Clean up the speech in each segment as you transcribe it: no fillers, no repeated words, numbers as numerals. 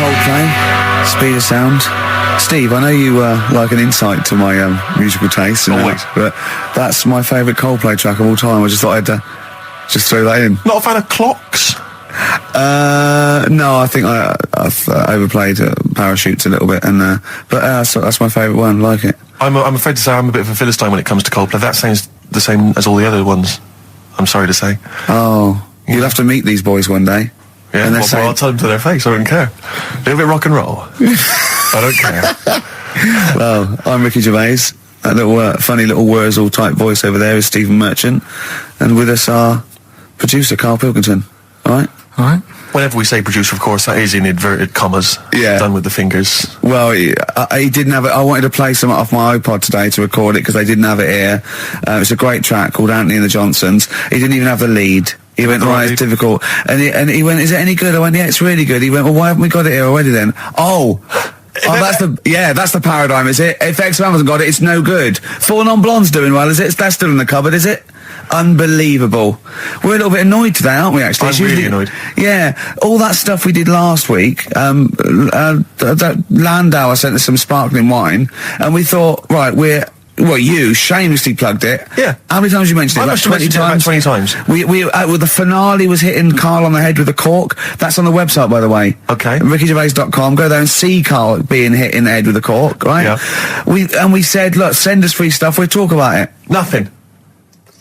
Coldplay, Speed of Sound. Steve, I know you like an insight to my musical taste. Always. But that's my favourite Coldplay track of all time. I just thought I'd just throw that in. Not a fan of clocks? No, I think I've overplayed Parachutes a little bit, and so that's my favourite one. Like it. I'm afraid to say I'm a bit of a Philistine when it comes to Coldplay. That sounds the same as all the other ones. I'm sorry to say. Oh, you'll have to meet these boys one day. Yeah, well, I'll tell them to their face. I don't care. A little bit rock and roll. I don't care. Well, I'm Ricky Gervais. That little funny little Wurzel type voice over there is Stephen Merchant, and with us our producer Karl Pilkington. All right. Whenever we say producer, of course, that is in inverted commas. Yeah. Done with the fingers. Well, he didn't have it. I wanted to play some off my iPod today to record it because they didn't have it here. It's a great track called Anthony and the Johnsons. He didn't even have the lead. He went, right, it's difficult. And he went, is it any good? I went, yeah, it's really good. He went, well, why haven't we got it here already then? That's the paradigm, is it? If XFM hasn't got it, it's no good. Four Non-Blondes doing well, is it? That's still in the cupboard, is it? Unbelievable. We're a little bit annoyed today, aren't we, actually? I'm really annoyed. Yeah. All that stuff we did last week, Landauer sent us some sparkling wine, and we thought, right, you shamelessly plugged it. Yeah. How many times you mentioned it? I must have mentioned it about 20 times. The finale was hitting Karl on the head with a cork. That's on the website, by the way. Okay. RickyGervais.com. Go there and see Karl being hit in the head with a cork, right? Yeah. We said, look, send us free stuff. We'll talk about it. Nothing.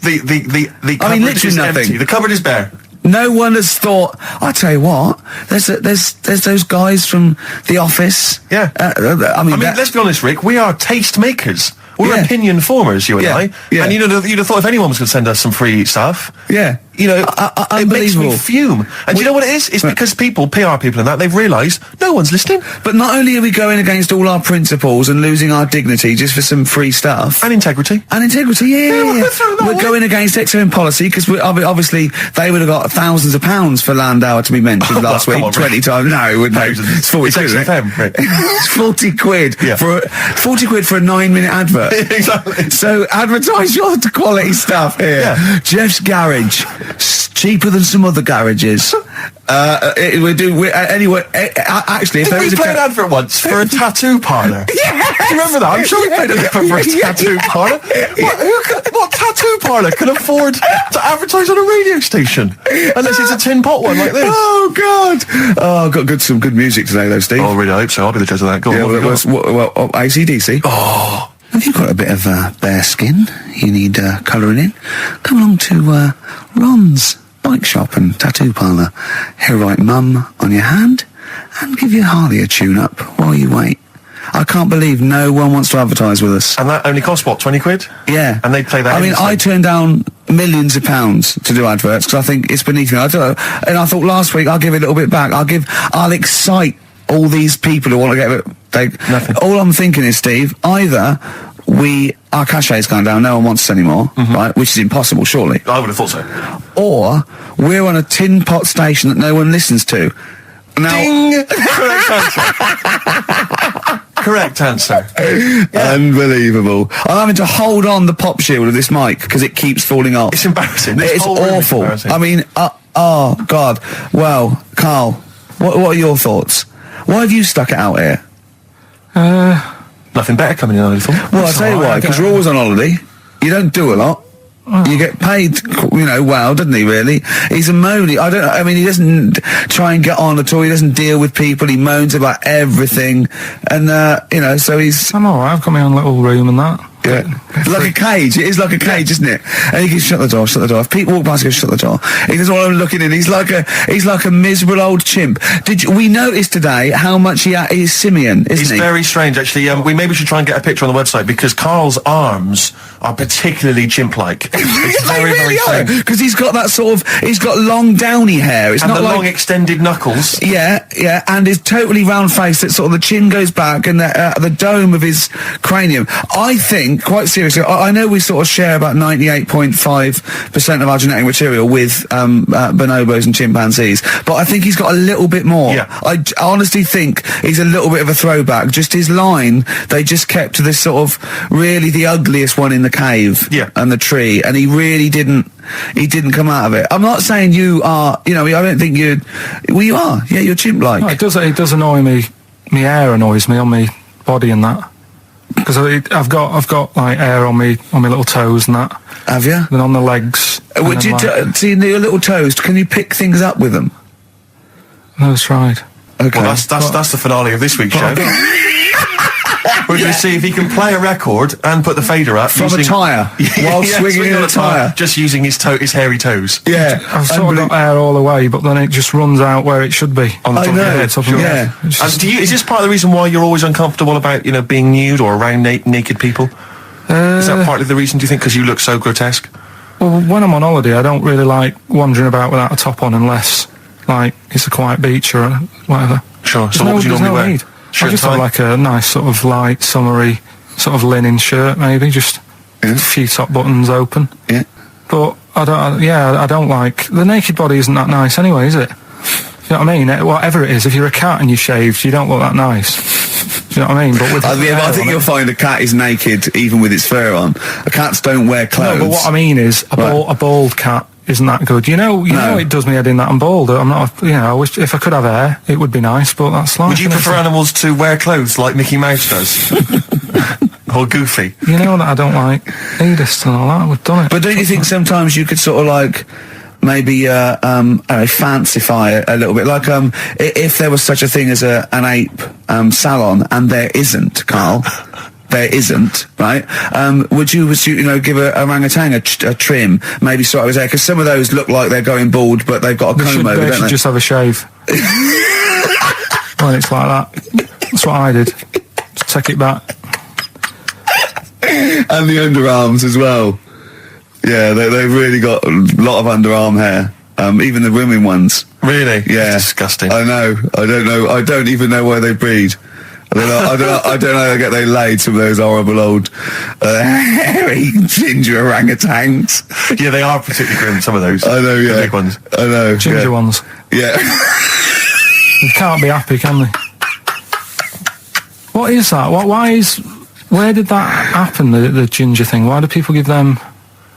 The cupboard is nothing. empty. The cupboard is bare. No one has thought. I tell you what, there's those guys from The Office. Yeah. I mean, let's be honest, Rick. We are taste makers. We're opinion formers, you and I. Yeah. And you'd have thought if anyone was going to send us some free stuff. Yeah. You know, it makes me fume. And do you know what it is? It's because PR people and that, they've realised no one's listening. But not only are we going against all our principles and losing our dignity just for some free stuff. And integrity. Yeah. We're going against XFM policy because obviously they would have got thousands of pounds for Landauer to be mentioned last week. 20 times. No, it wouldn't. It's 40 quid. It's XFM, Rick. It's 40 quid. Yeah. For 40 quid for a 9-minute advert. Exactly. So advertise your quality stuff here. Yeah. Jeff's Garage. Cheaper than some other garages. Actually, if there we is played an advert once for a tattoo parlour? Yeah. Do you remember that? I'm sure we played an advert for a tattoo parlour. What tattoo parlour can afford to advertise on a radio station? Unless it's a tin pot one like this. Oh, God. Oh, got some good music today, though, Steve. Oh, really? I hope so. I'll be the judge of that. Go on. AC/DC. Oh. Have you got a bit of bare skin you need colouring in? Come along to Ron's Bike Shop and Tattoo Parlour. He'll write Mum on your hand and give your Harley a tune-up while you wait. I can't believe no one wants to advertise with us. And that only costs, what, 20 quid? Yeah. And they play that. I mean, I turned down millions of pounds to do adverts because I think it's beneath me. And I thought last week I'll give it a little bit back. I'll excite all these people who want to get it. Nothing. All I'm thinking is, Steve, either our cachet's gone down, no one wants us anymore, right? Which is impossible, surely. I would have thought so. Or we're on a tin pot station that no one listens to. Now, ding! Correct answer. Yeah. Unbelievable. I'm having to hold on the pop shield of this mic because it keeps falling off. It's embarrassing. It's awful. I mean, oh, God. Well, Karl, what are your thoughts? Why have you stuck it out here? Nothing better coming in, I thought. Well, I'll tell you why, because you're always on holiday. You don't do a lot. You get paid, well, doesn't he, really? He's a moany. He doesn't try and get on at all. He doesn't deal with people. He moans about everything. And, so he's... I'm alright. I've got my own little room and that. Yeah. Like a cage. It is like a cage, isn't it? And he can shut the door. If people walk past, he goes, shut the door. He doesn't want them looking in. He's like a miserable old chimp. We noticed today how much he's simian, isn't he? He's very strange, actually. We maybe should try and get a picture on the website because Karl's arms are particularly chimp-like. It's very, very strange. Because he's got that he's got long downy hair. It's and not the like long extended knuckles. Yeah, and his totally round face that sort of the chin goes back and the dome of his cranium. I think think, quite seriously, I know we sort of share about 98.5% of our genetic material with bonobos and chimpanzees, but I think he's got a little bit more. Yeah. I honestly think he's a little bit of a throwback. Just his line, they just kept to this sort of really the ugliest one in the cave and the tree, and he really didn't come out of it. I'm not saying you are, I don't think you are. Yeah, you're chimp-like. No, it does annoy me. My hair annoys me on my body and that. Because I've got like hair on my little toes and that. Have you? And on the legs. Would you see your little toes? Can you pick things up with them? No, that's right. Okay. Well, that's the finale of this week's show. We're going to see if he can play a record and put the fader up from a tyre while swinging in a tyre, just using his hairy toes. Yeah, I've sort of got hair all the way, but then it just runs out where it should be. On the top of your head. Sure. Yeah. And is this part of the reason why you're always uncomfortable about being nude or around naked people? Is that partly the reason, do you think, because you look so grotesque? Well, when I'm on holiday, I don't really like wandering about without a top on unless, like, it's a quiet beach or whatever. Sure. So what would you normally wear? Need. I just have like a nice sort of light, summery, sort of linen shirt, maybe, just a few top buttons open. Yeah. But I don't like, the naked body isn't that nice anyway, is it? You know what I mean? Whatever it is, if you're a cat and you're shaved, you don't look that nice. Do you know what I mean? But with I think you'll find a cat is naked even with its fur on. Cats don't wear clothes. No, but what I mean is a bald cat isn't that good. You know, it does me head in that I'm bald. I'm not, I wish if I could have hair, it would be nice, but that's life. Would you prefer animals to wear clothes like Mickey Mouse does? Or Goofy? You know that I don't like nudist and all that. We've done it. But don't you think sometimes you could sort of like maybe fancify a little bit, like if there was such a thing as an ape salon, and there isn't, Carl. There isn't, right? Would you give a orangutan a trim, maybe sort of his hair? Because some of those look like they're going bald, but they've got a comb over, they don't should they? just have a shave. When it's like that. That's what I did. Just take it back. And the underarms as well. Yeah, they've really got a lot of underarm hair. Even the women ones. Really? Yeah. That's disgusting. I know. I don't know. I don't even know where they breed. I don't know how they laid some of those horrible old hairy ginger orangutans. Yeah, they are particularly grim, some of those. I know, yeah. The big ones. I know. Ginger ones. Yeah. They can't be happy, can they? What is that? Where did that happen, the ginger thing? Why do people give them,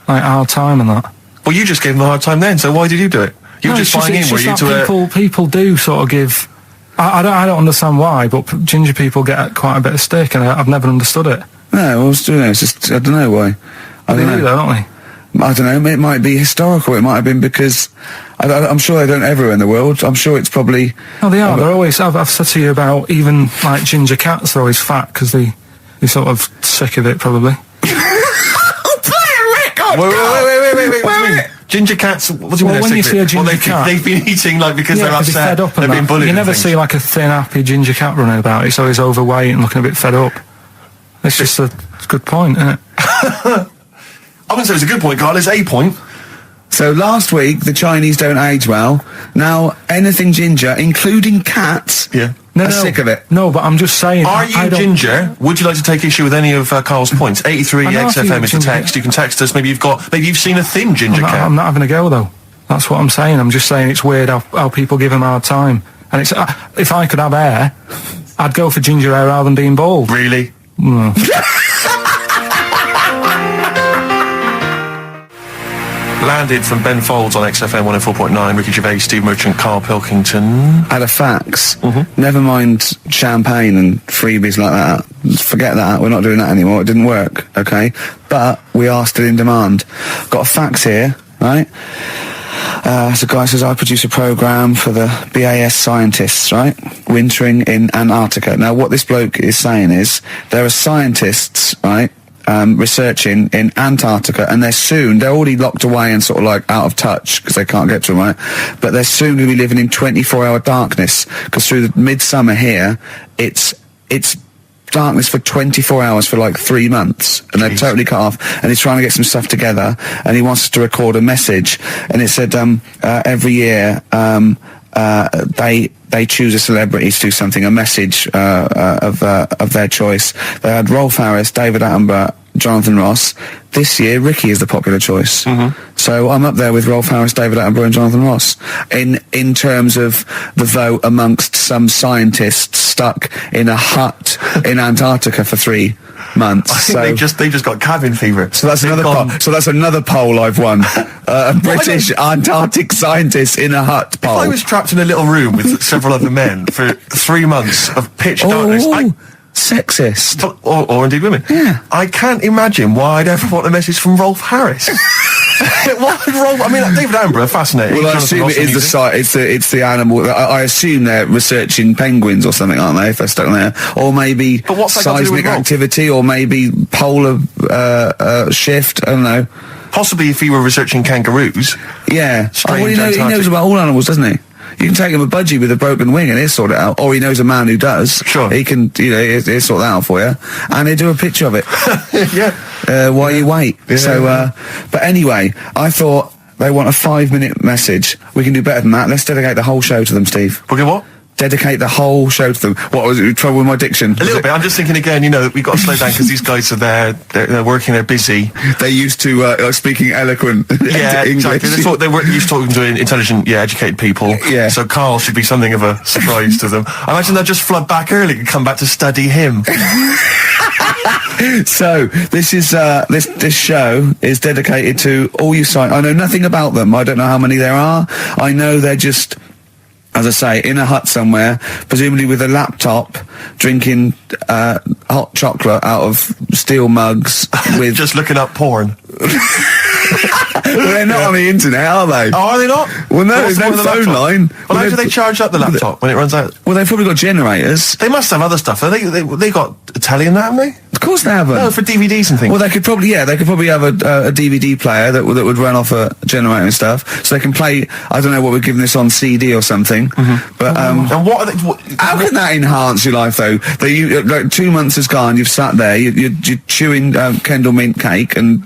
like, a hard time and that? Well, you just gave them a hard time then, so why did you do it? You were just buying in, were you, to people do sort of give... I don't understand why, but ginger people get quite a bit of stick, and I've never understood it. No, it's just, I don't know why. I don't know. Don't they? I don't know, it might be historical, it might have been because... I'm sure they don't everywhere in the world. I'm sure it's probably... No, they are. They're always... I've said to you about even, like, ginger cats are always fat, because they're sort of sick of it, probably. Wait. Ginger cats, what do you mean? When you see a ginger cat... They've been eating, like, because they're upset, fed up they've been bullied. You never see, like, a thin, happy ginger cat running about. It's always overweight and looking a bit fed up. It's just a good point, isn't it? I wouldn't say it's a good point, Carl. It's a point. So last week, the Chinese don't age well. Now, anything ginger, including cats, are sick of it. No, but I'm just saying... Are you ginger? Would you like to take issue with any of Carl's points? 83XFM is the text. You can text us. Maybe you've seen a thin ginger cat. I'm not having a go, though. That's what I'm saying. I'm just saying it's weird how people give him a hard time. And it's if I could have hair, I'd go for ginger hair rather than being bald. Really? Landed from Ben Folds on XFM 104.9, Ricky Gervais, Steve Merchant, Karl Pilkington. Had a fax. Never mind champagne and freebies like that. Forget that. We're not doing that anymore. It didn't work, okay? But we are still in demand. Got a fax here, right? So a guy says, I produce a programme for the BAS scientists, right? Wintering in Antarctica. Now, what this bloke is saying is, there are scientists, right, researching in Antarctica, and they're already locked away and sort of like out of touch because they can't get to them, right? But they're soon going to be living in 24-hour darkness, because through the midsummer here, it's darkness for 24 hours for like 3 months, and they're totally cut off, and he's trying to get some stuff together, and he wants us to record a message, and it said every year they choose a celebrity to do something, a message of their choice. They had Rolf Harris, David Attenborough, Jonathan Ross. This year, Ricky is the popular choice. So I'm up there with Rolf Harris, David Attenborough and Jonathan Ross in terms of the vote amongst some scientists stuck in a hut in Antarctica for 3 months. I think they just got cabin fever. So that's another so that's another poll I've won. A British Antarctic scientist in a hut poll. If I was trapped in a little room with several other men for 3 months of pitch darkness, sexist. Or indeed women. Yeah. I can't imagine why I'd ever want a message from Rolf Harris. Why would Rolf? I mean, David Attenborough, fascinating. Well, I assume it is it's the animal. I assume they're researching penguins or something, aren't they? If they're stuck there, or maybe But what's that got to do with seismic Rolf? activity, or maybe polar shift. I don't know. Possibly if he were researching kangaroos. Yeah. Strange He knows Antarctic. about all animals, doesn't he? You can take him a budgie with a broken wing and he'll sort it out. Or he knows a man who does. Sure. He can, he'll sort that out for you. And he'll do a picture of it. Yeah. While you wait. Yeah. So, but anyway, I thought they want a 5-minute message. We can do better than that. Let's dedicate the whole show to them, Steve. Okay, what? Dedicate the whole show to them. What was it? Trouble with my diction? A little bit. I'm just thinking again, we've got to slow down because these guys are there, they're working, they're busy. They used to speaking eloquent Yeah, English. exactly. They were used to talking to intelligent, educated people. Yeah. So Karl should be something of a surprise to them. I imagine they'll just flood back early and come back to study him. So this is this show is dedicated to all you I know nothing about them. I don't know how many there are. I know they're just, as I say, in a hut somewhere, presumably with a laptop, drinking hot chocolate out of steel mugs with... Just looking up porn. Well, they're not on the internet, are they? Oh, are they not? Well, no, What's there's the no one with the phone laptop? line. Well, how do they charge up the laptop when it runs out? Well, they've probably got generators. They must have other stuff. They got a telly and that, haven't they? Of course they haven't. No, for DVDs and things. Well, they could probably have a DVD player that would run off a generator and stuff, so they can play. I don't know what we're giving this on CD or something, but and what are they? how can that enhance your life though? That you like 2 months has gone, you've sat there, you're chewing Kendall mint cake and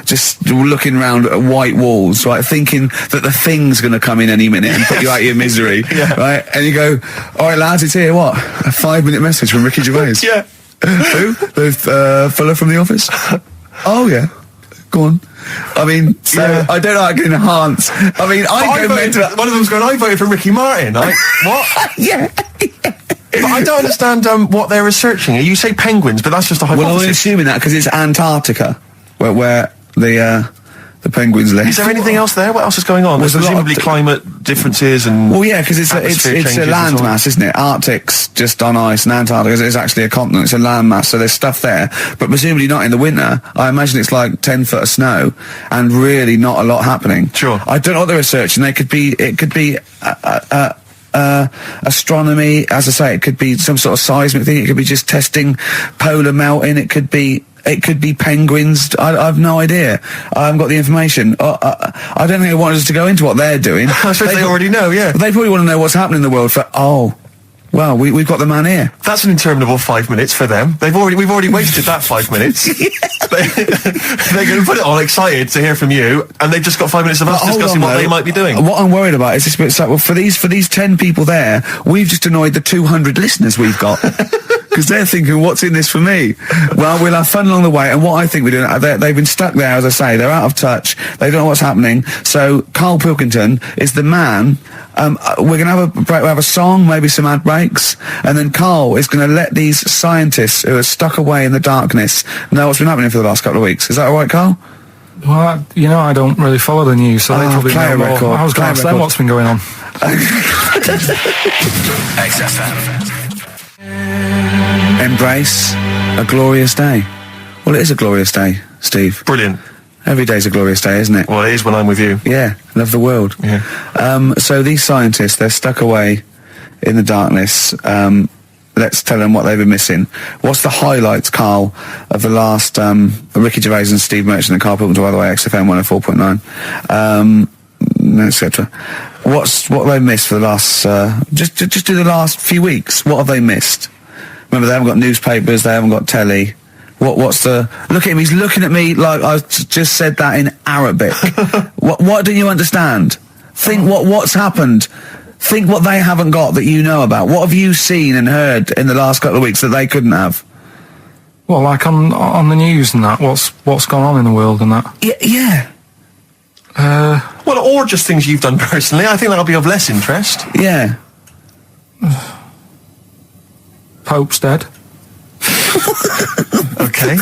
just looking around at white walls, right, thinking that the Thing's going to come in any minute and put you out of your misery, right? And you go, all right, lads, it's here. What? A 5-minute message from Ricky Gervais. Yeah. Who? The fella from The Office? Oh, yeah. Go on. I mean, so Yeah. I don't know how I can enhance. I mean, One of them's going, I voted for Ricky Martin. What? Yeah. But I don't understand what they're researching. You say penguins, but that's just a Well, I'm hypothesis. assuming that because it's Antarctica, where the penguins live. Is there anything else there? What else is going on? There's There's a lot of presumably climate differences and... Well, yeah, because it's atmosphere a changes and land so on. mass, isn't it? Arctic's just on ice, and Antarctica is actually a continent. It's a land mass, so there's stuff there. But presumably not in the winter. I imagine it's like 10 foot of snow, and really not a lot happening. Sure. I don't know what they're researching. It could be astronomy, as I say. It could be some sort of seismic thing. It could be just testing polar melting. It could be penguins. I have no idea. I haven't got the information. I don't think they want us to go into what they're doing. I suppose they already know, yeah. They probably want to know what's happening in the world well, we've got the man here. That's an interminable 5 minutes for them. We've already wasted that 5 minutes. They're going to put it on excited to hear from you, and they've just got 5 minutes of us Hold discussing on, what though. they might be doing. What I'm worried about is this bit. Well, for these 10 people there, we've just annoyed the 200 listeners we've got. Because they're thinking, what's in this for me? Well, we'll have fun along the way, and what I think we're doing, they've been stuck there, as I say, they're out of touch, they don't know what's happening, so Karl Pilkington is the man. We're going to have a break, we'll have a song, maybe some ad breaks, and then Karl is going to let these scientists who are stuck away in the darkness know what's been happening for the last couple of weeks. Is that all right, Karl? Well, I don't really follow the news, so they probably play know a more. record, I was going to ask them what's been going on. XFM. Embrace a glorious day. Well, it is a glorious day, Steve. Brilliant. Every day's a glorious day, isn't it? Well, it is when I'm with you. Yeah, love the world. Yeah. So these scientists, they're stuck away in the darkness. Let's tell them what they've been missing. What's the highlights, Karl, of the last Ricky Gervais and Steve Merchant and Karl Pilkington, by the way, XFM 104.9, etc. What they missed for the last just do the last few weeks? What have they missed? Remember, they haven't got newspapers, they haven't got telly. What's the... Look at him, he's looking at me like I just said that in Arabic. What don't you understand? Think what's happened. Think what they haven't got that you know about. What have you seen and heard in the last couple of weeks that they couldn't have? Well, like on the news and that, what's gone on in the world and that? Yeah. Well, or just things you've done personally. I think that'll be of less interest. Yeah. Pope's dead. Okay.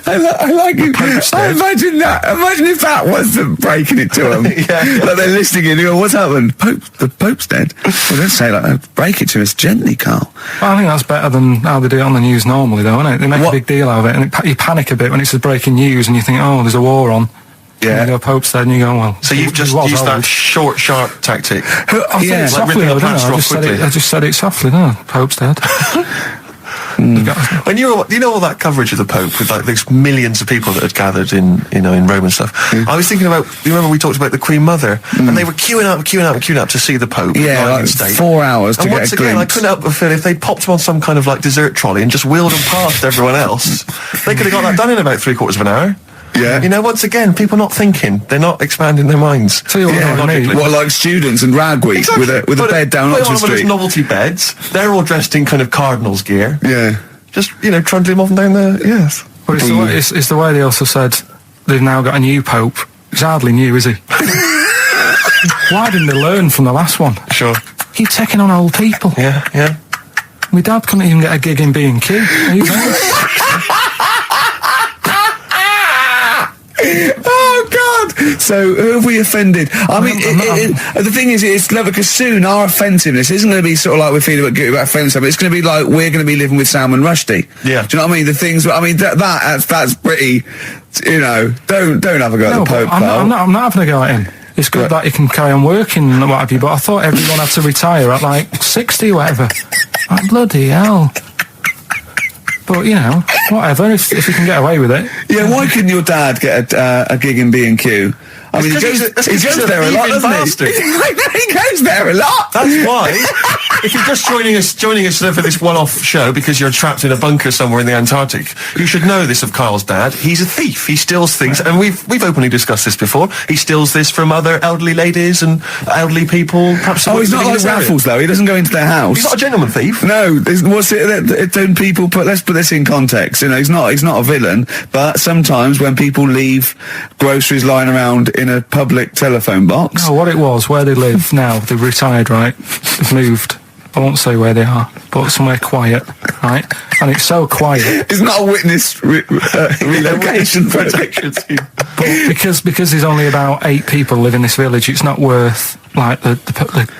I like it. I imagine that. Imagine if that was them breaking it to them. Yeah. Like they're listening and you go, what's happened? The Pope's dead. Well, don't say it like that. Break it to us gently, Carl. Well, I think that's better than how they do it on the news normally, though, isn't it? They make a big deal out of it, and you panic a bit when it says breaking news, and you think, oh, there's a war on. Yeah. And you go, Pope's dead, and you go, well... So you've just used that short, sharp tactic. I said Yeah. it Like softly, ripping though, the didn't plaster off quickly. I just said it softly, no, Pope's dead. When you know all that coverage of the Pope with like those millions of people that had gathered in Rome and stuff. I was thinking about. You remember we talked about the Queen Mother, and they were queuing up to see the Pope. Yeah, lying in like state. 4 hours to And get once a again, glimpse. I couldn't help but feel if they popped him on some kind of like dessert trolley and just wheeled him past everyone else, they could have got that done in about 3/4 of an hour. Yeah. You know, once again, people not thinking. They're not expanding their minds. Tell you what, Yeah, I mean, logically. What, like students and rag week Exactly. with a bed down Put Oxford on one of those Street? novelty beds. They're all dressed in kind of cardinals gear. Yeah. Just, trundling him off and down the... Yes. But it's the way they also said they've now got a new Pope. He's hardly new, is he? Why didn't they learn from the last one? Sure. Keep taking on old people. Yeah. My dad couldn't even get a gig in B&Q. Are you nice? Oh God! So who have we offended? I mean, the thing is, it's clever because soon our offensiveness isn't going to be sort of like we're feeling about offensive stuff. It's going to be like we're going to be living with Salman Rushdie. Yeah. Do you know what I mean? The things. I mean, that's pretty. Don't have a go at the Pope. I'm not having a go at him. It's good that he can carry on working and what have you, but I thought everyone had to retire at like 60 or whatever. Like, bloody hell. But, whatever, if you can get away with it. Yeah, why couldn't your dad get a gig in B&Q? I mean, he goes there a lot, doesn't he? He goes there a lot. That's why, if you're just joining us for this one-off show because you're trapped in a bunker somewhere in the Antarctic, you should know this of Carl's dad. He's a thief. He steals things, and we've openly discussed this before. He steals this from other elderly ladies and elderly people. Perhaps He's not like Raffles, though. He doesn't go into their house. He's not a gentleman thief. No, don't people let's put this in context. He's not a villain, but sometimes when people leave groceries lying around in a public telephone box. No, what it was, where they live now, they've retired, right? They've moved. I won't say where they are, but somewhere quiet, right? And it's so quiet. It's not a witness relocation protection scheme. But because there's only about 8 people live in this village, it's not worth like the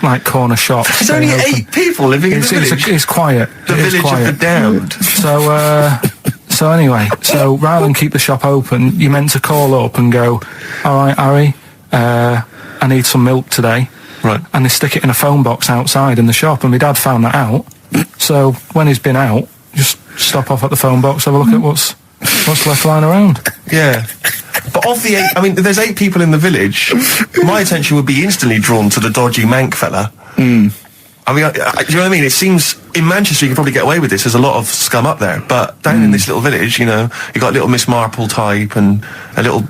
like corner shop. There's only 8 people living in the village. It's quiet. The village of the damned. So anyway, rather than keep the shop open, you're meant to call up and go, all right, Harry, I need some milk today. Right. And they stick it in a phone box outside in the shop, and my dad found that out. So when he's been out, just stop off at the phone box, have a look at what's left lying around. Yeah. But of the 8, I mean, there's 8 people in the village. My attention would be instantly drawn to the dodgy Manc fella. I mean, do you know what I mean? It seems in Manchester you can probably get away with this. There's a lot of scum up there, but down in this little village, you got a little Miss Marple type and a little,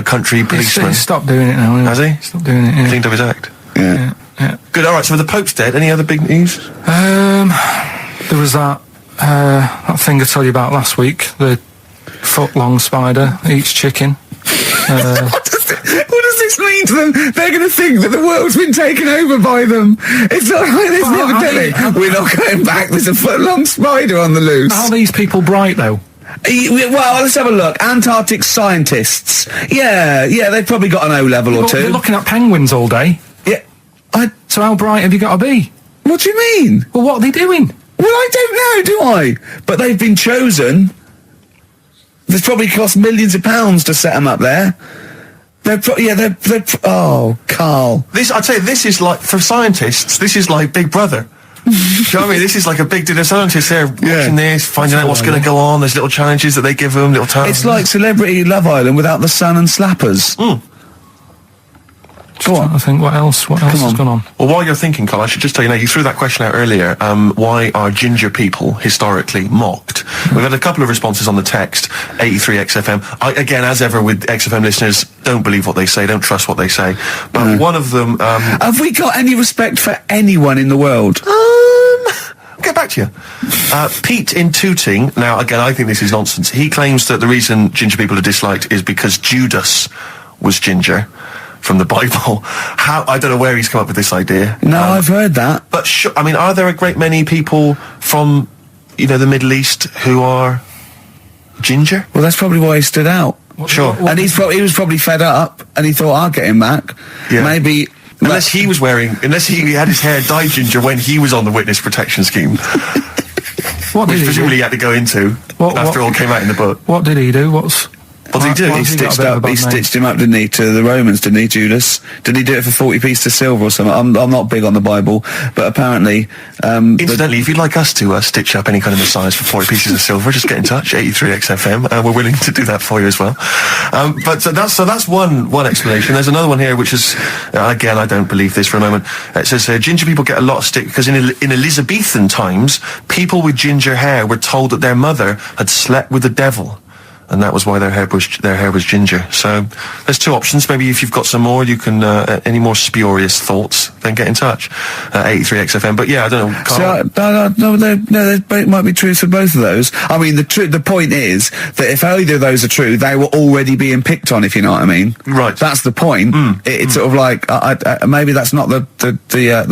country policeman. He's stopped doing it now. Has he? Stopped doing it. Yeah. Cleaned up his act. Yeah. Good. All right. So the Pope's dead. Any other big news? There was that thing I told you about last week. The foot-long spider eats chicken. What does this mean to them? They're going to think that the world's been taken over by them. It's not like this the other day. We're not going back. There's a foot-long spider on the loose. Are these people bright, though? Well, let's have a look. Antarctic scientists. Yeah, they've probably got an O-level or But two. they're looking at penguins all day. Yeah. So how bright have you got to be? What do you mean? Well, what are they doing? Well, I don't know, do I? But they've been chosen. There's probably cost millions of pounds to set them up there. Oh, Carl. I'd say this is like, for scientists, this is like Big Brother. Do you know what I mean? This is like a big dinner. Scientists there watching this, finding out what's going to go on. There's little challenges that they give them, little tasks. It's like Celebrity Love Island without the sun and slappers. Go on. I think what else has gone on? Well, while you're thinking, Carl, I should just tell you, you threw that question out earlier. Why are ginger people historically mocked? We've had a couple of responses on the text, 83XFM. Again, as ever with XFM listeners, don't believe what they say, don't trust what they say. But one of them... have we got any respect for anyone in the world? I'll get back to to you. Pete in Tooting, now again I think this is nonsense, he claims that the reason ginger people are disliked is because Judas was ginger from the Bible. I don't know where he's come up with this idea. No, I've heard that. But I mean, are there a great many people from, the Middle East who are ginger? Well, that's probably why he stood out. Sure. And he was probably fed up, and he thought, I'll get him back. Yeah. Maybe... Unless he had his hair dyed ginger when he was on the witness protection scheme. What which did presumably he he had to go into after all came out in the book. What did he do? What did he do? He stitched him up, didn't he, to the Romans, didn't he, Judas? Didn't he do it for 40 pieces of silver or something? I'm not big on the Bible, but apparently... Incidentally, if you'd like us to stitch up any kind of messiahs for 40 pieces of silver, just get in touch, 83XFM. We're willing to do that for you as well. But that's one explanation. There's another one here, which is, again, I don't believe this for a moment. It says, ginger people get a lot of stick because in Elizabethan times, people with ginger hair were told that their mother had slept with the devil. And that was why their hair was ginger. So there's two options. Maybe if you've got some more, you can any more spurious thoughts, then get in touch. 83XFM. But yeah, I don't know. No, there might be truth for both of those. I mean, the point is that if either of those are true, they were already being picked on. If you know what I mean. Right. That's the point. It's sort of like maybe that's not the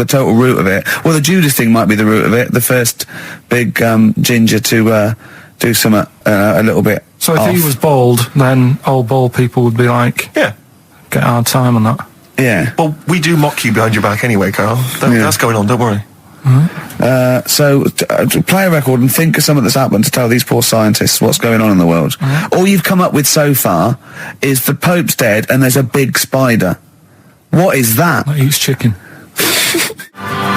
total root of it. Well, the Judas thing might be the root of it. The first big ginger to do something a little bit. So if he was bald, then old bald people would be like, yeah, get a hard time on that. Yeah. Well, we do mock you behind your back anyway, Carl. That's going on, don't worry. So play a record and think of something that's happened to tell these poor scientists what's going on in the world. All you've come up with so far is the Pope's dead and there's a big spider. What is that? That eats chicken.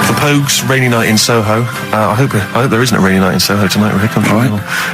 The Pogues, Rainy Night in Soho. I hope there isn't a rainy night in Soho tonight, Rick. I'm sure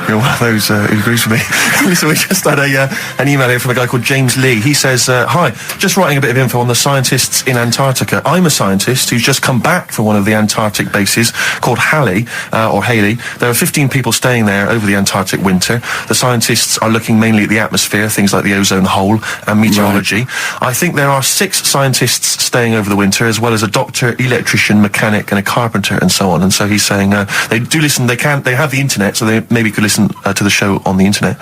you're one of those who agrees with me. So we just had an email here from a guy called James Lee. He says, hi, just writing a bit of info on the scientists in Antarctica. I'm a scientist who's just come back from one of the Antarctic bases called Halley, or Haley. There are 15 people staying there over the Antarctic winter. The scientists are looking mainly at the atmosphere, things like the ozone hole and meteorology. Right. I think there are 6 scientists staying over the winter, as well as a doctor, electrician, mechanic, and a carpenter, and so on. And so he's saying they do listen. They have the internet, so they maybe could listen to the show on the internet.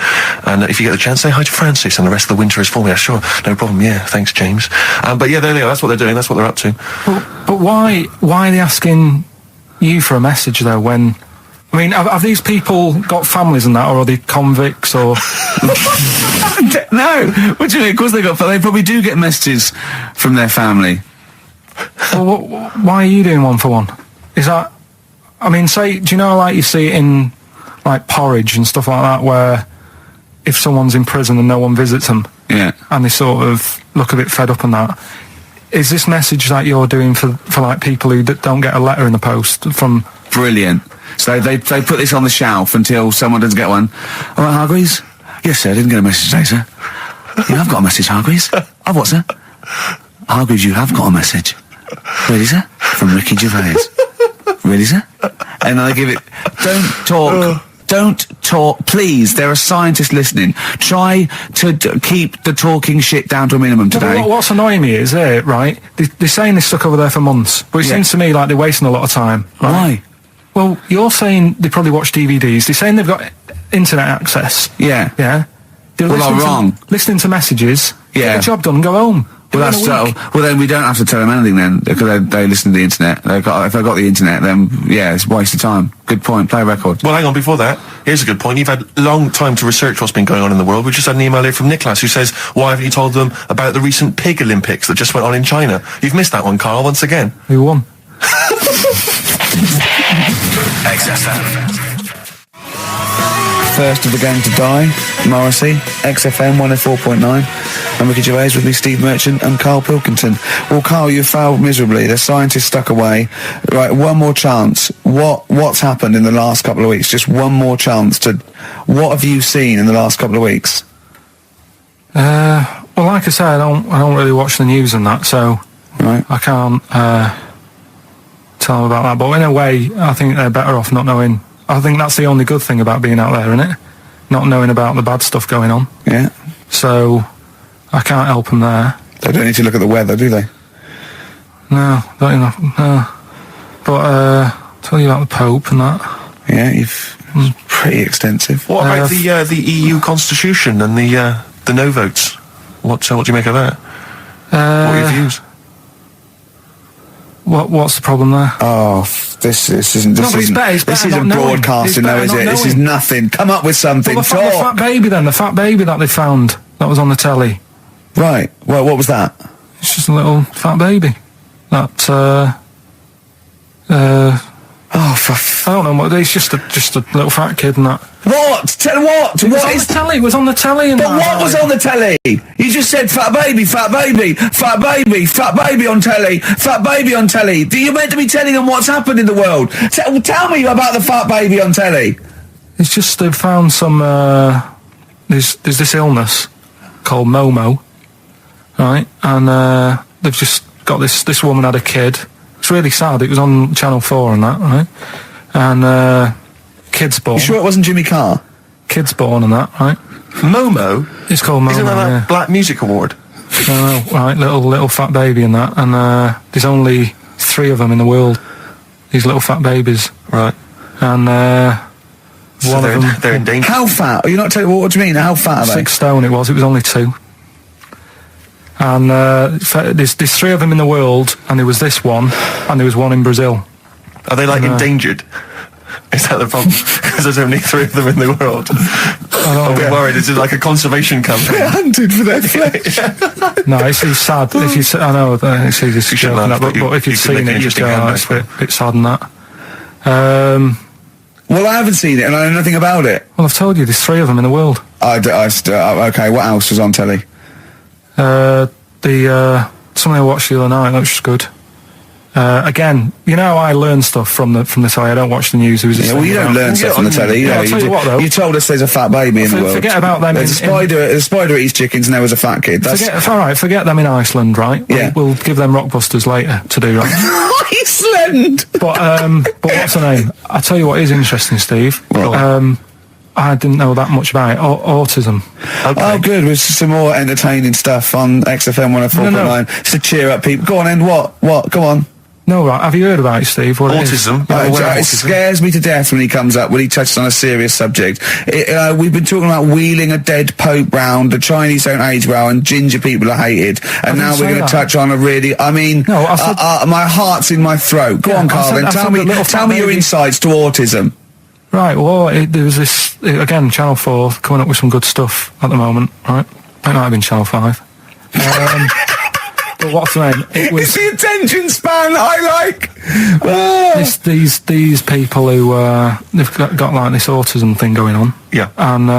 And if you get the chance, say hi to Francis, and the rest of the winter is for me. Sure, no problem. Yeah, thanks, James. But yeah, there they are. That's what they're doing. That's what they're up to. But why are they asking you for a message though? When I mean, have these people got families and that, or are they convicts, or? No. What do you mean? Of course they probably do get messages from their family. Well, why are you doing one for one? Is that, I mean, do you know, like you see it in, like, Porridge and stuff like that, where if someone's in prison and no one visits them, and they sort of look a bit fed up and that, is this message that you're doing for like, people who don't get a letter in the post from... Brilliant. So they put this on the shelf until someone doesn't get one. All right, Hargreaves? Yes, sir, I didn't get a message today, sir. You have got a message, Hargreaves. I've what, sir? Hargreaves, you have got a message. Really, sir? From Ricky Gervais. Really, sir? And I give it... Don't talk, please. There are scientists listening. Try to keep the talking shit down to a minimum today. Well, what's annoying me is, right, they're saying this stuck over there for months, but it seems to me like they're wasting a lot of time. Right? Why? Well, you're saying they probably watch DVDs. They're saying they've got internet access. Yeah. Yeah? They're wrong. Listening to messages, get the job done and go home. Well, then we don't have to tell them anything then, because they listen to the internet. If they've got the internet, then, yeah, it's a waste of time. Good point. Play a record. Well, hang on, before that, here's a good point. You've had a long time to research what's been going on in the world. We just had an email here from Nicholas who says, why haven't you told them about the recent Pig Olympics that just went on in China? You've missed that one, Carl, once again. Who won? XFM. First of the gang to die, Morrissey, XFM 104.9, and Ricky Gervais with me, Steve Merchant, and Karl Pilkington. Well, Karl, you failed miserably. The scientists stuck away. Right, one more chance. What's happened in the last couple of weeks? Just one more chance to... What have you seen in the last couple of weeks? Well, like I say, I don't really watch the news and that, so I can't tell them about that. But in a way, I think they're better off not knowing. I think that's the only good thing about being out there, isn't it? Not knowing about the bad stuff going on. Yeah. So, I can't help them there. They don't need to look at the weather, do they? No, don't enough. No. But, tell you about the Pope and that. Yeah, you've pretty extensive. What about the EU constitution and the no votes? What do you make of that? What are your views? What's the problem there? Oh, this isn't No, but it's better this not isn't knowing. broadcasting, It's though, better is not it? This is knowing. nothing. Come up with something. Well, the fat baby then, the fat baby that they found that was on the telly. Right. Well, what was that? It's just a little fat baby. That Oh, I don't know what. It's just a little fat kid and that. What? Tell what? It was What on is? the telly. It was on the telly. And But what was on the telly? You just said fat baby, fat baby, fat baby, fat baby on telly, fat baby on telly. You're meant to be telling them what's happened in the world. Tell me about the fat baby on telly. It's just they've found some. There's this illness called Momo, right? And they've just got this woman had a kid. It's really sad. It was on Channel 4 and that, right? And kid's born. You sure it wasn't Jimmy Carr? Kid's born and that, right? Momo? It's called Momo. Isn't that yeah. a Black Music Award? No, right, little fat baby and that, and there's only 3 of them in the world. These little fat babies, Right. and So one of them. they're in danger. How fat? Are you not telling what do you mean? How fat are they? 6 stone it was only 2. And there's 3 of them in the world, and there was this one, and there was one in Brazil. Are they like endangered? Is that the problem? Because there's only 3 of them in the world. I'm a bit worried. Is it like a conservation campaign? They're hunted for their flesh. No, it's sad. If you, I know, it's easy to You shouldn't joke, laugh, but if you you've could make seen an it, you'd interesting go, oh, handbag it's for a bit sad and that. Well, I haven't seen it, and I know nothing about it. Well, I've told you, there's 3 of them in the world. Okay, what else was on telly? Something I watched the other night, that was just good. Again, you know, I learn stuff from the telly. I don't watch the news. Yeah, well, you don't learn stuff on the telly. You know, I'll tell you what, though. you told us there's a fat baby in the world. Forget about them. There's a spider eats chickens, and there was a fat kid. That's All right, forget them in Iceland, right? Yeah. We'll give them Rockbusters later to do, right? Iceland. But what's her name? I'll tell you what is interesting, Steve. What? I didn't know that much about it. Autism. Okay. Oh, good. With some more entertaining stuff on XFM 104.9. Just to cheer up people. Go on, and what? Go on. No, right. Have you heard about it, Steve? What it is? Autism. It scares me to death when he comes up, when he touches on a serious subject. We've been talking about wheeling a dead pope round, the Chinese don't age well, and ginger people are hated. And now we're going to touch on a really, I mean, No, I said- my heart's in my throat. Go Yeah, on, I Carl, said- then I tell said me, the little tell me your baby- insights to autism. Right, well, there was this, again, Channel 4 coming up with some good stuff at the moment, right? It might have been Channel 5. But what's the name? It It's was the attention span I like. Oh. these people who, they've got like this autism thing going on. Yeah. And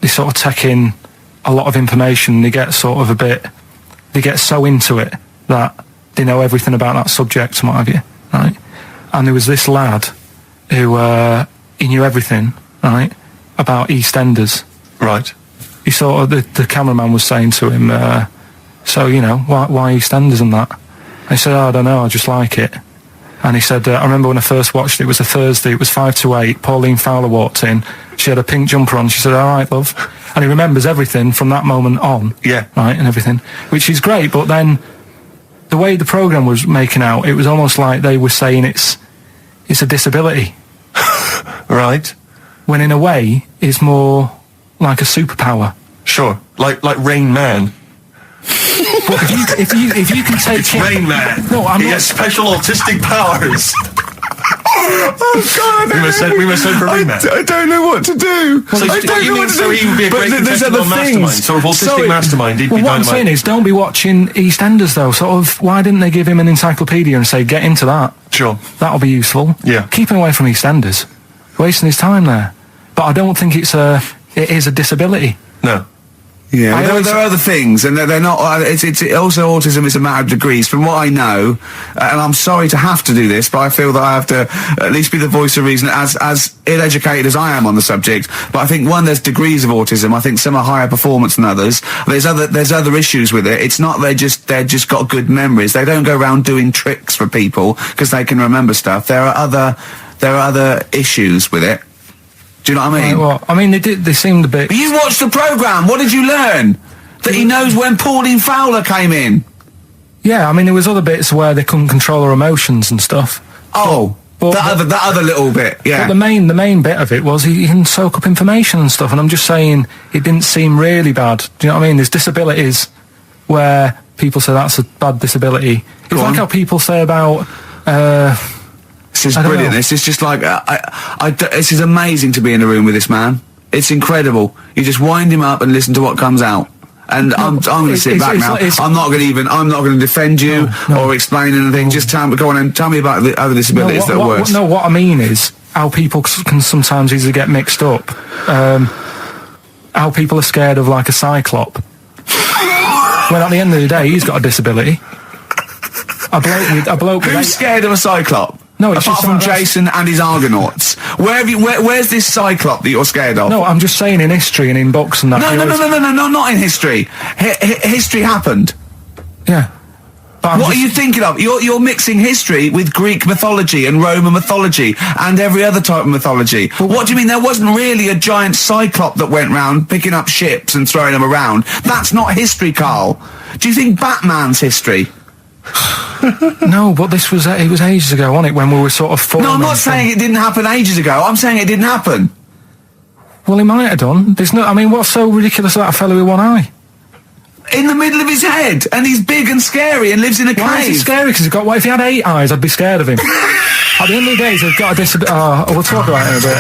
they sort of take in a lot of information. They get sort of they get so into it that they know everything about that subject and what have you, right? And there was this lad who, he knew everything, right, about EastEnders. Right. He sort of, the cameraman was saying to him, so, you know, why EastEnders and that? And he said, oh, I don't know, I just like it. And he said, I remember when I first watched it, it was a Thursday, it was 5 to 8, Pauline Fowler walked in, she had a pink jumper on, she said, all right, love. And he remembers everything from that moment on. Yeah. Right, and everything, which is great, but then the way the programme was making out, it was almost like they were saying it's a disability. Right. When in a way, it's more like a superpower. Sure. Like Rain Man. But if you can take It's it, Rain Man. No, I'm he not- has special autistic powers. Oh, God, we must send for Rain Man. I don't know what to do. So I don't know what to do. he would be a But great there's contestant other on Mastermind. things. Sort of autistic Sorry. Mastermind. He'd well, be what I'm saying dynamite. is, don't be watching EastEnders though. Sort of, why didn't they give him an encyclopedia and say, get into that? Sure. That'll be useful. Yeah. Keep him away from EastEnders. Wasting his time there. But I don't think it is a disability. No. Yeah, I there always- are other things, and they're not. It's also autism is a matter of degrees. From what I know, and I'm sorry to have to do this, but I feel that I have to at least be the voice of reason, as ill-educated as I am on the subject. But I think there's degrees of autism. I think some are higher performance than others. There's other issues with it. It's not they're just got good memories. They don't go around doing tricks for people because they can remember stuff. There are other issues with it. Do you know what I mean? Right, well, I mean, they seemed a bit... But you watched the programme. What did you learn? That he knows when Pauline Fowler came in. Yeah, I mean, there was other bits where they couldn't control their emotions and stuff. Oh. But that other little bit, yeah. But the main bit of it was he can soak up information and stuff, and I'm just saying it didn't seem really bad. Do you know what I mean? There's disabilities where people say that's a bad disability. It's like how people say about... this is brilliant. This is just like... this is amazing to be in a room with this man. It's incredible. You just wind him up and listen to what comes out. And I'm going to sit back now. I'm not going to defend you or explain anything. Just go on and tell me about the other disabilities that are worse. No, what I mean is how people can sometimes easily get mixed up. How people are scared of like a cyclop. When at the end of the day, he's got a disability. A bloke with Who's scared of a cyclop? No, it's apart from Jason and his Argonauts. Where's this cyclop that you're scared of? No, I'm just saying in history and in books and that. No, not in history. History happened. Yeah. What are you thinking of? You're mixing history with Greek mythology and Roman mythology and every other type of mythology. What do you mean there wasn't really a giant cyclop that went round picking up ships and throwing them around? That's not history, Carl. Do you think Batman's history? No, but it was ages ago, wasn't it, when we were sort of forming... No, I'm not saying it didn't happen ages ago. I'm saying it didn't happen. Well, he might have done. What's so ridiculous about a fellow with one eye? In the middle of his head, and he's big and scary and lives in a cave. Why is he scary? Because what if he had 8 eyes, I'd be scared of him. At the end of the day, he's got a disability... we'll talk about it in a bit.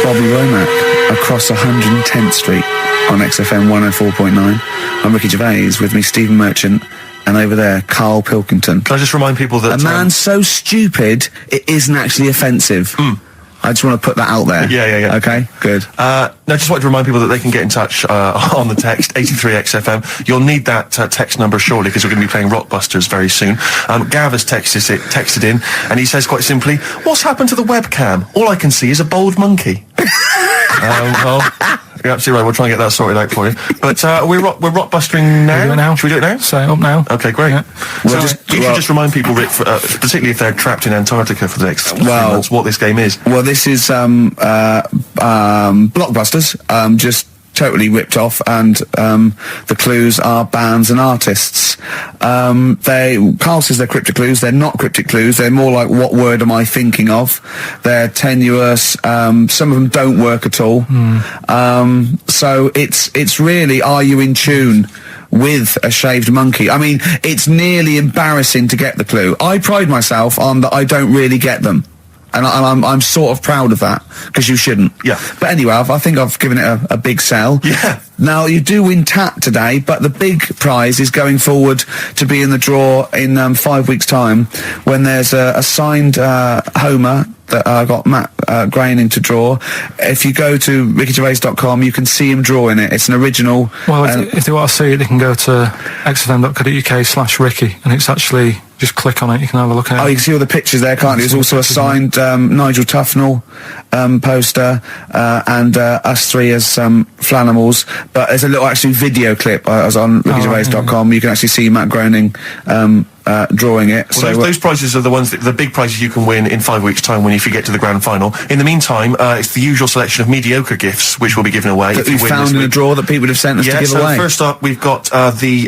Bobby Womack, across 110th Street on XFM 104.9. I'm Ricky Gervais, with me Stephen Merchant, and over there, Karl Pilkington. Can I just remind people that... A man so stupid, it isn't actually offensive. I just want to put that out there. Yeah. Okay, good. No, just wanted to remind people that they can get in touch on the text, 83XFM. You'll need that text number shortly, because we're going to be playing Rockbusters very soon. Gervais texted in, and he says quite simply, "What's happened to the webcam? All I can see is a bald monkey." Well, you're absolutely right. We'll try and get that sorted out for you. But we're rockbustering now. Should we do it now? Should we do it now? Set it up now. Okay, great. Yeah. So you should just remind people, Rick, particularly if they're trapped in Antarctica for the next 3 months, what this game is. Well, this is Blockbusters, just totally ripped off, and the clues are bands and artists. Carl says they're cryptic clues. They're not cryptic clues. They're more like, what word am I thinking of? They're tenuous. Some of them don't work at all. So it's really, are you in tune with a shaved monkey? I mean, it's nearly embarrassing to get the clue. I pride myself on that I don't really get them. And I'm sort of proud of that, because you shouldn't. Yeah. But anyway, I think I've given it a big sell. Yeah. Now, you do win Tat today, but the big prize is going forward to be in the draw in 5 weeks' time, when there's a signed Homer that I got Matt Groening to draw. If you go to rickygervais.com, you can see him drawing it. It's an original. Well, if they want to see it, they can go to xfm.co.uk/Ricky, and it's actually... Just click on it, you can have a look at it. Oh, you can see all the pictures there, can't you? There's also a signed Nigel Tufnell poster, and us three as Flanimals. But there's a little actually video clip. I was on rickygervais.com. You can actually see Matt Groening drawing it. Well, So those prizes are the big prizes you can win in 5 weeks' time when you get to the grand final. In the meantime, it's the usual selection of mediocre gifts which will be given away. that we found in a drawer that people have sent us to give away. First up, we've got I think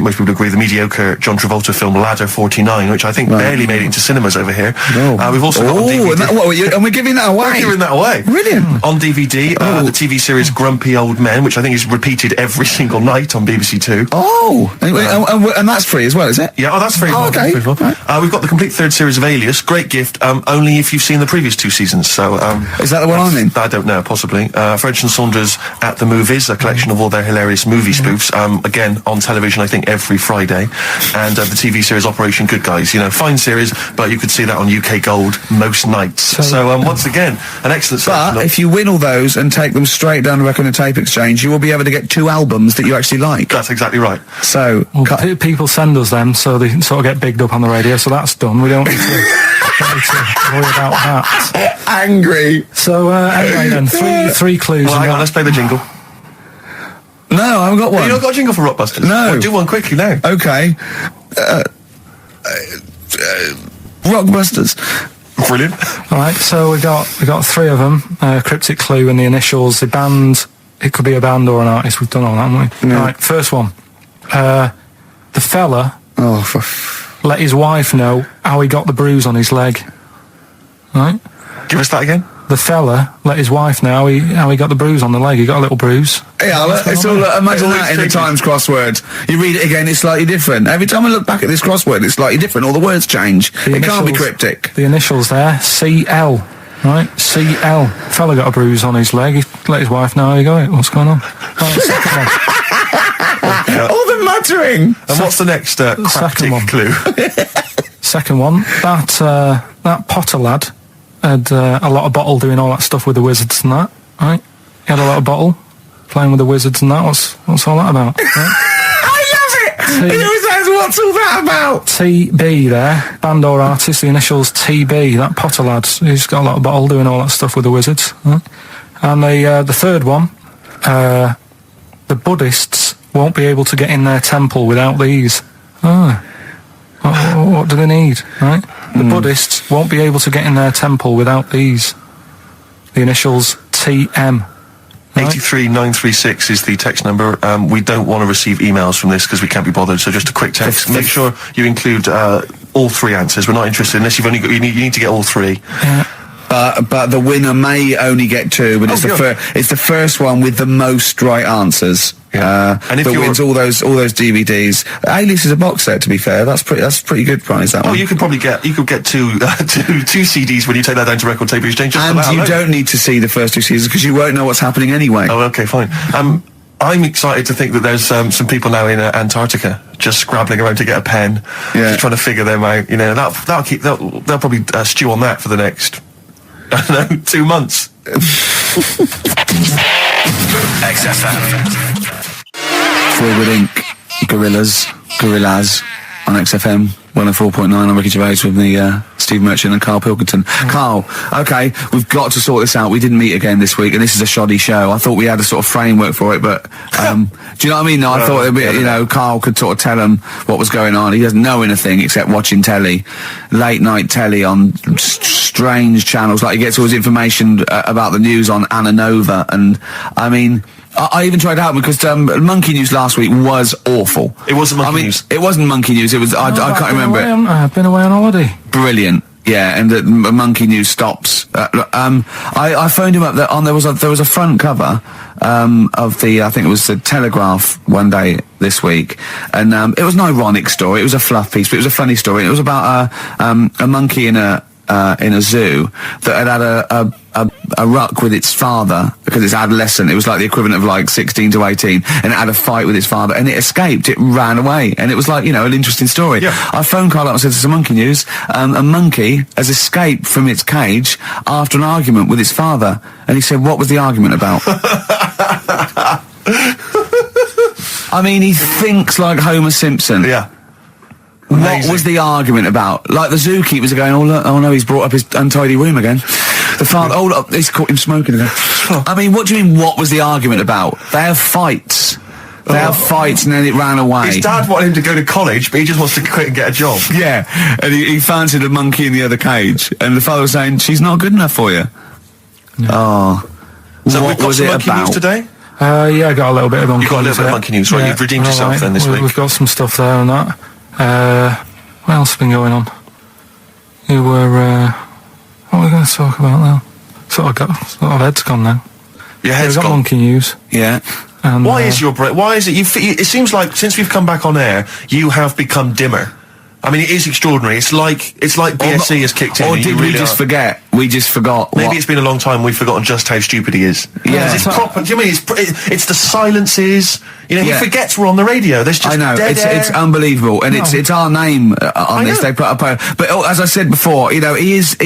most people agree, the mediocre John Travolta film Ladder 49, which I think barely made it into cinemas over here. We've also got on DVD. And we're giving that away. We're giving that away. Brilliant. On DVD, the TV series Grumpy Old Men, which I think is repeated every single night on BBC Two. And that's free as well, is it? Yeah, that's free. Okay. We've got the complete third series of Alias. Great gift, only if you've seen the previous 2 seasons. So, is that the one I'm in? I don't know, possibly. French and Saunders at the Movies, a collection of all their hilarious movie spoofs. Again, on television, I think, every Friday. And the TV series Operation Good Guys. Fine series, but you could see that on UK Gold most nights. So once again, an excellent selection. But if you win all those and take them straight down to Record and Tape Exchange, you will be able to get 2 albums that you actually like. That's exactly right. So... people send us them, so they can sort of get bigged up on the radio, so that's done. We don't need to worry about that. Angry. So, anyway then, three clues. Well, hang on, let's play the jingle. No, I haven't got one. You not got a jingle for Rockbusters? No. Well, do one quickly now. Okay. Rockbusters. Brilliant. All right, so we got 3 of them. Cryptic clue and the initials, the band. It could be a band or an artist. We've done all that, haven't we? Yeah. All right, first one. The fella Oh, let his wife know how he got the bruise on his leg. Right? Give us that again. The fella let his wife know how he got the bruise on the leg. He got a little bruise. Yeah, it's all, imagine Always that in the changes. Times crossword. You read it again, it's slightly different. Every time I look back at this crossword, it's slightly different. All the words change. The It can't be initials- cryptic. The initials there, CL. Right? CL. Fella got a bruise on his leg. He let his wife know how he got it. What's going on? Right, second one. All the muttering! And what's the next cryptic one. clue? Second one, that Potter lad had a lot of bottle doing all that stuff with the wizards and that, right? He had a lot of bottle playing with the wizards and that. What's all that about? Right? I love it! He always says, what's all that about? TB there, band or artist, the initials TB, that Potter lad, he's got a lot of bottle doing all that stuff with the wizards. Right? And the third one, the Buddhists won't be able to get in their temple without these. What do they need, right? The Buddhists won't be able to get in their temple without these. The initials TM. Right? 83936 is the text number. We don't want to receive emails from this because we can't be bothered, so just a quick text. Make sure you include all three answers. We're not interested unless you've only got, you need to get all three. Yeah. But the winner may only get two, but it's the first one with the most right answers. Yeah. And if that you're- wins all those DVDs. Alias is a box set, to be fair. That's pretty good prize, that Oh, one. you could get two CDs when you take that down to Record Tape Exchange. Just for And that you alone. don't need to see the first two seasons because you won't know what's happening anyway. Oh, okay, fine. I'm excited to think that there's some people now in Antarctica just scrabbling around to get a pen, just trying to figure them out. You know, they'll probably stew on that for the next, I don't know, 2 months. XFM. Forward Inc. Gorillas on XFM 104.9 on Ricky Gervais with the Steve Merchant and Karl Pilkington. Karl, okay, we've got to sort this out. We didn't meet again this week, and this is a shoddy show. I thought we had a sort of framework for it, but do you know what I mean? No, I thought it'd be, Karl could sort of tell him what was going on. He doesn't know anything except watching telly, late night telly on strange channels. Like, he gets all his information about the news on Anna Nova, and I mean, I even tried to help because Monkey News last week was awful. It wasn't Monkey News. It wasn't Monkey News. It was I can't remember it. I've been away on holiday. Brilliant. Yeah, and the Monkey News stops. I phoned him up there was a front cover of the, I think it was the Telegraph one day this week, and it was an ironic story. It was a fluff piece, but it was a funny story. It was about a monkey in a zoo that had a ruck with its father because it's adolescent. It was like the equivalent of like 16 to 18, and it had a fight with its father, and it escaped. It ran away, and it was like, an interesting story. Yeah. I phoned Karl up and said, "This is a Monkey News. A monkey has escaped from its cage after an argument with its father." And he said, "What was the argument about?" I mean, he thinks like Homer Simpson. Yeah. What Amazing. was the argument about? Like, the zookeepers are going, oh no, he's brought up his untidy room again. The father, oh look, he's caught him smoking again. I mean, what do you mean, what was the argument about? They have fights. They have fights, and then it ran away. His dad wanted him to go to college, but he just wants to quit and get a job. Yeah, and he fancied a monkey in the other cage, and the father was saying, "She's not good enough for you." Yeah. Oh, So what we've got was some it Monkey about? News today? Yeah, I got a little bit of Monkey You got a little bit of Monkey News, right? You've redeemed yourself then this week. We've got some stuff there and that. What else has been going on? You were, what are we going to talk about now? Sort of head's gone now. Your head's We've got gone. Monkey News. Yeah. And, Why is your brain? Why is it? It seems like since we've come back on air, you have become dimmer. I mean, it is extraordinary. It's like BSC has kicked in. Or and did you we really just are. forget? We just forgot. Maybe what- it's been a long time. We've forgotten just how stupid he is. Yeah. Because it's proper. Do you mean it's the silences? You know, Yeah. he forgets we're on the radio. There's just I know, dead air. it's unbelievable, and it's our name on I this. know. They put up but as I said before, he is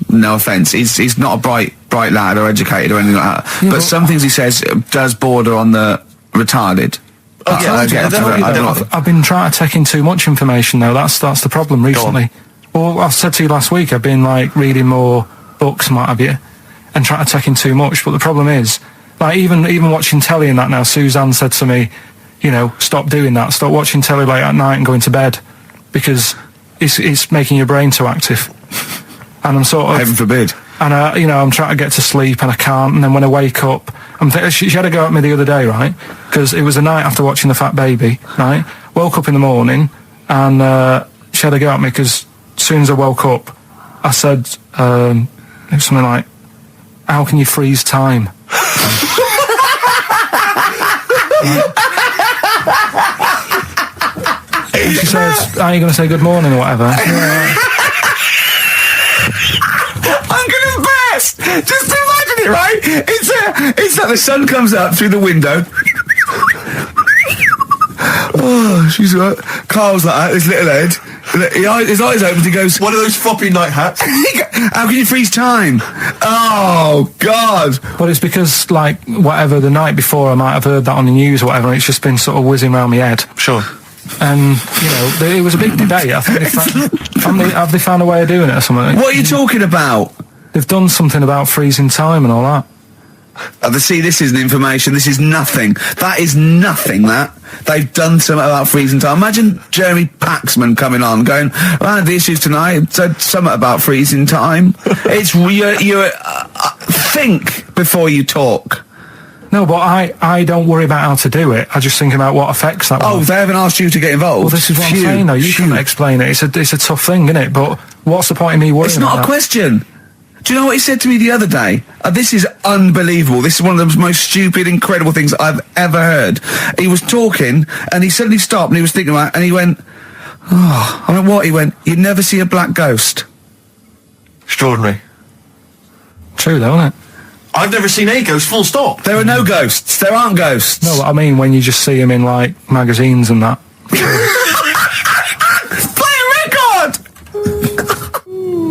no offence, he's not a bright lad or educated or anything like that. Yeah, but some things he says does border on the retarded. Oh, yeah, I I get- don't- I don't- I've been trying to take in too much information though. That's the problem recently. Well, I said to you last week, I've been like reading more books and what have you, and trying to take in too much. But the problem is, like even watching telly and that now, Suzanne said to me, stop doing that. Stop watching telly late at night and going to bed because it's making your brain too active. And I'm sort of Heaven forbid. and I'm trying to get to sleep and I can't, and then when I wake up, she had a go at me the other day, right? Because it was a night after watching The Fat Baby, right? woke up in the morning, and she had a go at me because as soon as I woke up, I said it was something like, "How can you freeze time?" And she says, "Are you going to say good morning or whatever?" I'm gonna burst! Just imagine it, right? It's like the sun comes up through the window. Oh, she's right. Carl's like that, his little head. His eyes open, he goes, One of those floppy night hats. "How can you freeze time?" Oh, God. But it's because, like, whatever, the night before I might have heard that on the news or whatever, and it's just been sort of whizzing around my head. Sure. And, you know, it was a big debate. I think have they found a way of doing it or something? What are you talking about? They've done something about freezing time and all that. See, this isn't information. This is nothing. That is nothing, that. They've done something about freezing time. Imagine Jeremy Paxman coming on, going, "Well, the issues tonight said something about freezing time." It's think before you talk. No, but I don't worry about how to do it. I just think about what affects that Oh, one. they haven't asked you to get involved? Well, this is what I'm saying, though. You can't explain it. It's a tough thing, isn't it? But what's the point in me worrying It's not about a question. Do you know what he said to me the other day? This is unbelievable. This is one of the most stupid, incredible things I've ever heard. He was talking, and he suddenly stopped, and he was thinking about it, and he went, "Oh," I went, "What?" He went, "You'd never see a black ghost." Extraordinary. True, though, isn't it? I've never seen a ghost, full stop. There are no ghosts. There aren't ghosts. No, but I mean when you just see them in, like, magazines and that. Play a record!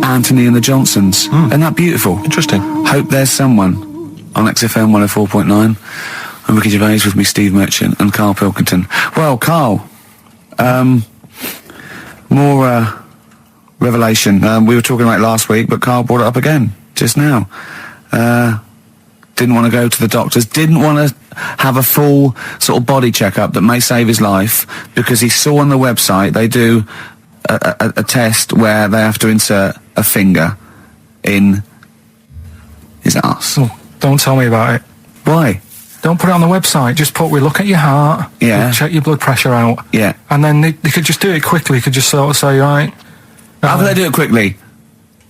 Anthony and the Johnsons. Isn't that beautiful? Interesting. Hope There's Someone on XFM 104.9. I'm Ricky Gervais, with me Steve Merchant and Karl Pilkington. Well, Karl, more revelation. We were talking about it last week, but Karl brought it up again just now. Didn't want to go to the doctors, didn't want to have a full sort of body checkup that may save his life, because he saw on the website they do a test where they have to insert a finger in his arse. Oh, don't tell me about it. Why? Don't put it on the website. Just put, we look at your heart. Yeah. We'll check your blood pressure out. Yeah. And then they could just do it quickly. They could just sort of say, right. How do they do it quickly?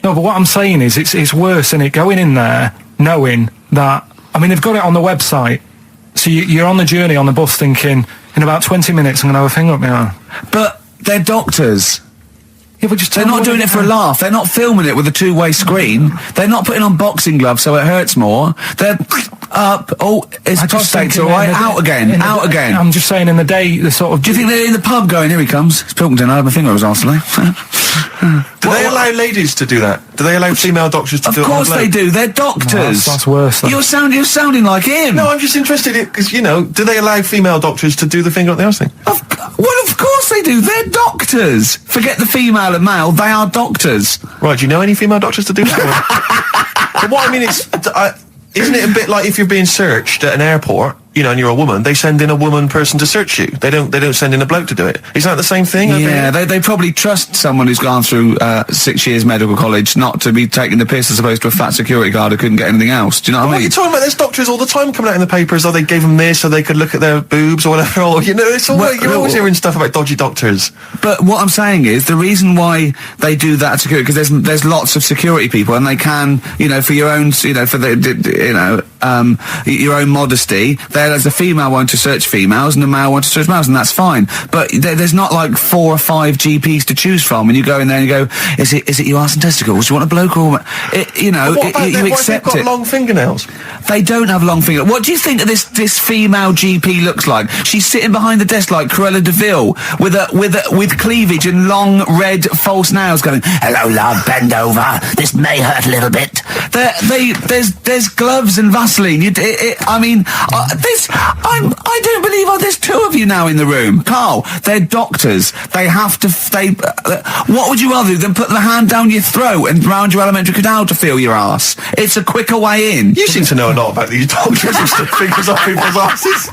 No, but what I'm saying is it's worse, isn't it? Going in there knowing that, I mean, they've got it on the website. So you're on the journey on the bus thinking, in about 20 minutes I'm going to have a finger up my arm. But they're doctors. Yeah, but just They're not doing it for a laugh. They're not filming it with a two-way screen. They're not putting on boxing gloves so it hurts more. They're up. Oh, his prostate's all right. Out again. Out again. I'm just saying, in the day, the sort of... Do you think they're in the pub going, "Here he comes"? It's Pilkington. I had my finger up his arse today. Do they allow ladies to do that? Do they allow female doctors to do it? Of course they do. They're doctors. That's worse. You're sounding like him. No, I'm just interested because, you know, do they allow female doctors to do the finger up the arse thing? Well, of course they do. They're doctors. Forget the female and male. They are doctors. Right, do you know any female doctors to do that? But what I mean is, isn't it a bit like if you're being searched at an airport, you know, and you're a woman, they send in a woman person to search you. They don't send in a bloke to do it. Is that the same thing? Yeah, they probably trust someone who's gone through 6 years medical college not to be taking the piss as opposed to a fat security guard who couldn't get anything else. Do you know what I mean? What are you talking about? There's doctors all the time coming out in the papers, oh, they gave them this so they could look at their boobs or whatever. Or, you know, it's all you're always hearing stuff about dodgy doctors. But what I'm saying is the reason why they do that security, because there's lots of security people, and they can, you know, for your own, you know, for the, you know, your own modesty. There's a female one to search females and a male one to search males, and that's fine. But there's not like 4 or 5 GPs to choose from, and you go in there and you go, is it your arse and testicles? Do you want a bloke or you know? What about you accept what if they've got it. long fingernails? They don't have long fingers. What do you think this female GP looks like? She's sitting behind the desk like Cruella de Vil with cleavage and long red false nails, going, "Hello, love, bend over. This may hurt a little bit." There's gloves and Vaseline. I don't believe there's 2 of you now in the room. Karl, they're doctors. They have to. What would you rather do than put the hand down your throat and round your alimentary canal to feel your arse? It's a quicker way in. You seem to know a lot about these doctors who stick fingers up people's asses.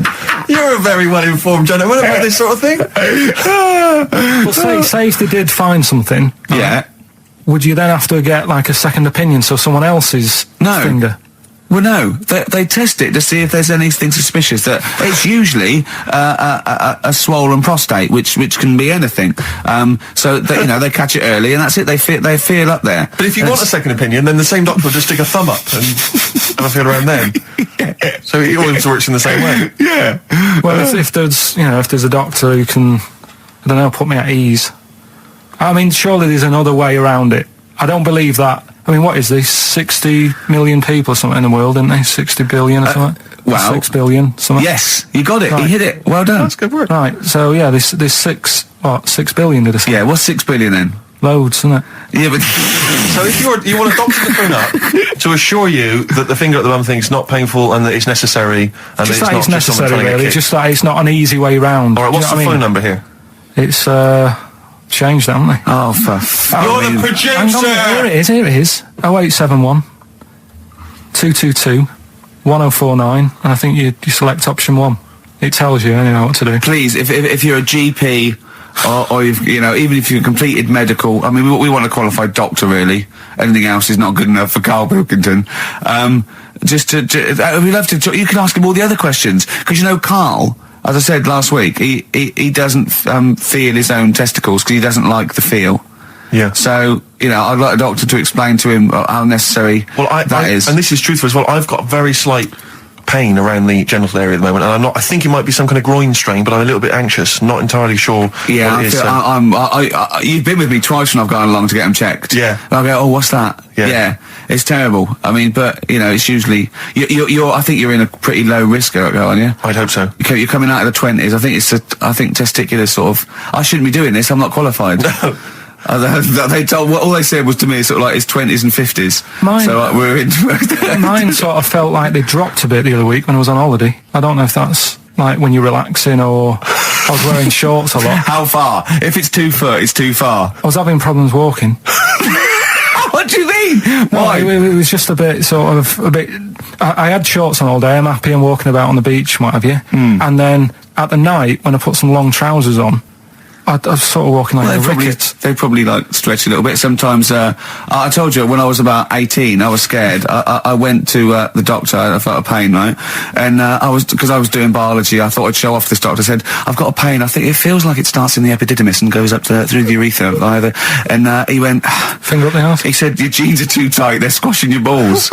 You're a very well-informed gentleman about this sort of thing. Well, say if they did find something, Yeah. would you then have to get like a second opinion, so someone else's finger? Well, no, they test it to see if there's anything suspicious. That it's usually a swollen prostate, which can be anything. So that, they catch it early, and that's it. They feel up there. But if you want a second opinion, then the same doctor will just stick a thumb up and have a feel around then. Yeah. So it always works in the same way. Yeah. Well, if there's a doctor who can, I don't know, put me at ease. I mean, surely there's another way around it. I don't believe that. I mean, what is this? 60 million people or something in the world, isn't there? 60 billion or something? Wow. 6 billion, something? Yes, you got it. Right. You hit it. Well done. That's good work. Right, so yeah, there's 6 billion, did I say? Yeah, what's 6 billion then? Loads, isn't it? Yeah, but So if you want a doctor to phone up to assure you that the finger at the bum thing's not painful and that it's necessary, and Just that that it's it's not just someone necessary, trying to really. get kicked. Just that it's not an easy way round. All right, what's Do the you know phone what I mean? number here? It's, changed, haven't they? oh, for You're the Hang on, producer! here it is. 0871 222 1049, and I think you select option 1. It tells you anyway what to do. please, if you're a GP or you've, even if you've completed medical, I mean, we want a qualified doctor, really. Anything else is not good enough for Karl Pilkington. We'd love to talk. You can ask him all the other questions, because Karl, as I said last week, he doesn't feel his own testicles because he doesn't like the feel. Yeah. So, I'd like a doctor to explain to him how necessary that is. And this is truthful as well. I've got very slight pain around the genital area at the moment, and I think it might be some kind of groin strain, but I'm a little bit anxious, not entirely sure Yeah, what it is. you've been with me twice when I've gone along to get them checked. Yeah. And I'll go, oh, what's that? Yeah. It's terrible. I mean, but, it's usually, I think you're in a pretty low risk, aren't you? I'd hope so. You're coming out of the 20s. I think testicular sort of, I shouldn't be doing this, I'm not qualified. All they said was to me sort of like it's 20s and 50s. Mine- So we're in. Mine sort of felt like they dropped a bit the other week when I was on holiday. I don't know if that's like when you're relaxing or I was wearing shorts a lot. How far? If it's 2 foot, it's too far. I was having problems walking. What do you mean? Why? No, it was just a bit. I had shorts on all day. I'm happy and walking about on the beach and what have you. And then at the night, when I put some long trousers on, I was sort of walking like a ricket. They probably like stretch a little bit. Sometimes, I told you when I was about 18, I was scared. I went to the doctor. I felt a pain, right? And because I was doing biology, I thought I'd show off this doctor. I said, I've got a pain. I think it feels like it starts in the epididymis and goes up through the urethra either. And he went, Finger up the arse. he said, your jeans are too tight. They're squashing your balls.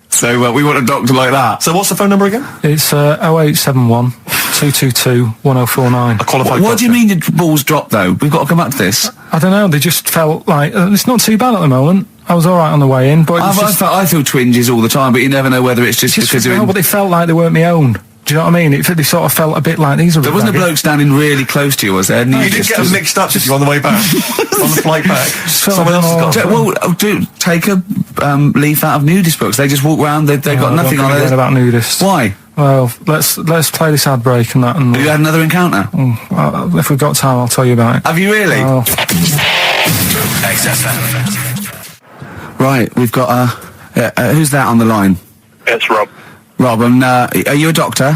So we want a doctor like that. So what's the phone number again? It's 0871 222 1049. A qualified What do you doctor. mean your balls dropped though? We've got to come back to this. I don't know. They just felt like it's not too bad at the moment. I was all right on the way in, but it was just, I feel twinges all the time, but you never know whether it's just because they're in. but they felt like they weren't my own. Do you know what I mean? They sort of felt a bit like these are. There wasn't a bloke standing really close to you, was there? You didn't get them mixed up, did you, on the way back? On the flight back? Someone else has got Well, take a leaf out of nudist books. They just walk around. They got nothing on it. About nudists. Why? Well, let's play this ad break and that. And Have you had another encounter? if we've got time, I'll tell you about it. Have you really? Oh. XFM. Right, we've got who's that on the line? It's Rob. Rob, are you a doctor?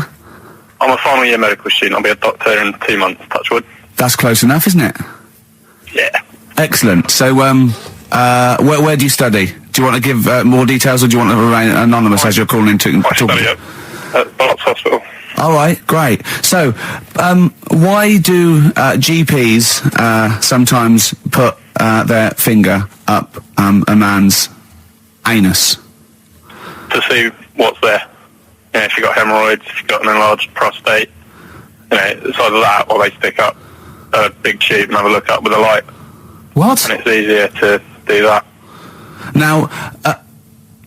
I'm a final year medical student. I'll be a doctor in 2 months, touch wood. That's close enough, isn't it? Yeah. Excellent. So, where do you study? Do you want to give more details, or do you want to remain anonymous as you're calling in to I study at Barts Hospital. All right, great. So, why do GPs sometimes put their finger up a man's anus? To see what's there. If you've got hemorrhoids, if you've got an enlarged prostate, it's either that or they stick up a big tube and have a look up with a light. What? And it's easier to do that. Now,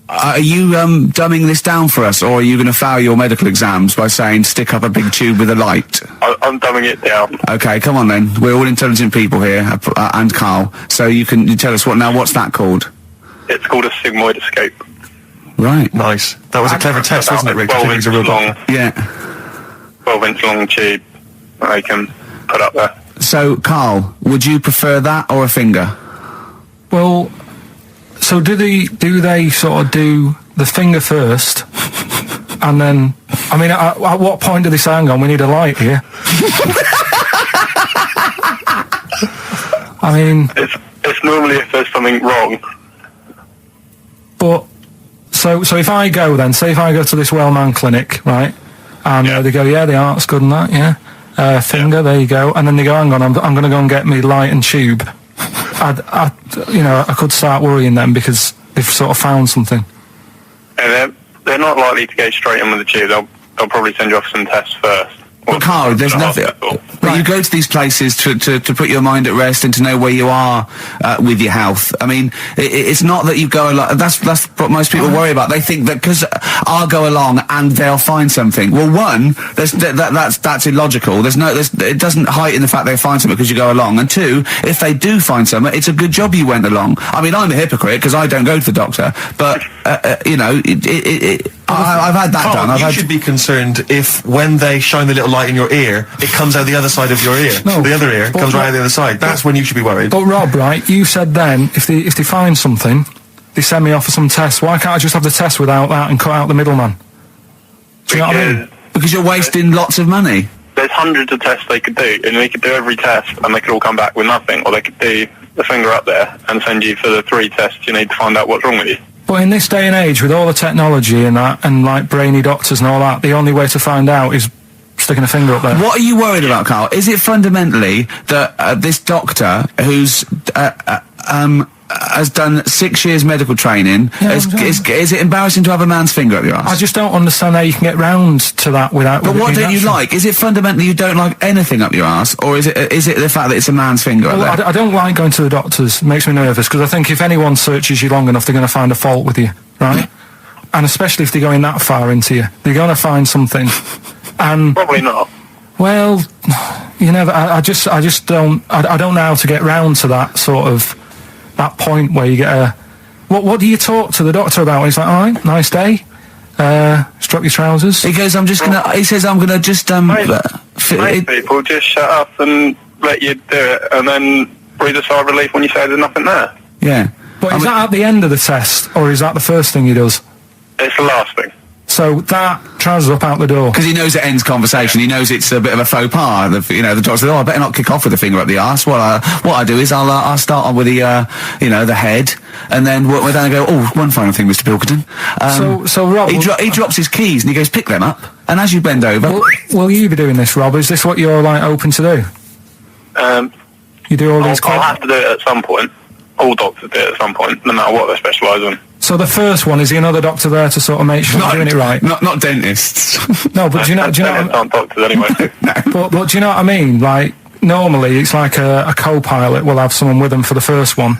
are you dumbing this down for us, or are you going to fail your medical exams by saying stick up a big tube with a light? I'm dumbing it down. Okay, come on then. We're all intelligent people here, and Karl. So you tell us what's that called? It's called a sigmoidoscope. Right. Nice. That was a clever test, wasn't it, Rick? 12 He's inch a real long, doctor. Yeah. 12 inch long tube that they can put up there. So, Karl, would you prefer that or a finger? Well, so do they sort of do the finger first, and then? I mean, at what point do they say, "Hang on, we need a light here"? I mean, It's normally if there's something wrong. but So if I go then, say if I go to this Wellman clinic, right, and they go, yeah, the art's good and that, yeah, finger, there you go, and then they go, hang on, I'm going to go and get me light and tube. I could start worrying then because they've sort of found something. And they're not likely to go straight in with the tube. They'll probably send you off some tests first. But Karl, there's nothing. But you go to these places to put your mind at rest and to know where you are with your health. I mean, it's not that you go along. That's what most people worry about. They think that because I'll go along and they'll find something. Well, one, that's illogical. It doesn't heighten the fact they find something because you go along. And two, if they do find something, it's a good job you went along. I mean, I'm a hypocrite because I don't go to the doctor, but I've had that Karl, done. You should be concerned if when they shine the little light in your ear, it comes out the other side of your ear. No, the other ear comes right out the other side. That's when you should be worried. But Rob, right, you said then, if they find something, they send me off for some tests. Why can't I just have the test without that and cut out the middleman? Do you know what I mean? Because you're wasting lots of money. There's hundreds of tests they could do, and they could do every test, and they could all come back with nothing, or they could do the finger up there and send you for the 3 tests you need to find out what's wrong with you. But in this day and age, with all the technology and that, and like brainy doctors and all that, the only way to find out is sticking a finger up there. What are you worried about, Karl? Is it fundamentally that this doctor who's has done 6 years medical training, is it embarrassing to have a man's finger up your ass? I just don't understand how you can get round to that without... But what don't you like? Is it fundamentally you don't like anything up your ass, or is it the fact that it's a man's finger up there? I don't like going to the doctors. It makes me nervous, because I think if anyone searches you long enough, they're going to find a fault with you, right? And especially if they're going that far into you. They're going to find something. And Probably not. well, you know, I just don't... I don't know how to get round to that sort of... that point where you get a... What do you talk to the doctor about? He's like, all right, nice day. Strap your trousers. He goes, he says, I'm gonna just, Most people just shut up and let you do it, and then breathe a sigh of relief when you say there's nothing there. Yeah. But is that at the end of the test, or is that the first thing he does? It's the last thing. So that trousers up out the door. Because he knows it ends conversation. He knows it's a bit of a faux pas. The doctor says, I better not kick off with the finger up the arse. What I do is I'll start on with the, the head, and then we're down and go, one final thing, Mr. Pilkington. So Rob... He drops his keys and he goes, pick them up. And as you bend over... Will you be doing this, Rob? Is this what you're, like, open to do? You do all these... I'll have to do it at some point. All doctors do it at some point, no matter what they specialise in. So the first one, is another doctor there to sort of make sure you're doing it right? Not dentists. No, but do you know... aren't doctors anyway. But do you know what I mean? Like, normally it's like a co-pilot will have someone with them for the first one.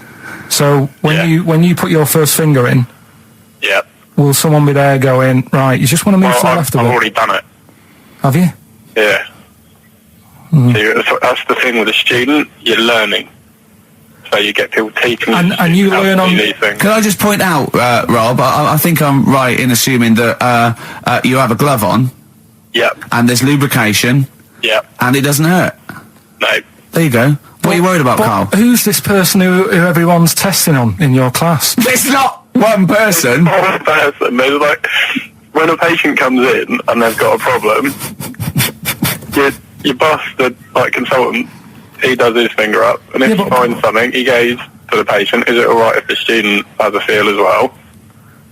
So when you put your first finger in, Yeah. will someone be there going, right, you just want to move to the left of I've it? already done it. Have you? Yeah. So that's the thing with a student, you're learning. So you get people teaching and you learn on... these things. Can I just point out, Rob, I think I'm right in assuming that you have a glove on. Yep. And there's lubrication. Yep. And it doesn't hurt. No. There you go. What are you worried about, Karl? Who's this person who everyone's testing on in your class? It's not one person. One person. There's like, when a patient comes in and they've got a problem, your boss, the consultant, he does his finger up, and if he finds something, he goes to the patient, is it alright if the student has a feel as well?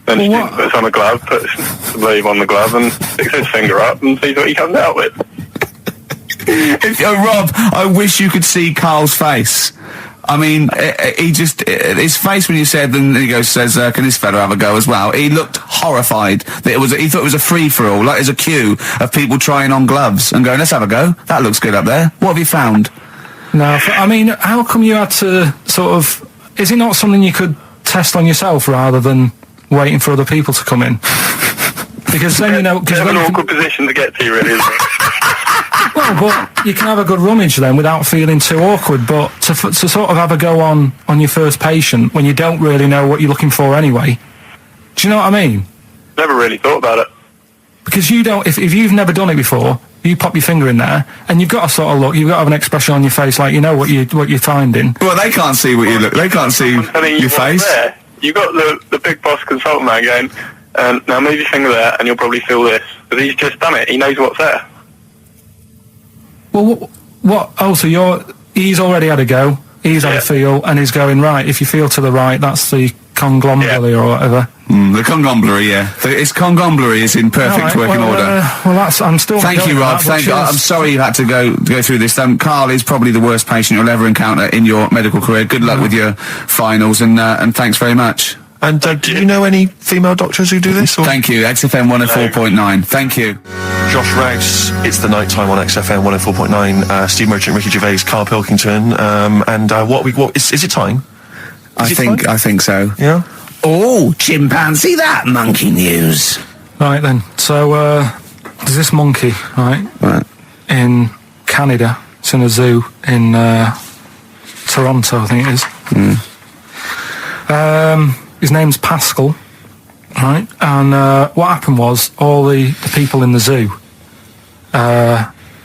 Then the student puts on a glove, puts the bleed on the glove, and sticks his finger up and sees what he comes out with. Rob, I wish you could see Karl's face. I mean, his face when you said, and he says, can this fella have a go as well? He looked horrified. That he thought it was a free-for-all, like there's a queue of people trying on gloves and going, let's have a go. That looks good up there. What have you found? No, I mean, how come you had to sort of... Is it not something you could test on yourself rather than waiting for other people to come in? Because then, It's an awkward position to get to, really, isn't it? Well, but you can have a good rummage then without feeling too awkward, but to sort of have a go on your first patient when you don't really know what you're looking for anyway, do you know what I mean? Never really thought about it. Because you don't... If you've never done it before... You pop your finger in there, and you've got to sort of look. You've got to have an expression on your face, like you know what you're finding. Well, they can't see what you look. They can't see your face. There. You got the big boss consultant man going, now move your finger there, and you'll probably feel this. But he's just done it. He knows what's there. Well, what? Oh, so he's already had a go. He's had a feel, and he's going right. If you feel to the right, that's the conglomerate or whatever. The conglomerate, yeah. It's conglomerate is in perfect working order. Well, that's. I'm still. Thank you, Rob. I'm sorry you had to go through this. Carl is probably the worst patient you'll ever encounter in your medical career. Good luck with your finals, and thanks very much. And do you know any female doctors who do this? Or? Thank you. XFM 104.9. Thank you. Josh Rouse, it's the night time on XFM 104.9. Steve Merchant, Ricky Gervais, Karl Pilkington, and what is it time? I think so. Yeah. Oh, chimpanzee, that monkey news. Right then. So there's this monkey, right? In Canada. It's in a zoo in Toronto, I think it is. His name's Pascal, right? And what happened was all the people in the zoo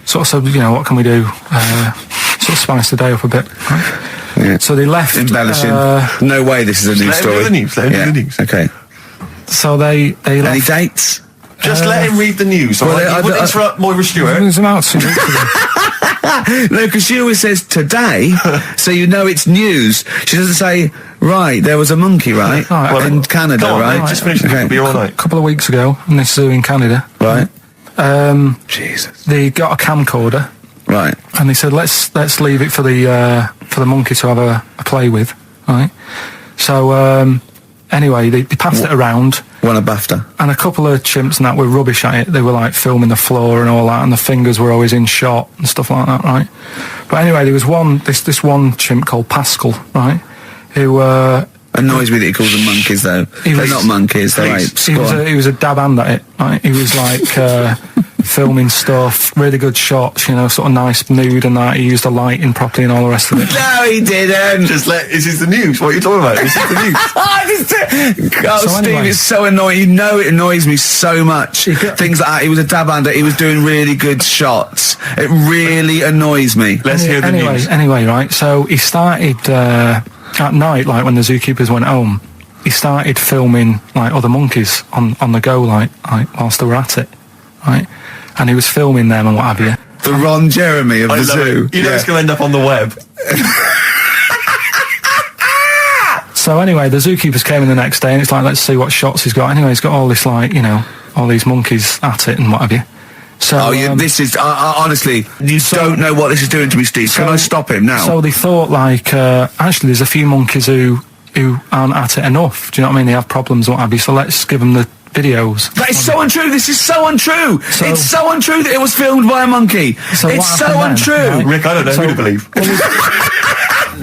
sort of said, you know, what can we do? Sort of spice the day up a bit, right? Yeah. So they left. Embellishing. No way this is a news story. Let him do the news. Okay. So they Any left. dates? Just let him read the news. Well, Right? You wouldn't interrupt Moira Stewart. It was about 2 weeks ago. No, because she always says today, so you know it's news. She doesn't say, right, there was a monkey, right? Right, in Canada, Go on, right? mate, just finish the beer all night. A couple of weeks ago in this zoo in Canada. Right. Jesus. They got a camcorder. Right. And they said, let's leave it for the monkey to have a play with, right? So anyway, they passed it around, Won a BAFTA. and a couple of chimps and that were rubbish at it. They were like filming the floor and all that, and the fingers were always in shot and stuff like that, right? But anyway, there was this one chimp called Pascal, right, who Annoys me that he calls them monkeys, though. They're not monkeys, they're apes. he was a dab hand at it, right? He was like filming stuff, really good shots, you know, sort of nice mood and that. He used the lighting properly and all the rest of it. No, he didn't. Is this the news? What are you talking about? Is this the news? Steve, anyway. it's so annoying. You know it annoys me so much. Things like that. He was a dab hand. He was doing really good shots. It really annoys me. Let's hear the news. Anyway, right, so he started at night, like when the zookeepers went home, he started filming like other monkeys on the go, like whilst they were at it, right? And he was filming them and what have you. The Ron Jeremy of I the love zoo. it. You know it's going to end up on the web. So anyway, the zookeepers came in the next day and it's like, let's see what shots he's got. Anyway, he's got all this, like, you know, all these monkeys at it and what have you. So, this is honestly, you don't know what this is doing to me, Steve. Can I stop him now? So they thought, like, actually, there's a few monkeys who aren't at it enough. Do you know what I mean? They have problems and what have you. So let's give them the videos. That is so untrue. This is so untrue. So- It's so untrue that it was filmed by a monkey. So what It's so happened untrue. then, right? Rick, I don't know who to believe.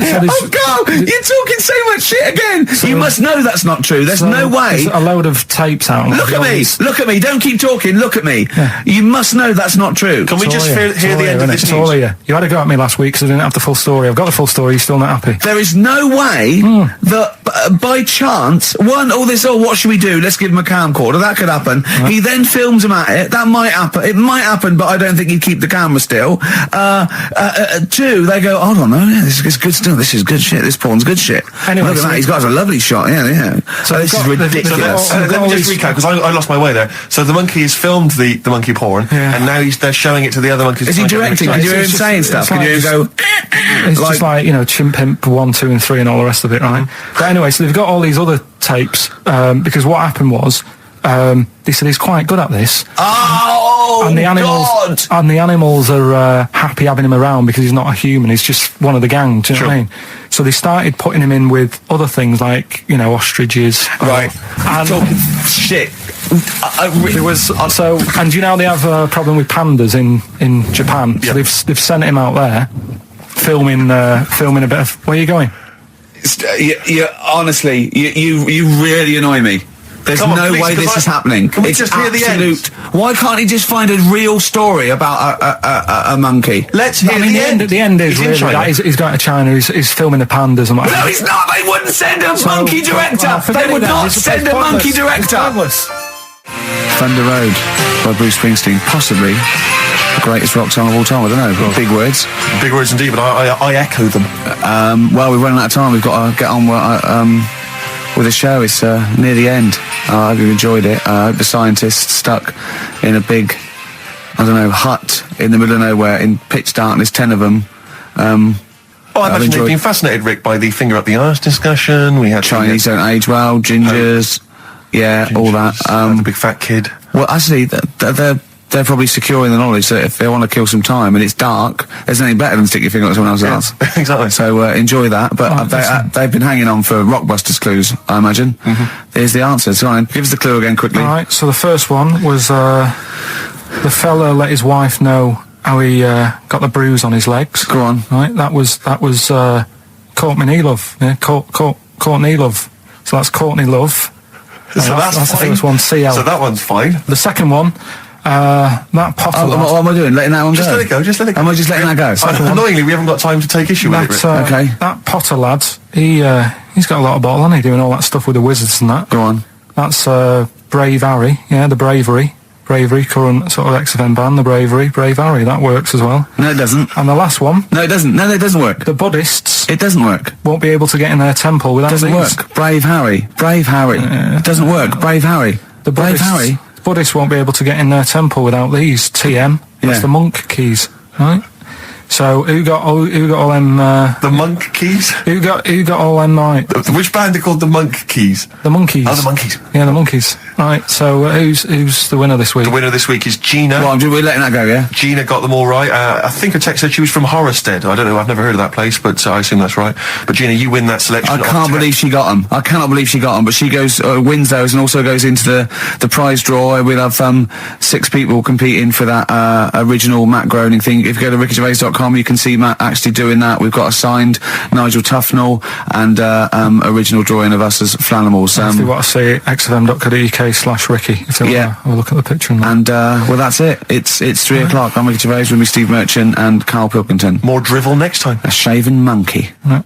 Oh, God, you're talking so much shit again. You must know that's not true. There's no way. There's a load of tapes out. Look at me. Look at me. Don't keep talking. Look at me. Yeah. You must know that's not true. Can we It's just all hear the end of this It's all news? here. You had a go at me last week because I didn't have the full story. I've got the full story. You're still not happy. There is no way that by chance, what should we do? Let's give him a camcorder. That could happen. He then films him at it. That might happen. It might happen, but I don't think he'd keep the camera still. Two, they go, hold on, this is good stuff. This is good shit. This porn's good shit. Anyway, look at so that. He's got a lovely shot. Yeah. So this is ridiculous. Let me just recap because I lost my way there. So the monkey has filmed the monkey porn, and now they're showing it to the other monkeys. Is he directing? Can you hear him saying stuff? Can you hear him go? It's just like, you know, Chimp Pimp 1, 2 and 3 and all the rest of it, right? But anyway, so they've got all these other tapes, because what happened was, they said he's quite good at this. Oh, And the animals, God! and the animals are happy having him around because he's not a human. He's just one of the gang. Do you know what I mean? So they started putting him in with other things like, you know, ostriches. Right. And Talking shit. there was and you know they have a problem with pandas in Japan. So they've sent him out there filming a bit of. Where are you going? Honestly, you really annoy me. There's Come on, no please, way 'cause this is happening. Can we It's just hear the absolute. Why can't he just find a real story about a monkey? Let's hear I mean, the end. the end is He's in really China. that he's going to China. He's filming the pandas and whatever. No, he's not. They wouldn't send a monkey director. forget They would it then. not It's send a pointless. monkey director. Pointless. Thunder Road by Bruce Springsteen, possibly the greatest rock song of all time. I don't know. Big words. Big words indeed, but I echo them. Well, we're running out of time. We've got to get on with the show. It's near the end. I hope you enjoyed it. I hope the scientists stuck in a big, hut in the middle of nowhere in pitch darkness, 10 of them. Oh, I imagine they've been fascinated, Rick, by the finger up the arse discussion. We had Chinese don't age well, gingers, all that. The big fat kid. Well, actually, they're probably secure in the knowledge that if they want to kill some time and it's dark, there's nothing better than stick your finger up someone else's ass. Exactly. So enjoy that. But they've been hanging on for Rockbusters clues, I imagine. Here's the answer. So give us the clue again quickly. All right. So the first one was the fella let his wife know how he got the bruise on his legs. Go on. Right. That was Courtney Love. Yeah. Courtney Love. So that's Courtney Love. So that's the first one. CL. So that one's fine. The second one. That Potter lad. What am I doing? Letting that one Just go? let it go, just let it go. Am I just letting that go? Annoyingly, we haven't got time to take issue with it, Rick. Okay. That Potter lad, he's got a lot of bottle, hasn't he, doing all that stuff with the wizards and that. Go on. That's Brave Harry, the Bravery, current sort of XFM band, the Bravery, Brave Harry, that works as well. No, it doesn't. And the last one. No, it doesn't. No, it doesn't work. The Buddhists. It doesn't work. Won't be able to get in their temple without Doesn't these. work. Brave Harry. It doesn't work. Brave Harry. The Brave Harry. Buddhists won't be able to get in their temple without these. TM. That's Yeah. the monk keys, right? So who got all them? The monk keys? Who got all them? Right? Which band are called the monk keys? The monkeys. Oh, the monkeys. Yeah, the monkeys. Right. So who's the winner this week? The winner this week is Gina. Well, we're letting that go, yeah? Gina got them all right. I think her text said she was from Horrorstead. I don't know, I've never heard of that place, but I assume that's right. But Gina, you win that selection. I can't believe she got them. I cannot believe she got them. But she goes, wins those and also goes into the prize draw. We'll have 6 people competing for that original Matt Groening thing. If you go to rickygervais.com, you can see Matt actually doing that. We've got a signed Nigel Tufnell and original drawing of us as Flanimals. If you want to see xfm.co.uk/Ricky, if they want to have a look at the picture. And well, that's it. It's 3 o'clock. I'm Ricky Gervais with me, Steve Merchant and Karl Pilkington. More drivel next time. A shaven monkey. Right.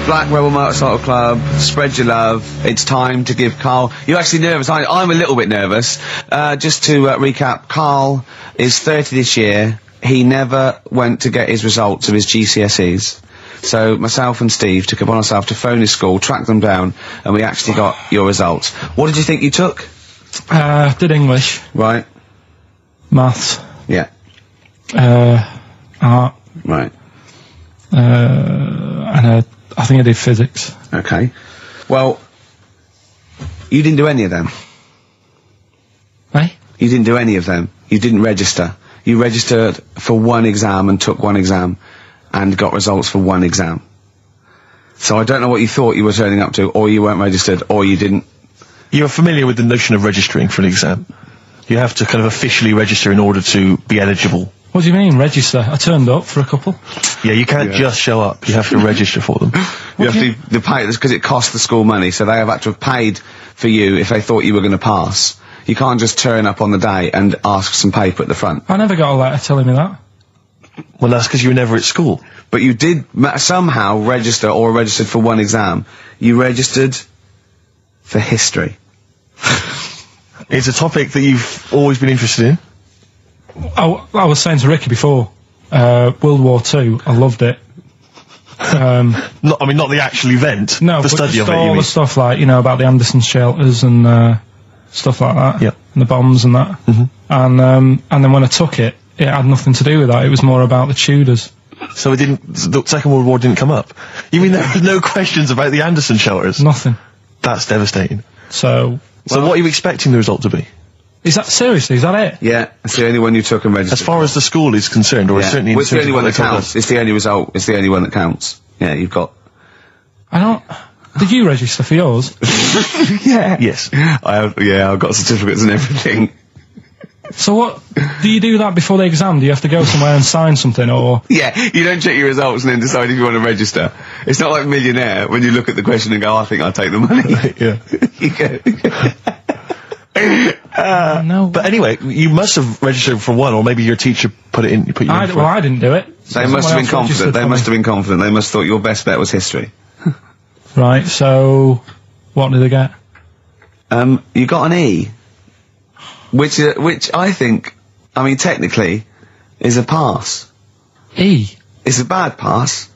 Black Rebel Motorcycle Club, spread your love. It's time to give Karl... You're actually nervous, aren't you? I'm a little bit nervous. Just to recap, Karl is 30 this year. He never went to get his results of his GCSEs. So myself and Steve took it upon ourselves to phone his school, track them down, and we actually got your results. What did you think you took? Did English. Right. Maths. Yeah. Art. Right. And I think I did physics. Okay. Well, you didn't do any of them. Eh? You didn't do any of them. You didn't register. You registered for one exam and took one exam and got results for one exam. So I don't know what you thought you were turning up to, or you weren't registered, or you didn't. You're familiar with the notion of registering for an exam. You have to kind of officially register in order to be eligible. What do you mean, register? I turned up for a couple. Yeah, you can't just show up. You have to register for them. You have to pay this because it costs the school money, so they have had to have paid for you if they thought you were going to pass. You can't just turn up on the day and ask for some paper at the front. I never got a letter telling me that. Well, that's because you were never at school. But you did somehow register or registered for one exam. You registered for history. It's a topic that you've always been interested in. I was saying to Ricky before, World War II, I loved it. Not the actual event. No, the study of it. all the stuff like, about the Anderson shelters and stuff like that. Yep. And the bombs and that. And then when I took it, it had nothing to do with that. It was more about the Tudors. So the Second World War didn't come up? You mean there were no questions about the Anderson shelters? Nothing. That's devastating. So what are you expecting the result to be? Is that seriously? Is that it? Yeah, it's the only one you took and registered. As far as the school is concerned, or certainly in it's the only one that terms of what they told counts. us. It's the only result. It's the only one that counts. Yeah, you've got... I don't... Did you register for yours? Yeah. Yes. I've got certificates and everything. So what... Do you do that before the exam? Do you have to go somewhere and sign something, or...? Yeah, you don't check your results and then decide if you want to register. It's not like Millionaire, when you look at the question and go, I think I'll take the money. Yeah. You go... No. But anyway, you must have registered for one, or maybe your teacher put you in for Well, I didn't do it. They must have been confident. They must have been confident. They must have thought your best bet was history. Right, so... What did they get? You got an E. Which I think, technically, is a pass. E? It's a bad pass,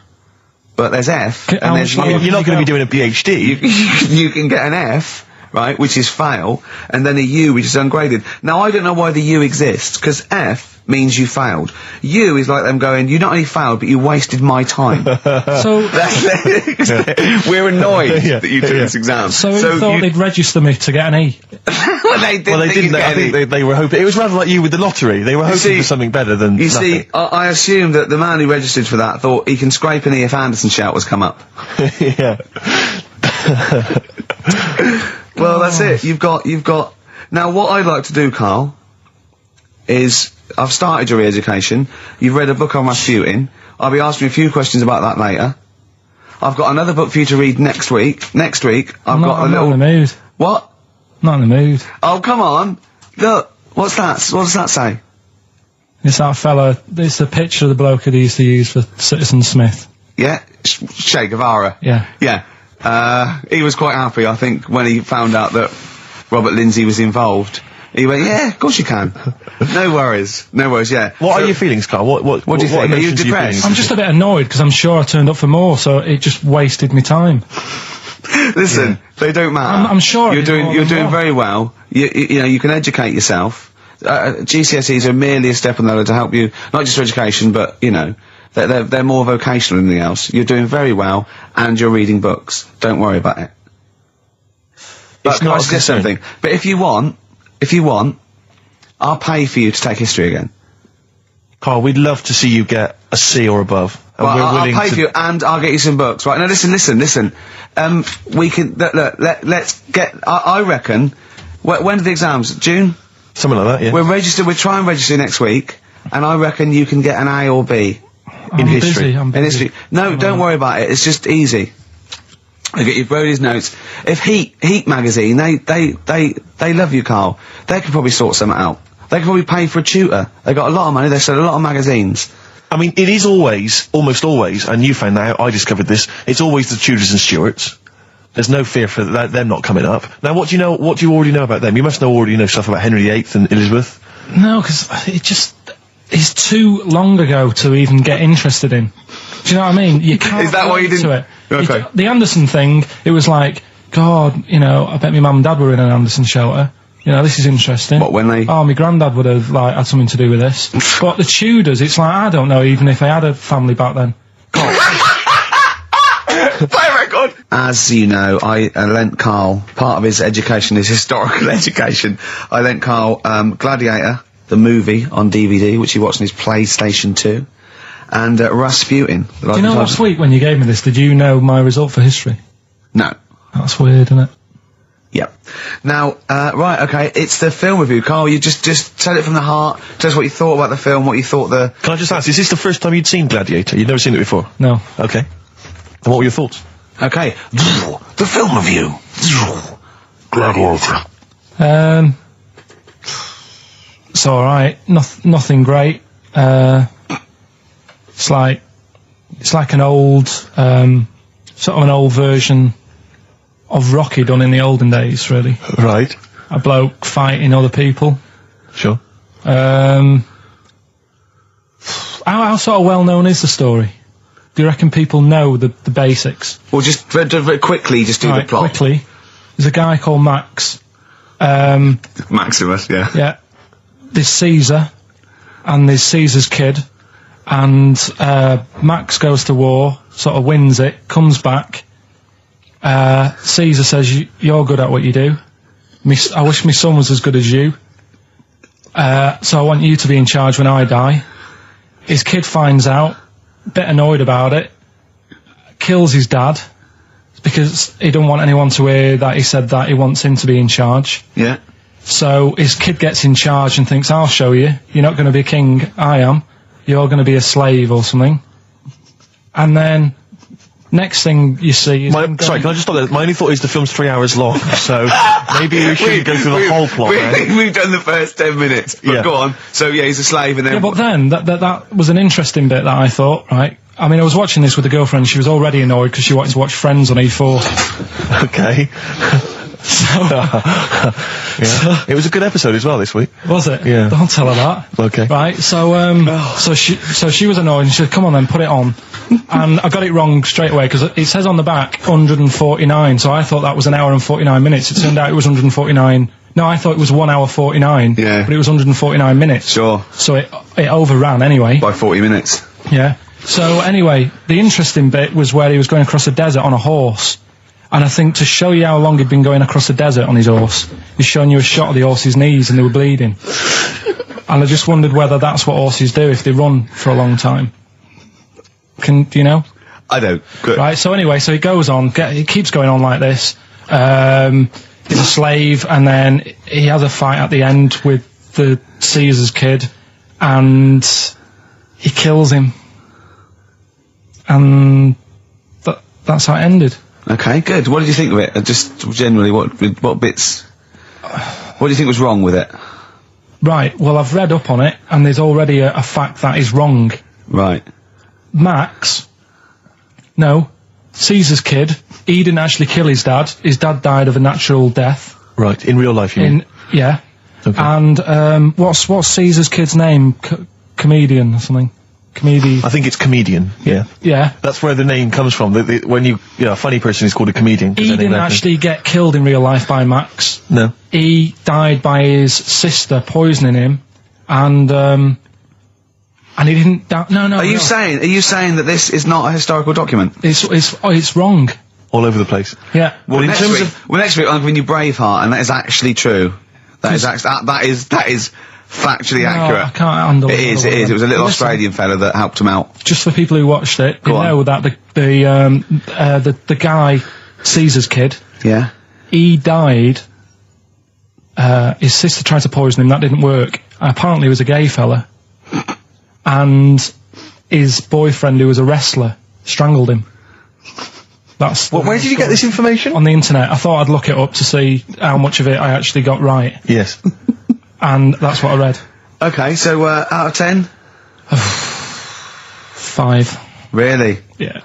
but there's F, and there's You're not going to be doing a PhD. you can get an F, right, which is fail, and then a U, which is ungraded. Now, I don't know why the U exists, because F means you failed. You is like them going, you not only failed, but you wasted my time. So we're annoyed that you took this exam. So you thought they'd register me to get an E? Well, they didn't. I think they were hoping. It was rather like you with the lottery. They were hoping for something better than You nothing. see, I assume that the man who registered for that thought he can scrape an E if Anderson shout was come up. Yeah. Well, that's it. You've got. Now, what I'd like to do, Carl, is I've started your re-education. You've read a book on Rasputin. I'll be asking you a few questions about that later. I've got another book for you to read next week. Next week, I'm not in the mood. What? Not in the mood. Oh, come on. Look, what's that? What does that say? It's that fella. It's the picture of the bloke that he used to use for Citizen Smith. Yeah? Che Guevara. Yeah. Yeah. He was quite happy, I think, when he found out that Robert Lindsay was involved. He went, yeah, of course you can. No worries, yeah. What are your feelings, Carl? What do you think? Are you emotions depressed? I'm just a bit annoyed because I'm sure I turned up for more, so it just wasted me time. Listen, they don't matter. I'm sure you're doing very well. You know, you can educate yourself. GCSEs are merely a step on the ladder to help you, not just for education, but, you know, they're more vocational than anything else. You're doing very well, and you're reading books. Don't worry about it. But can I suggest something? But if you want, I'll pay for you to take history again. Carl, we'd love to see you get a C or above. And Well, we're I'll willing pay to... for you, and I'll get you some books. Right, now listen. We can, let's get, I reckon, when are the exams? June? Something like that, yeah. We'll try and register next week, and I reckon you can get an A or B. I'm history. I'm In busy. history. No, don't worry about it, it's just easy. Okay, you've wrote his notes. If Heat magazine, they love you, Carl. They could probably sort something out. They could probably pay for a tutor. They got a lot of money, they sell a lot of magazines. I mean, it is always, almost always, and you found that out, I discovered this, it's always the Tudors and Stuarts. There's no fear for them not coming up. Now, what do you already know about them? You must already know stuff about Henry VIII and Elizabeth. No, because it's too long ago to even get interested in. Do you know what I mean? You can't. Is that why you relate didn't? to it. Okay. The Anderson thing, it was like, God, you know, I bet my mum and dad were in an Anderson shelter. You know, this is interesting. What, when they... Oh, my granddad would have, like, had something to do with this. But the Tudors, it's like, I don't know even if I had a family back then. Play record! As you know, I lent Carl, part of his education is historical education, I lent Carl Gladiator, the movie, on DVD, which he watched on his PlayStation 2, and Rasputin. Do you know last week when you gave me this, did you know my result for history? No. That's weird, isn't it? Yep. Now, right, okay, it's the film review. Carl, you just tell it from the heart, tell us what you thought about the film, what you thought the... Can I just ask, is this the first time you'd seen Gladiator? You'd never seen it before? No. Okay. And what were your thoughts? Okay. The film review. Gladiator. It's alright. Nothing great. It's like an old, sort of an old version of Rocky done in the olden days, really. Right. A bloke fighting other people. Sure. How sort of well known is the story? Do you reckon people know the basics? Well, just very quickly, just do the plot. Quickly. There's a guy called Max. Maximus, yeah. Yeah. There's Caesar, and there's Caesar's kid, and Max goes to war, sort of wins it, comes back. Caesar says, you're good at what you do. I wish my son was as good as you. So I want you to be in charge when I die. His kid finds out, a bit annoyed about it, kills his dad, because he don't want anyone to hear that he said that he wants him to be in charge. Yeah. So his kid gets in charge and thinks, I'll show you. You're not going to be king, I am. You're going to be a slave or something. And then, next thing you see is... Sorry, can I just stop there? My only thought is the film's 3 hours long, so maybe we shouldn't go through the whole plot, right? We've done the first 10 minutes, but Yeah. go on. So, yeah, he's a slave and then... Yeah, but then, that was an interesting bit that I thought, right? I mean, I was watching this with a girlfriend, she was already annoyed because she wanted to watch Friends on E4. Okay. Yeah. It was a good episode as well this week. Was it? Yeah. Don't tell her that. Okay. Right, so she was annoyed and she said, come on then, put it on. And I got it wrong straight away because it says on the back 149, so I thought that was an hour and 49 minutes. It turned out it was 149 No, I thought it was 1 hour 49. Yeah. But it was 149 minutes. Sure. So it overran anyway. By 40 minutes. Yeah. So anyway, the interesting bit was where he was going across a desert on a horse. And I think to show you how long he'd been going across the desert on his horse, he's showing you a shot of the horse's knees and they were bleeding. And I just wondered whether that's what horses do if they run for a long time. Do you know? I don't. Good. Right, so anyway, so he goes on, he keeps going on like this. He's a slave, and then he has a fight at the end with the Caesar's kid, and he kills him. And that's how it ended. Okay, good. What did you think of it? Just generally, what bits... What do you think was wrong with it? Right, well, I've read up on it, and there's already a fact that is wrong. Right. Caesar's kid, he didn't actually kill his dad. His dad died of a natural death. Right, in real life, you mean? Yeah. Okay. And, what's Caesar's kid's name? Comedian or something? I think it's comedian, yeah. Yeah. That's where the name comes from. When a funny person is called a comedian. He didn't actually get killed in real life by Max. No. He died by his sister poisoning him, and he didn't die. No. Are you saying that this is not a historical document? It's wrong. All over the place. Yeah. Well, next week I'm giving you Braveheart, and that is actually true. That is factually accurate. I can't handle it. It is. It was a little Australian fella that helped him out. Just for people who watched it, Go on. know that the guy, Caesar's kid, Yeah. he died. His sister tried to poison him. That didn't work. Apparently, he was a gay fella, and his boyfriend, who was a wrestler, strangled him. Where did you get this information? On the internet. I thought I'd look it up to see how much of it I actually got right. Yes. And that's what I read. Okay, so out of 10? 5. Really? Yeah.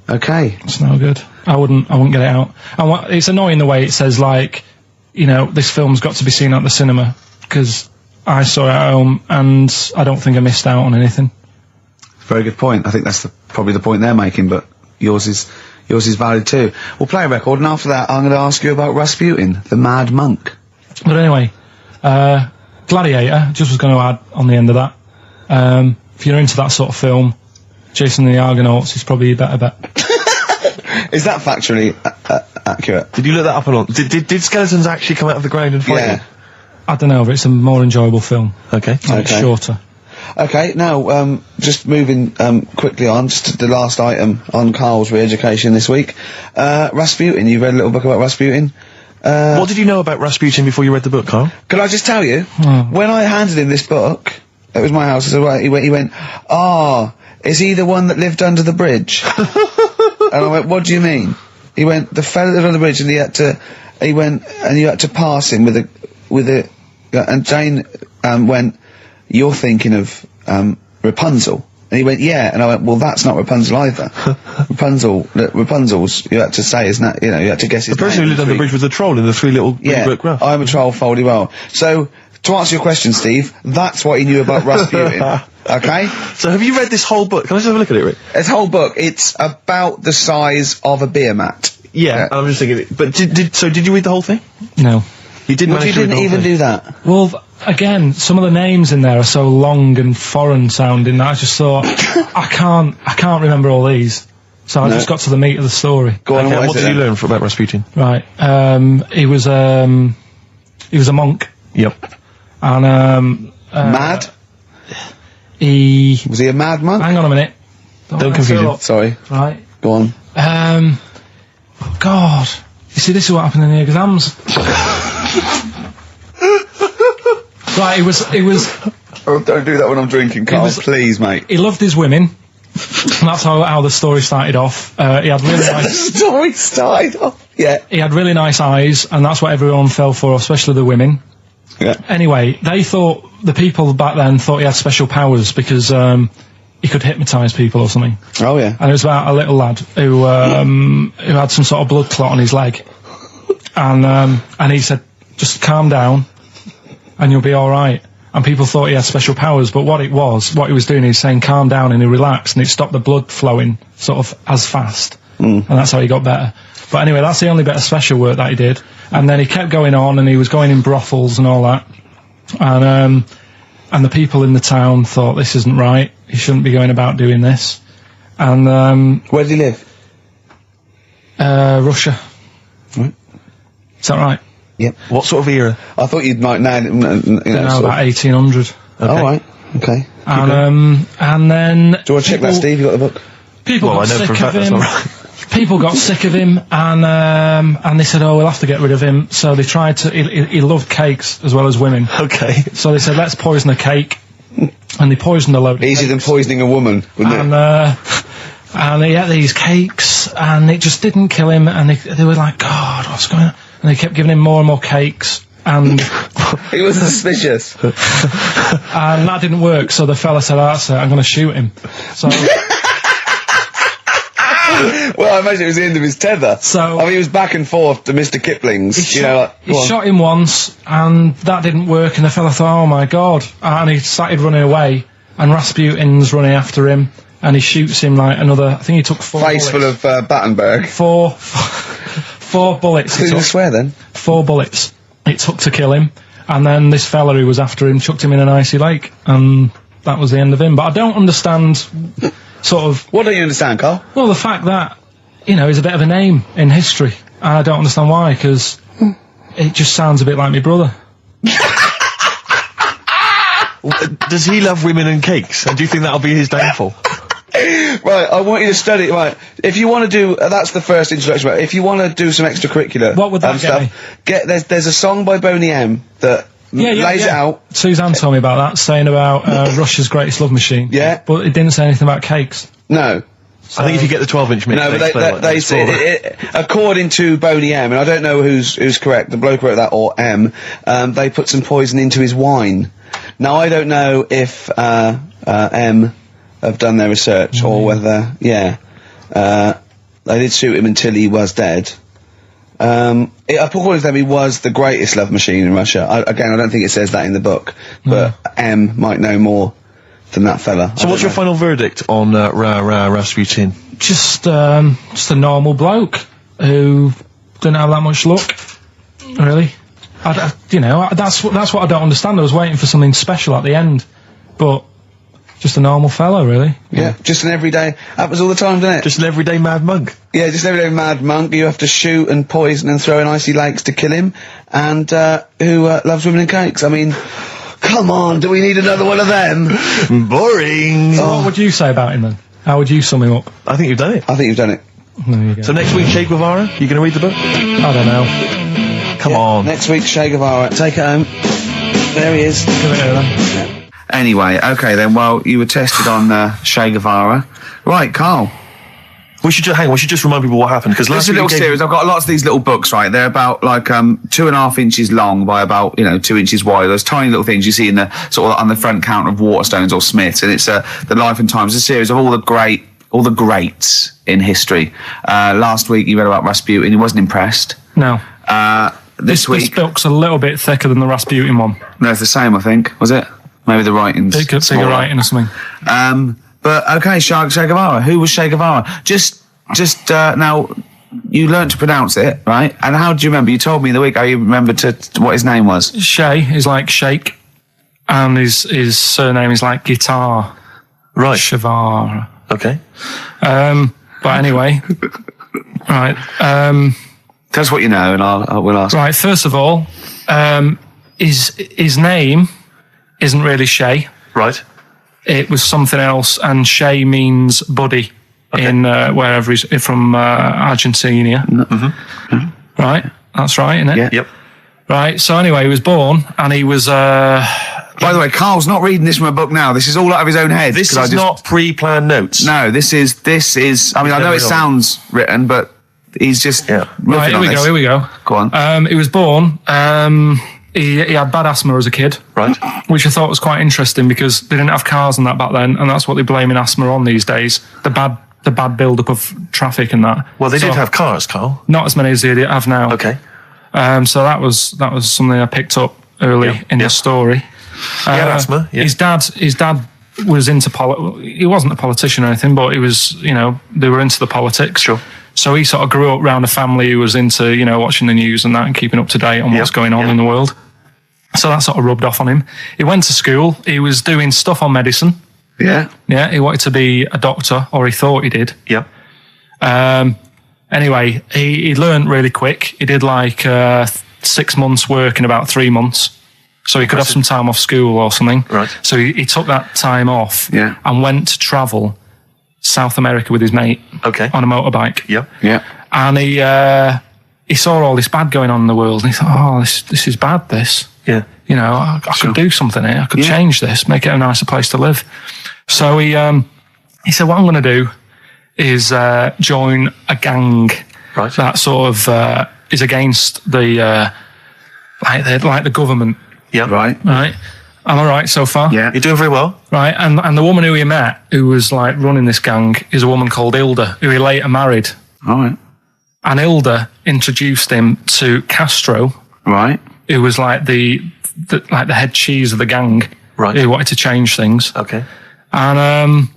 Okay. It's no good. I wouldn't get it out. And it's annoying the way it says, like, this film's got to be seen at the cinema, because I saw it at home, and I don't think I missed out on anything. Very good point. I think that's probably the point they're making, but yours is valid too. We'll play a record, and after that I'm going to ask you about Rasputin, the Mad Monk. But anyway, Gladiator, just was going to add on the end of that. If you're into that sort of film, Jason and the Argonauts is probably a better bet. Is that factually accurate? Did you look that up or not? Did skeletons actually come out of the ground and fight? Yeah. I don't know, but it's a more enjoyable film. Okay. It's shorter. Okay, now, just moving quickly on, just to the last item on Carl's re-education this week. Rasputin, you read a little book about Rasputin? What did you know about Rasputin before you read the book, Carl? Can I just tell you, Oh. when I handed him this book, it was my house, he went, is he the one that lived under the bridge? And I went, what do you mean? He went, the fella that lived under the bridge, and you had to pass him and Jane went, you're thinking of Rapunzel. And he went, yeah. And I went, well, that's not Rapunzel either. Rapunzel's, you had to say, isn't that, you had to guess his name. The person who lived under the bridge was the troll in the Three Little Brick Rough. I'm a troll, foldy well. So, to answer your question, Steve, that's what he knew about Rasputin. Okay? So have you read this whole book? Can I just have a look at it, Rick? This whole book, it's about the size of a beer mat. Yeah, I'm just thinking, but did you read the whole thing? No. You didn't Well, you manage to read didn't the whole even thing? do that. Well, again, some of the names in there are so long and foreign sounding that I just thought, I can't remember all these. So I just got to the meat of the story. Go on, Okay, what what is did it you then? learn about Rasputin? Right. He was a monk. Yep. And, Mad? he... Was he a mad monk? Hang on a minute. Don't confuse him. Sorry. Right. Go on. God. You see, this is what happened in the exams. Right, it was... Oh, don't do that when I'm drinking, Carl, please, mate. He loved his women. And that's how the story started off. He had really nice... Story started off. Yeah. He had really nice eyes, and that's what everyone fell for, especially the women. Yeah. Anyway, the people back then thought he had special powers because he could hypnotise people or something. Oh, yeah. And it was about a little lad who had some sort of blood clot on his leg. And he said, just calm down and you'll be alright. And people thought he had special powers, but what he was doing, he was saying calm down, and he relaxed, and it stopped the blood flowing sort of as fast. and that's how he got better. But anyway, that's the only bit of special work that he did. And then he kept going on, and he was going in brothels and all that. And the people in the town thought, this isn't right. He shouldn't be going about doing this. And Where did he live? Russia. Right. Is that right? Yep. What sort of era? I thought you'd like now. You know, No, about 1800. Okay. All right. Okay. And then... Do you want to check that, Steve? You got the book? People Well, got I know sick for a of fact that's him. not right. People got sick of him, and they said, "Oh, we'll have to get rid of him." So they tried to. He loved cakes as well as women. Okay. So they said, "Let's poison a cake," and they poisoned a load. Of Easier than cakes. poisoning a woman, wouldn't it? And he ate these cakes, and it just didn't kill him. And they were like, "God, what's going on?" And they kept giving him more and more cakes, and He was suspicious. and that didn't work. So the fella said, "That's it. I'm going to shoot him." So. Well, I imagine it was the end of his tether. So- I mean, he was back and forth to Mr. Kipling's. He shot him once, and that didn't work, and the fella thought, oh my god, and he started running away, and Rasputin's running after him, and he shoots him like another, I think he took 4 face bullets. full of Battenberg. Four bullets. Who's It going to took, swear then? 4 bullets it took to kill him, and then this fella who was after him chucked him in an icy lake, and that was the end of him. But I don't understand, sort of, What don't you understand, Carl? well, the fact that, you know, he's a bit of a name in history. I don't understand why, because it just sounds a bit like my brother. Does he love women and cakes? And do you think that'll be his downfall? Right, I want you to study. Right, if you want to do, that's the first introduction. Right, if you want to do some extracurricular, What would that get me? There's a song by Boney M that lays it out. Suzanne told me about that, saying about Russia's Greatest Love Machine. Yeah. But it didn't say anything about cakes. No, I think if you get the 12-inch mix, no, but explain what they it's say for. according to Boney M, and I don't know who's correct, the bloke wrote that or M. They put some poison into his wine. Now I don't know if M have done their research or whether they did shoot him until he was dead. According to them, he was the greatest love machine in Russia. I don't think it says that in the book, but M might know more than that fella. So what's your final verdict on Rasputin? Just a normal bloke who didn't have that much luck, really. That's what I don't understand. I was waiting for something special at the end, but just a normal fellow, really. Yeah, just an everyday. Happens all the time, doesn't it? Just an everyday mad monk. Yeah, just an everyday mad monk. You have to shoot and poison and throw in icy lakes to kill him, and who loves women and cakes. I mean, come on, do we need another one of them? Boring. So what would you say about him then? How would you sum him up? I think you've done it. I think you've done it. There you go. So next week, Che Guevara, you going to read the book? I don't know. Come on. Next week, Che Guevara. Take it home. There he is. Give it here then. Anyway, okay then, well, you were tested on Che Guevara. Right, Carl. We should just remind people what happened, because This last is a week little series. I've got lots of these little books, right? They're about like 2.5 inches long by about 2 inches wide. Those tiny little things you see in the sort of on the front counter of Waterstones or Smiths, and it's the Life and Times. It's a series of all the greats in history. Last week you read about Rasputin. He wasn't impressed. No. This This week, book's a little bit thicker than the Rasputin one. no, it's the same. I think was it? Maybe the writing's Bigger smaller. writing or something. But okay, Che Guevara. Who was Che Guevara? Just now, you learnt to pronounce it, right? And how do you remember? You told me in the week how you remembered what his name was. Che is like shake, and his surname is like guitar. Right. Shavar. Okay. But anyway, right. Tell us what you know, and I will ask. Right. First of all, his name isn't really Che. Right. It was something else, and Che means buddy in wherever he's from, Argentina. Mm-hmm. Right. That's right, isn't it? Yeah. Yep. Right. So anyway, he was born, and he was. By the way, Carl's not reading this from a book now. This is all out of his own head. This 'cause is not pre-planned notes. No, this is. I mean, I know it sounds written, but he's just. Yeah. Right. Here we go. Go on. He was born. He had bad asthma as a kid. Right. Which I thought was quite interesting because they didn't have cars and that back then, and that's what they're blaming asthma on these days. The bad build-up of traffic and that. Well, they So, did have cars, Carl. not as many as they have now. Okay. So that was something I picked up early in the story. He had asthma. Yeah. His dad was into he wasn't a politician or anything, but he was, they were into the politics. Sure. So he sort of grew up around a family who was into, watching the news and that and keeping up to date on what's going on in the world. So that sort of rubbed off on him. He went to school. He was doing stuff on medicine. Yeah. Yeah, he wanted to be a doctor, or he thought he did. Yeah. Anyway, he learned really quick. He did 6 months work in about 3 months. So he could have some time off school or something. Right. So he took that time off Yeah. and went to travel South America with his mate on a motorbike. Yeah. Yeah. And he saw all this bad going on in the world, and he thought, oh, this is bad, this. Yeah. I could do something here. I could change this, make it a nicer place to live. So he said, what I'm going to do is join a gang that sort of is against the like the government. Yeah. Right. Right. Am I right so far? Yeah. You're doing very well. Right. And the woman who he met, who was running this gang, is a woman called Hilda, who he later married. All right. And Hilda introduced him to Castro, Right. who was the head cheese of the gang, Right. who wanted to change things. Okay. And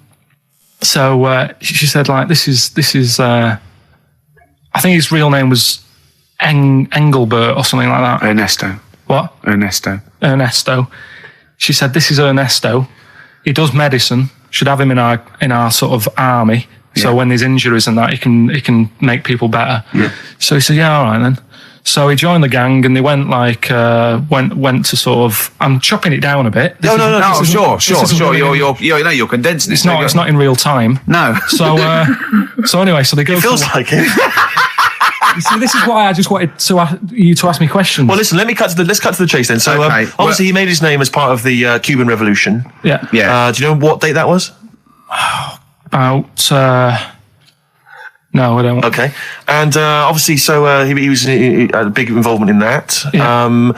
so she said, this is I think his real name was Engelbert or something like that. Ernesto. What? Ernesto. She said, this is Ernesto. He does medicine. Should have him in our sort of army. So when there's injuries and that, he can make people better. Yeah. So he said, yeah, all right then. So he joined the gang, and they went went to sort of. I'm chopping it down a bit. No, sure. You're condensing it. It's not in real time. No. So anyway, so they go. It feels like it. You see, this is why I just wanted you to ask me questions. Well, listen. Let's cut to the chase then. So obviously he made his name as part of the Cuban Revolution. Yeah. Yeah. Do you know what date that was? About. No, I don't. Okay, and obviously, so he was had a big involvement in that. Yeah.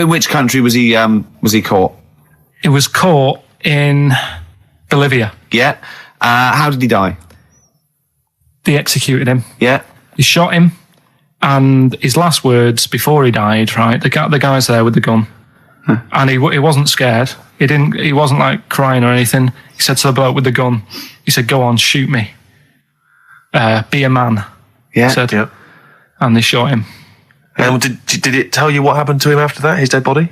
Which country was he caught? It was caught in Bolivia. Yeah. How did he die? They executed him. Yeah. They shot him, and his last words before he died, right? The guy's there with the gun, and he wasn't scared. He wasn't crying or anything. He said to the bloke with the gun, he said, "Go on, shoot me. Be a man." Yeah. He said. Yeah. And they shot him. And did it tell you what happened to him after that? His dead body?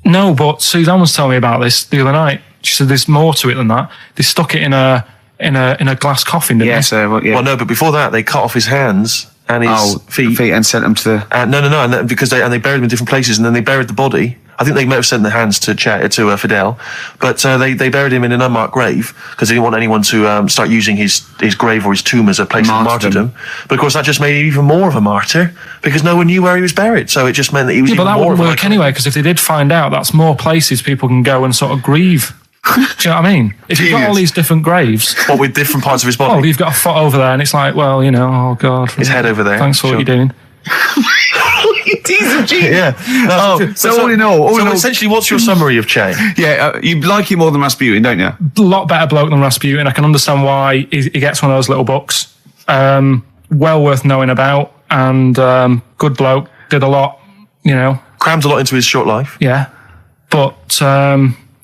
No, but Suzanne was telling me about this the other night. She said there's more to it than that. They stuck it in a glass coffin, didn't they? Well, no, but before that, they cut off his hands and his feet and sent them to the. No, and because they buried him in different places, and then they buried the body. I think they might have sent the hands to Fidel, but they buried him in an unmarked grave because they didn't want anyone to start using his grave or his tomb as a place of martyrdom. But of course, that just made him even more of a martyr because no one knew where he was buried. So it just meant that he was. Yeah, even but that more wouldn't work anyway because if they did find out, that's more places people can go and sort of grieve. Do you know what I mean? If you've got all these different graves, what with different parts of his body? Oh, you've got a foot over there, and it's like, well, oh God, his head over there. Thanks for what you're doing. Yeah. So all in all, essentially, what's your summary of Che? Yeah, you like him more than Rasputin, don't you? A lot better bloke than Rasputin. I can understand why he gets one of those little books. Well worth knowing about, and good bloke. Did a lot, Crammed a lot into his short life. Yeah, but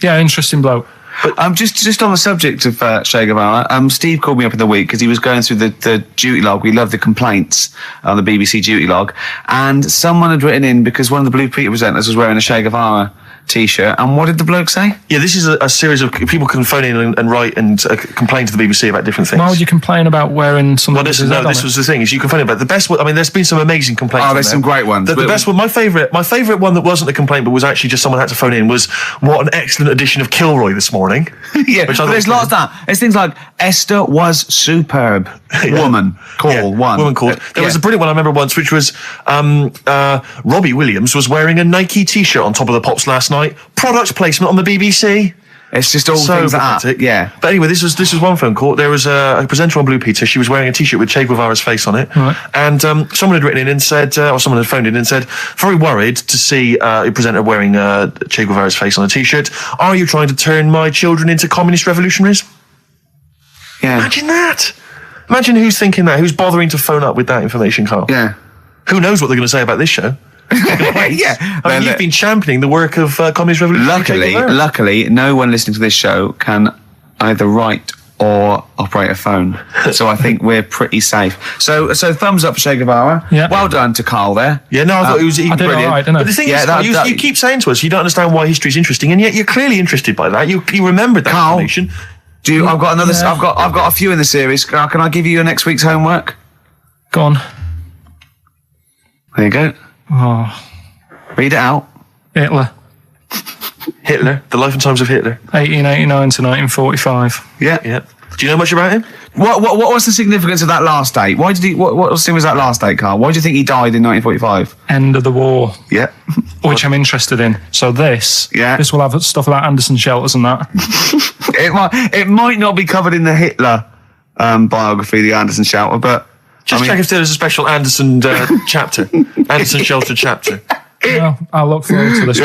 interesting bloke. But just on the subject of Che Guevara, Steve called me up in the week because he was going through the duty log. We love the complaints on the BBC duty log, and someone had written in because one of the Blue Peter presenters was wearing a Che Guevara T-shirt, and what did the bloke say? Yeah, this is a series of people can phone in and write and complain to the BBC about different things. Why would you complain about wearing something? Well, this was the thing is you can phone in about the best. I mean, there's been some amazing complaints. Oh, there's some great ones. The best one, my favourite one that wasn't a complaint but was actually just someone had to phone in was what an excellent edition of Kilroy this morning. Yeah, but there's lots of that. There's things like Esther was superb. Woman called one. Woman called. There was a brilliant one I remember once, which was Robbie Williams was wearing a Nike T-shirt on Top of the Pops last night. Product placement on the BBC. It's just all things like that. Yeah. But anyway, this was one phone call. There was a presenter on Blue Peter. She was wearing a T-shirt with Che Guevara's face on it. Right. And someone had written in and said, or someone had phoned in and said, very worried to see a presenter wearing Che Guevara's face on a T-shirt. Are you trying to turn my children into communist revolutionaries? Yeah. Imagine that. Imagine who's thinking that. Who's bothering to phone up with that information, Carl? Yeah. Who knows what they're going to say about this show? Yeah. I mean, you've been championing the work of communist revolution. Luckily, no one listening to this show can either write or operate a phone. So I think we're pretty safe. So thumbs up for Che Guevara. Yeah. Well done to Karl there. Yeah, no, I thought it was I did brilliant. all right, didn't I? But the thing Yeah, is, that- Karl, that- you keep saying to us you don't understand why history's interesting, and yet you're clearly interested by that. You remembered that Karl, information. I've got another. I've got a few in the series. Can I give you next week's homework? Go on. There you go. Oh, Read it out. Hitler. Hitler, the life and times of Hitler. 1889 to 1945. Yeah. Yeah. Do you know much about him? What was the significance of that last date? Why did he? What was that last date, Karl? Why do you think he died in 1945? End of the war, Yeah. which I'm interested in. So this will have stuff about Anderson shelters and that. It might not be covered in the Hitler biography, the Anderson Shelter, but Just check if there's a special Anderson chapter. Anderson Shelter chapter. Well, I'll look forward to this.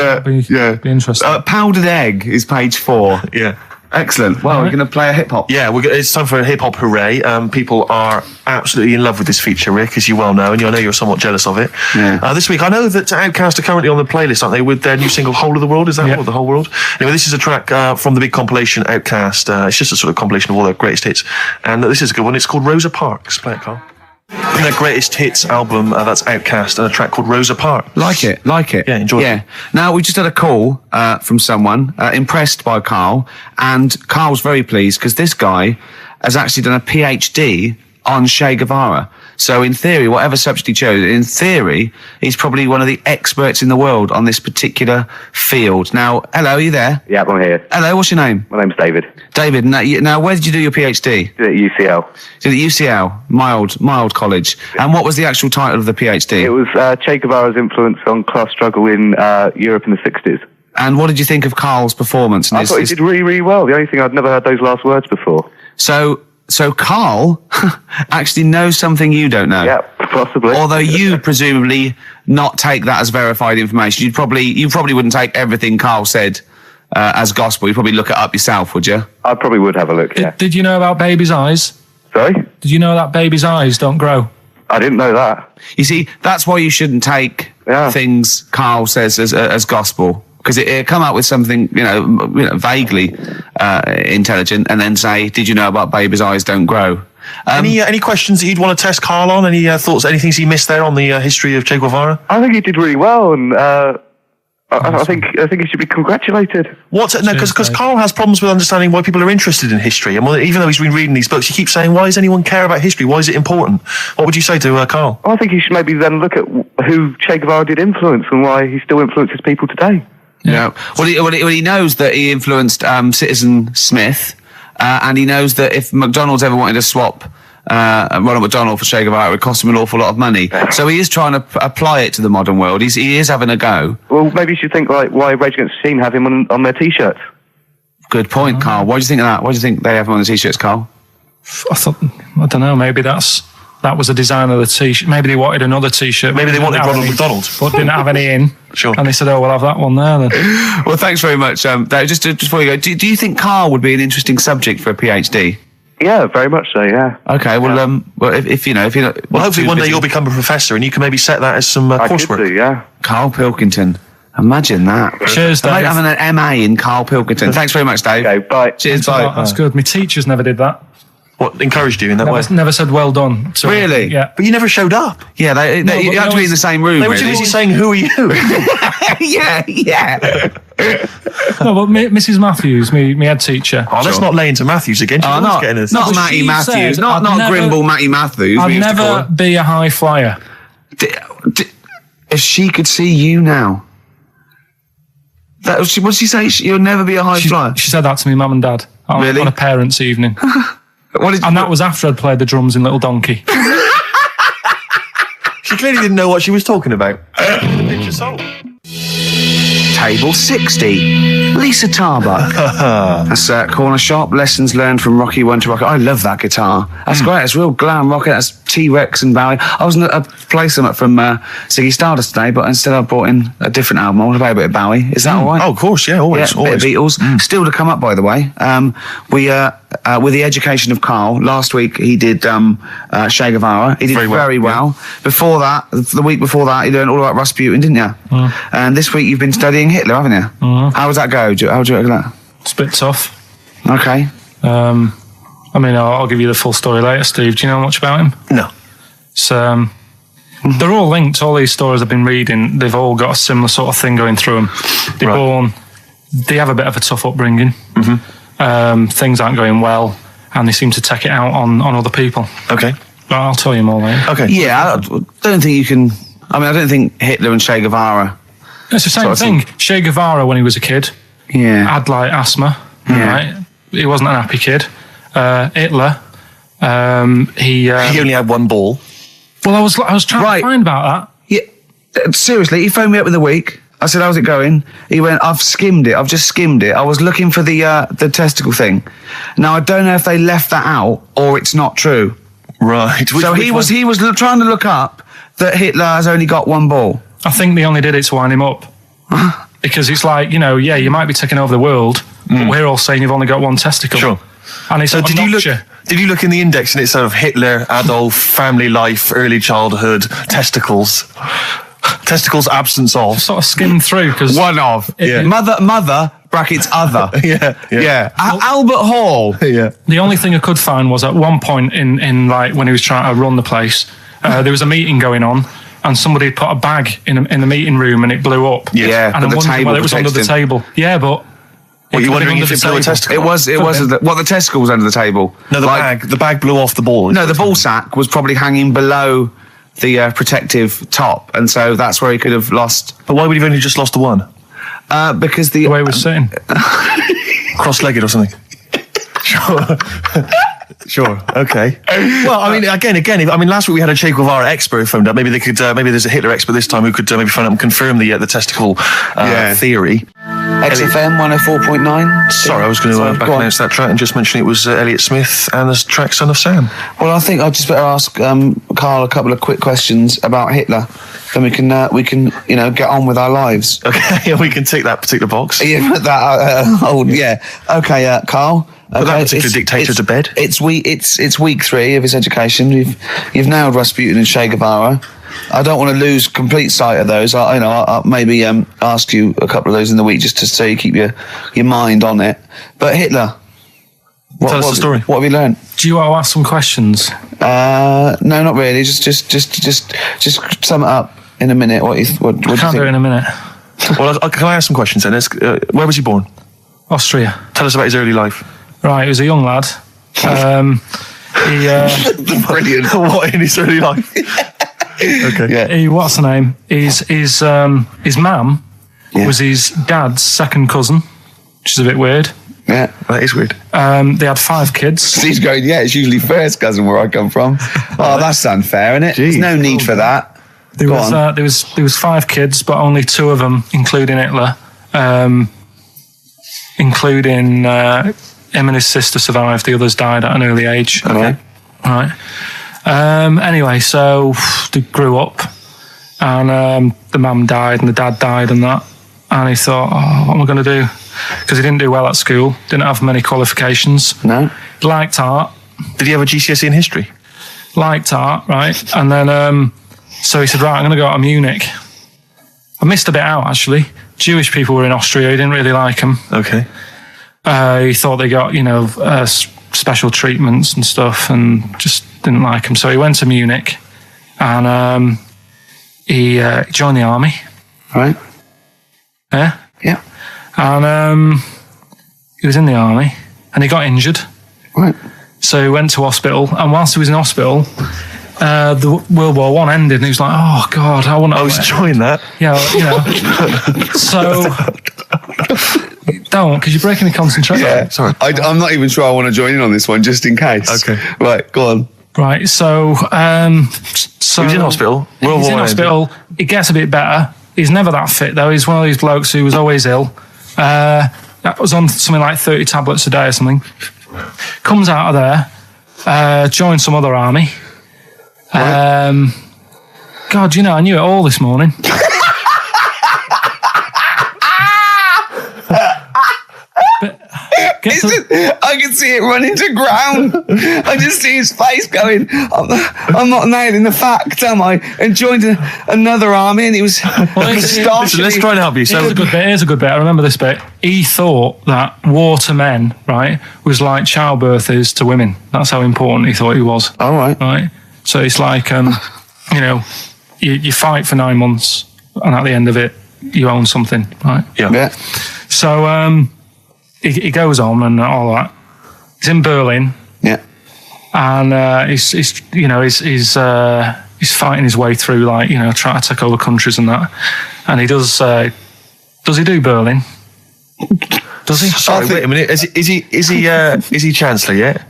Yeah, Be interesting. Powdered Egg is page 4. Yeah. Excellent. Well, we're going to play a hip hop. Yeah, it's time for a hip hop hooray. People are absolutely in love with this feature, Rick, as you well know, and I know you're somewhat jealous of it. Yeah. This week, I know that Outkast are currently on the playlist, aren't they, with their new single "Whole of the World"? Is that what, the whole world? Anyway, this is a track from the big compilation Outkast. It's just a sort of compilation of all their greatest hits, and this is a good one. It's called Rosa Parks. Play it, Karl. From their greatest hits album, that's Outkast, and a track called Rosa Parks. Like it. Yeah, enjoy it. Yeah. Now, we just had a call from someone impressed by Karl, and Karl's very pleased because this guy has actually done a PhD on Che Guevara. So in theory, whatever subject he chose, in theory, he's probably one of the experts in the world on this particular field. Now, hello, are you there? Yeah, I'm here. Hello, what's your name? My name's David. David. Now where did you do your PhD? Did it at UCL. Did it at UCL, mild college. And what was the actual title of the PhD? It was Che Guevara's influence on class struggle in Europe in the 60s. And what did you think of Karl's performance? I thought he did really, really well. The only thing, I'd never heard those last words before. So Karl actually knows something you don't know. Yeah, possibly. Although you presumably not take that as verified information. You probably wouldn't take everything Karl said as gospel. You'd probably look it up yourself, would you? I probably would have a look, yeah. Did you know about baby's eyes? Sorry? Did you know that baby's eyes don't grow? I didn't know that. You see, that's why you shouldn't take things Karl says as gospel. Because it come out with something, vaguely intelligent, and then say, "Did you know about baby's eyes don't grow?" Any questions that you'd want to test Karl on? Any thoughts? Any things he missed there on the history of Che Guevara? I think he did really well, and I think he should be congratulated. Because Karl has problems with understanding why people are interested in history, and even though he's been reading these books, he keeps saying, "Why does anyone care about history? Why is it important?" What would you say to Karl? I think he should maybe then look at who Che Guevara did influence and why he still influences people today. Yeah. Well, he knows that he influenced Citizen Smith, and he knows that if McDonald's ever wanted to swap Ronald McDonald for Che Guevara, it would cost him an awful lot of money. So he is trying to apply it to the modern world. He is having a go. Well, maybe you should think like why Rage Against the Machine have him on their T-shirts. Good point, Karl. Why do you think of that? Why do you think they have him on the T-shirts, Karl? I don't know, maybe that was a design of the T-shirt. Maybe they wanted another T-shirt. Maybe they wanted Ronald McDonald. But didn't have any in. Sure. And they said, we'll have that one there then. Well, thanks very much. Dave, just before you go, do you think Karl would be an interesting subject for a PhD? Yeah, very much so, yeah. Okay, well, if you're not... Well, hopefully one day you'll become a professor and you can maybe set that as some I coursework. could do, yeah. Karl Pilkington. Imagine that. Cheers, Dave. Imagine having an MA in Karl Pilkington. Thanks very much, Dave. Okay, bye. Cheers, Oh, bye. that's good. My teachers never did that. What encouraged you in that way? Never said well done. So, Really? Yeah. But you never showed up. Yeah, you have to be in the same room, They were too really. busy saying, "Who are you?" yeah. No, but Mrs. Matthews, me head teacher. Oh, let's not lay into Matthews again. She's always getting us. Not But Matty she Matthews. said Not I'd never- Grimble Matty Matthews. we I'd used to call never her. be a high flyer. If she could see you now. What did she say? You'll never be a high flyer. She said that to me, mum and dad, Really? on a parents' evening. And that was after I'd played the drums in Little Donkey. She clearly didn't know what she was talking about. Pinch of salt. Table 60. Lisa Tarbuck. That's Corner Shop. Lessons learned from Rocky 1 to Rocky. I love that guitar. That's great. It's real glam rock. That's T-Rex and Bowie. I was going to play some from Ziggy Stardust today, but instead I brought in a different album. I want to play a bit of Bowie. Is that all right? Oh, of course, yeah, always. Yeah, a bit of Beatles. Still to come up, by the way. With the education of Karl, last week he did Che Guevara. He did very well. Before that, the week before that, you learned all about Rasputin, didn't you? And this week you've been studying Hitler, haven't you? How does that go? How do you like that? It's a bit tough. Okay. I mean, I'll give you the full story later, Steve. Do you know much about him? No. So, they're all linked. All these stories I've been reading, they've all got a similar sort of thing going through them. They have a bit of a tough upbringing. Things aren't going well, and they seem to take it out on other people. Okay. But I'll tell you more later. Okay. Yeah, I don't think you can... I mean, I don't think Hitler and Che Guevara... It's the same thing. Che Guevara, when he was a kid, had like asthma. Right? He wasn't an happy kid. Hitler, he only had one ball. Well, I was trying to find about that. Yeah, seriously, he phoned me up in the week. I said, how's it going? He went, I've just skimmed it. I was looking for the testicle thing. Now, I don't know if they left that out or it's not true. Right. So he was trying to look up that Hitler has only got one ball. I think they only did it to wind him up. Because it's like, you know, you might be taking over the world, but we're all saying you've only got one testicle. Sure. And it's so did you look in the index and it's sort of Hitler, Adolf, family life, early childhood, testicles, absence of? Sort of skimmed through because one of mother brackets other. Albert Hall. The only thing I could find was at one point in like when he was trying to run the place, there was a meeting going on. And somebody put a bag in the meeting room and it blew up. Yeah, and I'm wondering whether it was under the table. Yeah, but... Well, you're wondering if it blew a testicle? It was the testicle was under the table. No, the bag blew off the ball. No, the ball sack was probably hanging below the protective top, and so that's where he could have lost. But why would he have only just lost the one? Because the way he was sitting. Cross-legged or something. Sure. Okay. Well, I mean, again. Last week we had a Che Guevara expert who phoned up. Maybe they could. Maybe there's a Hitler expert this time who could maybe phone up and confirm the testicle theory. XFM 104.9. Sorry, I was going to back announce that track and just mention it was Elliott Smith and the track "Son of Sam." Well, I think I'd just better ask Karl a couple of quick questions about Hitler. Then we can get on with our lives. Okay, we can tick that particular box. Yeah, that. Okay, Karl. Put that particular dictator to bed. It's week 3 of his education. You've nailed Rasputin and Che Guevara. I don't want to lose complete sight of those. I'll maybe ask you a couple of those in the week just to so you keep your mind on it. But Hitler, tell us the story. What have you learned? Do you want to ask some questions? No, not really. Just sum it up in a minute. What do you think? Do it in a minute. Well, can I ask some questions then? Where was he born? Austria. Tell us about his early life. Right, he was a young lad. Brilliant. What in his early life? Okay. Yeah. What's the name? His mum was his dad's second cousin, which is a bit weird. Yeah, that is weird. They had 5 kids. He's going, it's usually first cousin where I come from. Oh, that's unfair, isn't it? Jeez. There's no need for that. There was 5 kids, but only 2 of them, including Hitler, including him and his sister survived. The others died at an early age. Okay. Right. Anyway, so they grew up, and the mum died and the dad died and that. And he thought, what am I going to do? Because he didn't do well at school, didn't have many qualifications. No. He liked art. Did he have a GCSE in history? Liked art, right? And then, so he said, right, I'm going to go out to Munich. I missed a bit out, actually. Jewish people were in Austria. He didn't really like them. Okay. He thought they got, special treatments and stuff and just didn't like them. So he went to Munich and he joined the army. Right. Yeah? Yeah. And he was in the army and he got injured. Right. So he went to hospital, and whilst he was in hospital, the World War I ended, and he was like, oh, God, I want to... I was enjoying that. Yeah, So... Don't, because you're breaking the concentration. Yeah, sorry. I'm not even sure I want to join in on this one, just in case. Okay. Right, go on. Right, so... he was in hospital. He's in hospital. He gets a bit better. He's never that fit, though. He's one of these blokes who was always ill. That was on something like 30 tablets a day or something. Comes out of there, joins some other army. Right. God, I knew it all this morning. I can see it running to ground. I just see his face going, I'm not nailing the fact, am I? And joined another army, and he was Listen, let's try and help you. So Here's a good bit. I remember this bit. He thought that war to men, right, was like childbirth is to women. That's how important he thought he was. All right. Right? So it's like, you fight for 9 months, and at the end of it, you own something, right? Yeah. So he goes on and all that. He's in Berlin. Yeah. And he's fighting his way through, like, trying to take over countries and that. And he does he do Berlin? Does he? Sorry, wait a minute. Is he Chancellor yet?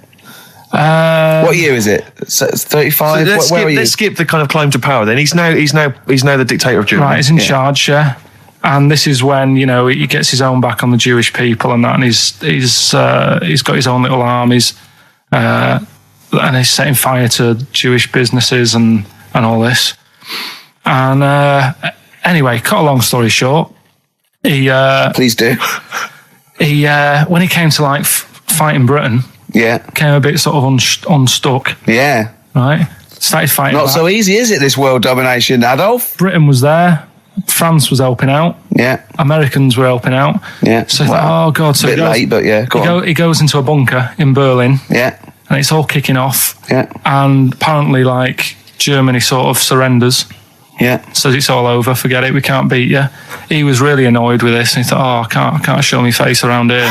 What year is it? So it's 35. So let's skip the kind of climb to power. Then he's now the dictator of Germany. Right, he's in charge, yeah. And this is when he gets his own back on the Jewish people and that, and he's got his own little armies, and he's setting fire to Jewish businesses and all this. And anyway, cut a long story short, Please do. He when he came to like fighting Britain, came a bit sort of unstuck. Yeah. Right. Started fighting. Not so easy, is it? This world domination, Adolf. Britain was there. France was helping out. Yeah. Americans were helping out. Yeah. So oh god. So a bit late, but yeah. He goes into a bunker in Berlin. Yeah. And it's all kicking off. Yeah. And apparently, like, Germany sort of surrenders. Yeah. Says it's all over, forget it, we can't beat you. He was really annoyed with this, and he thought, I can't show my face around here.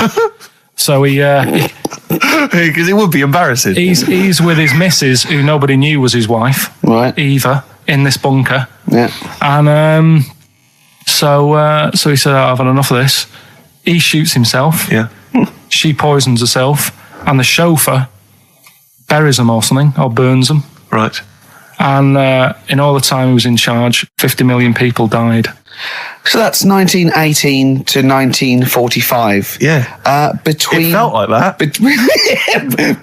So because it would be embarrassing. He's with his missus, who nobody knew was his wife, right? Eva, in this bunker. Yeah. And so he said, I've had enough of this. He shoots himself. Yeah. She poisons herself, and the chauffeur buries them or something, or burns them. Right. And in all the time he was in charge, 50 million people died. So that's 1918 to 1945. Yeah. Between it felt like that.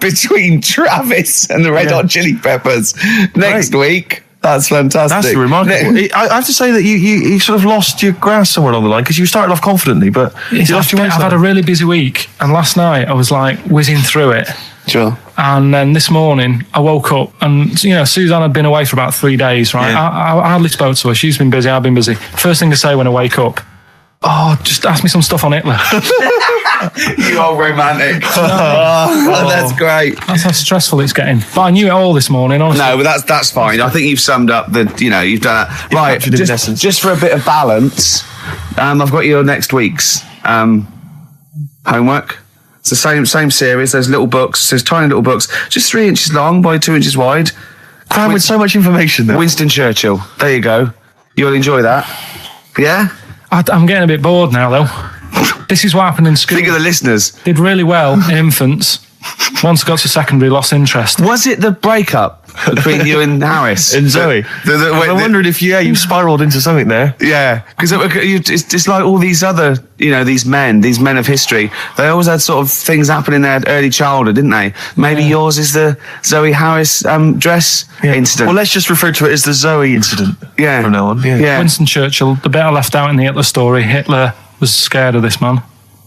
Between Travis and the Red Hot Chili Peppers next week. That's fantastic. That's remarkable. I have to say that you sort of lost your grasp somewhere along the line, because you started off confidently, but you lost your I've had a really busy week, and last night I was like whizzing through it. Sure. And then this morning I woke up, and Suzanne had been away for about 3 days, right? Yeah. I hardly spoke to her. She's been busy, I've been busy. First thing to say when I wake up, just ask me some stuff on Hitler. You are romantic. That's great. That's how stressful it's getting. But I knew it all this morning, honestly. No, but that's fine. I think you've summed up you've done that. Right, just for a bit of balance, I've got your next week's homework. It's the same series. There's little books. There's tiny little books, just 3 inches long by 2 inches wide. Crammed with so much information there. Winston Churchill. There you go. You'll enjoy that. Yeah? I'm getting a bit bored now, though. This is what happened in school. Think of the listeners. Did really well in infants. Once got to secondary, lost interest. Was it the breakup between you and Harris? And Zoe? I'm wondering if you spiralled into something there. Yeah, because it's like all these other, these men of history, they always had sort of things happen in their early childhood, didn't they? Maybe yours is the Zoe Harris dress incident. Well, let's just refer to it as the Zoe incident from now on. Yeah. Winston Churchill, the bit I left out in the Hitler story, Hitler was scared of this man.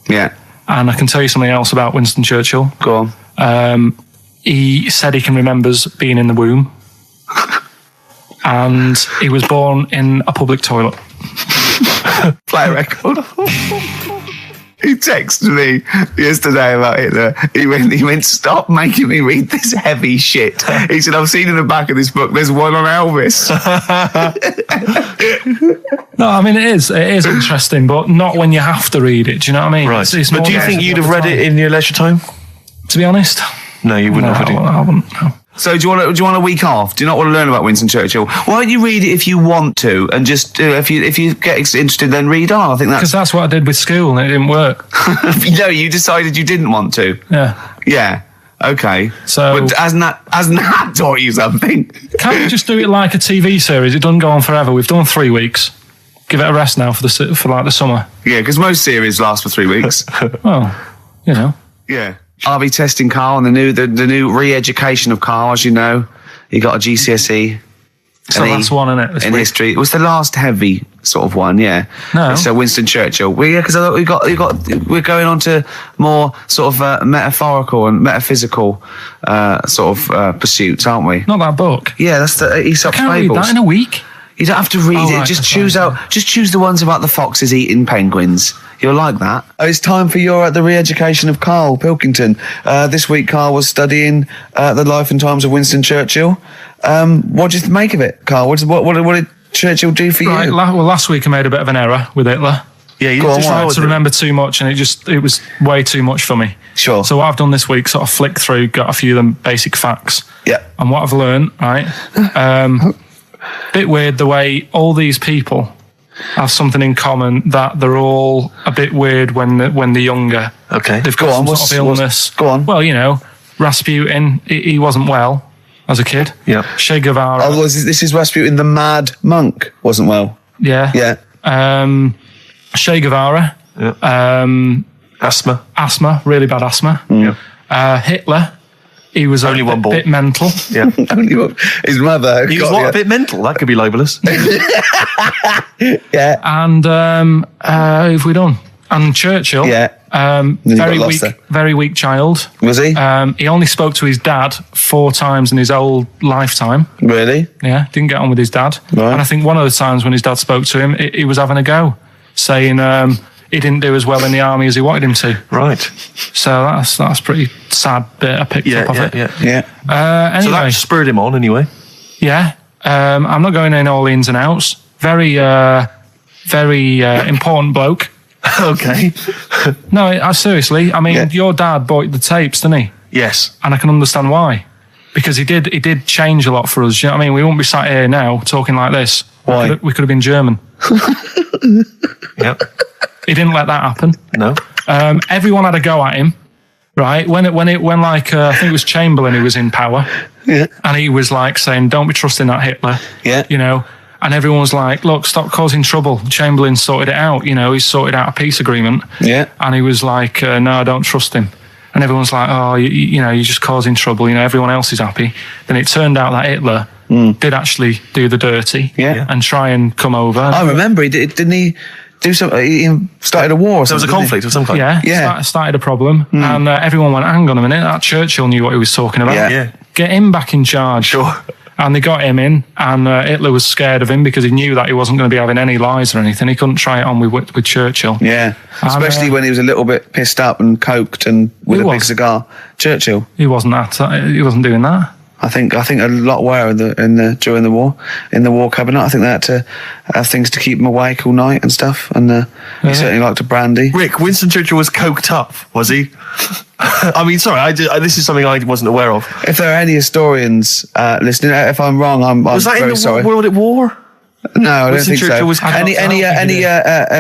Yeah. And I can tell you something else about Winston Churchill. Go on. He said he can remember being in the womb. And he was born in a public toilet. Play a record. He texted me yesterday about Hitler. He went, stop making me read this heavy shit. He said, I've seen in the back of this book, there's one on Elvis. No, I mean, it is interesting, but not when you have to read it. Do you know what I mean? Right. It's but do you think you'd have read it in your leisure time? To be honest? No, you wouldn't have. I wouldn't. No. So do you want a week off? Do you not want to learn about Winston Churchill? Why don't you read it if you want to, and just if you get interested, then read on. I think because that's what I did with school, and it didn't work. No, you decided you didn't want to. Yeah. Yeah. Okay. So, but hasn't that taught you something? Can't we just do it like a TV series? It doesn't go on forever. We've done 3 weeks. Give it a rest now for like the summer. Yeah, because most series last for 3 weeks. Well, Yeah. I'll be testing Karl on the new re-education of Karl, as you know. He got a GCSE It's the last one, isn't it? This in week? history. It was the last heavy sort of one, yeah. No. So Winston Churchill. Because we're going on to more sort of metaphorical and metaphysical pursuits, aren't we? Not that book. Yeah, that's the Aesop's Can't read Fables. that in a week. You don't have to read it. Right, Just that's choose right. Just choose the ones about the foxes eating penguins. You'll like that. It's time for the re-education of Karl Pilkington. This week, Karl was studying the life and times of Winston Churchill. What did you make of it, Karl? What did Churchill do for Right. you? Last week I made a bit of an error with Hitler. Yeah, you Go on, just what? Tried to remember too much, and it was way too much for me. Sure. So what I've done this week, sort of flicked through, got a few of them basic facts. Yeah. And what I've learned, right? Bit weird the way all these people have something in common, that they're all a bit weird when they're younger. Okay. They've Go got on, some sort of illness. go on. Well, Rasputin, he wasn't well as a kid. Yeah. Che Guevara. Oh, this is Rasputin, the mad monk, wasn't well. Yeah. Yeah. Che Guevara. Yeah. Asthma. Really bad asthma. Yeah. Hitler. He was Only one ball. bit mental. Yeah. His mother. He was a bit mental. That could be libelous. Yeah. And who have we done? And Churchill. Yeah. Very got weak, lost there. very weak child. Was he? He only spoke to his dad 4 times in his whole lifetime. Really? Yeah, didn't get on with his dad. Right. And I think one of the times when his dad spoke to him, he was having a go, saying he didn't do as well in the army as he wanted him to. Right. So that's pretty sad bit I picked up of it. Yeah. Anyway, So that spurred him on anyway. yeah. I'm not going in all the ins and outs. Very important bloke. Okay. No, seriously. I mean, Yeah. your dad bought the tapes, didn't he? Yes. And I can understand why. Because he did change a lot for us. You know what I mean? We wouldn't be sat here now talking like this. Why? We could have been German. Yep. He didn't let that happen. No. Everyone had a go at him, right? When I think it was Chamberlain who was in power, Yeah. and he was like saying, "Don't be trusting that Hitler." Yeah. And everyone was like, "Look, stop causing trouble." Chamberlain sorted it out. He sorted out a peace agreement. Yeah. And he was like, "No, I don't trust him." And everyone's like, "Oh, you're just causing trouble." Everyone else is happy. Then it turned out that Hitler did actually do the dirty. Yeah. And try and come over. I remember didn't he do something? He started a war or There was a something. conflict of some kind. Yeah, Yeah. started a problem, and everyone went, "Hang on a minute, that Churchill knew what he was talking about. Yeah. Yeah. Get him back in charge." Sure. And they got him in, and Hitler was scared of him because he knew that he wasn't going to be having any lies or anything. He couldn't try it on with Churchill. Yeah. Especially when he was a little bit pissed up and coked and with He a big was. cigar. Churchill. He wasn't that. He wasn't doing that. I think a lot were during the war, in the war cabinet. I think they had to have things to keep him awake all night and stuff. And he certainly liked a brandy. Rick, Winston Churchill was coked up, was he? I mean, sorry, this is something I wasn't aware of. If there are any historians listening, if I'm wrong, I'm Was that in very the sorry. World at War? No, I don't Winston think Churchill so. was Any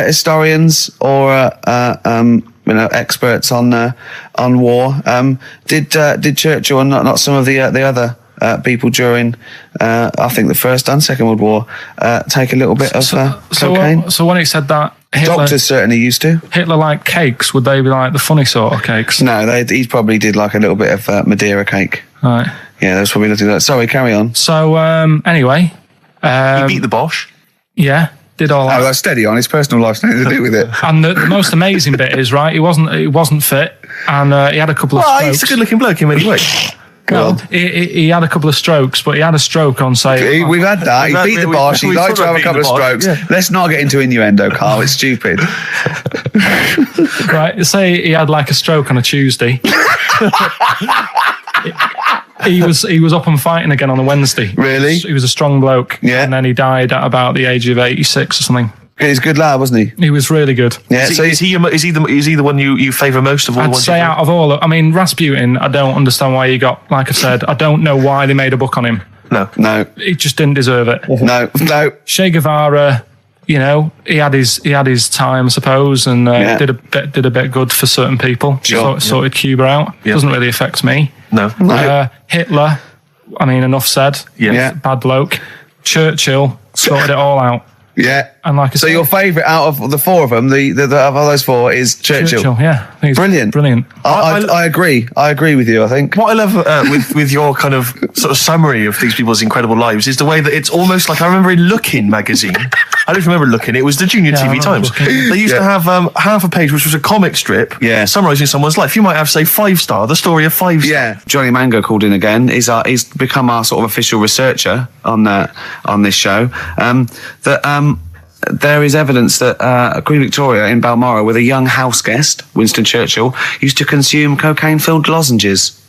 historians or experts on war? Did Churchill and not some of the other people during I think the First and Second World War take a little bit of cocaine? So when it said that Doctors certainly used to. Hitler liked cakes, would they be like the funny sort of cakes? No, he probably did like a little bit of Madeira cake. Right. Yeah, that's probably nothing like that. Sorry, carry on. So anyway, He beat the Bosch. yeah, did all that. Oh, that's steady on. His personal life's nothing to do with it. And the most amazing bit is, right, he wasn't fit, and he had a couple of Well, strokes. he's a good-looking bloke in many ways. Well, he had a couple of strokes, but he had a stroke on, say... We've had that. He beat the Bosch. He we liked to sort of have a beat couple of the Bosch, strokes. yeah. Let's not get into innuendo, Carl. It's stupid. Right, say he had like a stroke on a Tuesday. He was up and fighting again on a Wednesday. Really? He was a strong bloke. Yeah. And then he died at about the age of 86 or something. He's a good lad, wasn't he? He was really good. Yeah. Is he the one you favour most of all the I'd ones say you've out of all, I mean, Rasputin, I don't understand why he got, like I said, I don't know why they made a book on him. No. He just didn't deserve it. No. Che Guevara, he had his time, I suppose, and Yeah. did a bit good for certain people. Sure. Sorted Cuba out. Yeah. Doesn't really affect me. No. Hitler, I mean, enough said. Yeah. Yeah. Bad bloke. Churchill sorted it all out. Yeah. And like I so say, your favourite out of the four of them, the of those four, is Churchill. Yeah, I think it's Brilliant. brilliant. I agree. I agree with you. I think. What I love with your kind of sort of summary of these people's incredible lives is the way that it's almost like, I remember in Lookin' magazine, I don't remember Lookin', it was the Junior TV Times. They used to have half a page which was a comic strip summarising someone's life. You might have, say, 5-star, the story of 5-star. Yeah, Johnny Mango called in again. He's become our sort of official researcher on this show. There is evidence that Queen Victoria in Balmoral, with a young house guest, Winston Churchill, used to consume cocaine-filled lozenges.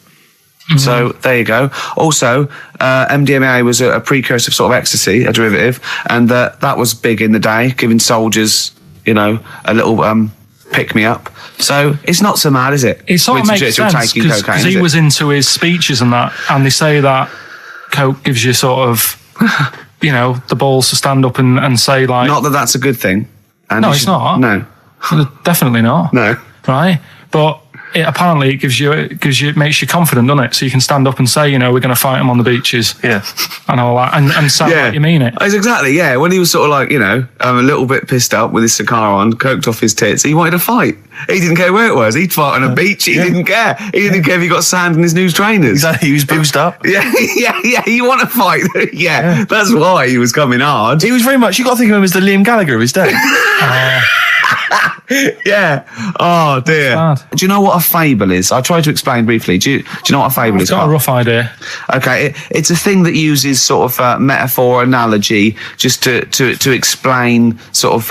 Mm-hmm. So there you go. Also, MDMA was a precursor of sort of ecstasy, a derivative, and that was big in the day, giving soldiers, a little pick-me-up. So it's not so mad, is it? It sort of makes sense, because he was into his speeches and that, and they say that coke gives you sort of... the balls to stand up and say, like... Not that that's a good thing. And no, it's not. No. Definitely not. No. Right? But apparently it makes you confident, doesn't it? So you can stand up and say, we're going to fight them on the beaches. Yeah. And all that. And sound like you mean it. It's exactly, yeah. When he was sort of like, a little bit pissed up with his cigar on, coked off his tits, he wanted to fight. He didn't care where it was. He'd fight on a beach. He didn't care. He didn't care if he got sand in his new trainers. Exactly. He was boozed up. Yeah. You want to fight. Yeah. That's why he was coming hard. He was very much, you got to think of him as the Liam Gallagher of his day. Yeah. Oh, dear. Do you know what a fable is? I'll try to explain briefly. Do you know what a fable is? I've got a rough idea. Okay. It's a thing that uses sort of metaphor, analogy, just to explain sort of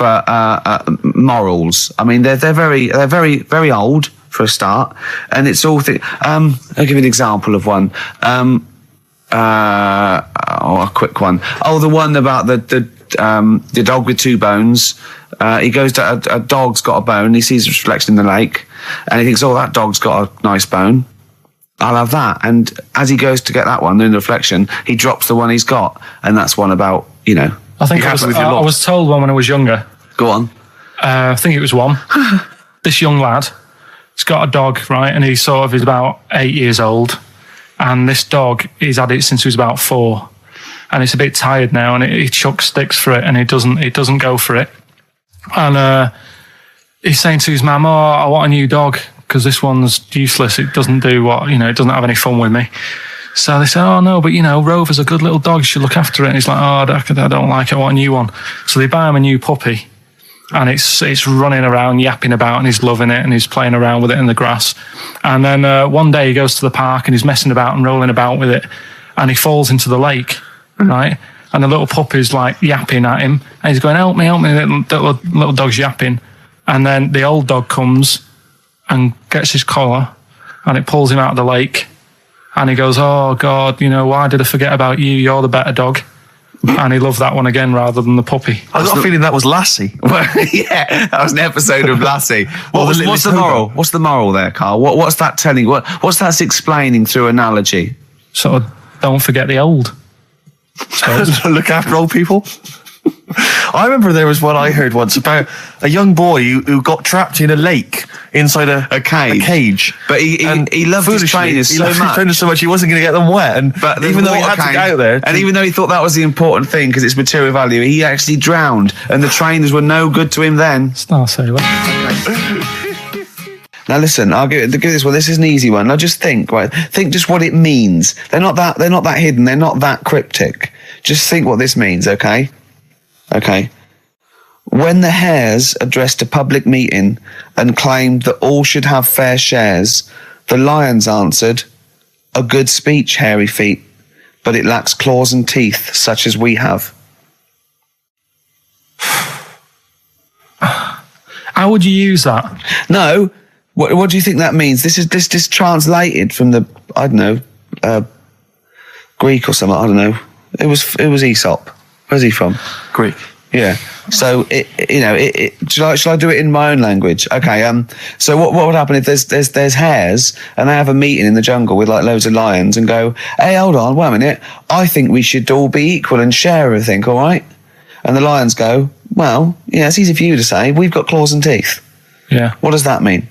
morals. I mean, they're very, very old for a start, and it's all. I'll give you an example of one. A quick one. Oh, the one about the dog with two bones. He goes to a dog's got a bone. He sees a reflection in the lake, and he thinks, "Oh, that dog's got a nice bone. I'll have that." And as he goes to get that one in the reflection, he drops the one he's got, and that's one about I think I was told one when I was younger. Go on. I think it was one. This young lad, he's got a dog, right, and he sort of is about 8 years old, and this dog, he's had it since he was about 4. And it's a bit tired now, and he chucks sticks for it, and it doesn't go for it. And he's saying to his mum, "Oh, I want a new dog because this one's useless. It doesn't do it doesn't have any fun with me." So they say, "Oh no, but Rover's a good little dog. You should look after it." And he's like, "Oh, I don't like it. I want a new one." So they buy him a new puppy, and it's running around, yapping about, and he's loving it, and he's playing around with it in the grass. And then one day he goes to the park and he's messing about and rolling about with it, and he falls into the lake. Right, and the little puppy's like yapping at him, and he's going, "Help me, help me!" The little dog's yapping, and then the old dog comes and gets his collar, and it pulls him out of the lake, and he goes, "Oh God, why did I forget about you? You're the better dog." And he loved that one again rather than the puppy. I got a feeling that was Lassie. Well, yeah, that was an episode of Lassie. What's the moral? What's the moral there, Carl? What's that telling? What's that explaining through analogy? Sort of, don't forget the old. Look after old people. I remember there was one I heard once about a young boy who got trapped in a lake inside a cage. But he loved his trainers so much he wasn't going to get them wet. But even though he had to get out there, and even though he thought that was the important thing because it's material value, he actually drowned, and the trainers were no good to him then. Star Sailor. Now listen, I'll give this one. This is an easy one. Now just think just what it means. They're not that hidden. They're not that cryptic. Just think what this means, okay? Okay. When the Hares addressed a public meeting and claimed that all should have fair shares, the Lions answered, "A good speech, hairy feet, but it lacks claws and teeth such as we have." How would you use that? No. What do you think that means? This is translated from the, I don't know, Greek or something. I don't know. It was Aesop. Where's he from? Greek. Yeah. So shall I do it in my own language? Okay. So what would happen if there's hares and they have a meeting in the jungle with like loads of lions and go, "Hey, hold on, wait a minute. I think we should all be equal and share everything. All right?" And the lions go, "Well, yeah, it's easy for you to say. We've got claws and teeth." Yeah. What does that mean?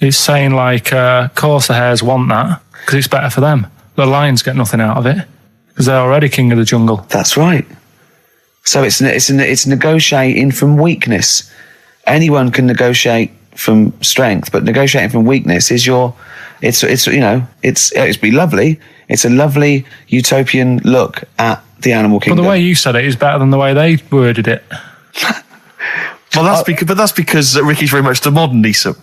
It's saying like, of course the hares want that because it's better for them. The lions get nothing out of it because they're already king of the jungle. That's right. So it's negotiating from weakness. Anyone can negotiate from strength, but negotiating from weakness is it's be lovely. It's a lovely utopian look at the animal kingdom. But the way you said it is better than the way they worded it. Well, that's because Ricky's very much the modern Aesop.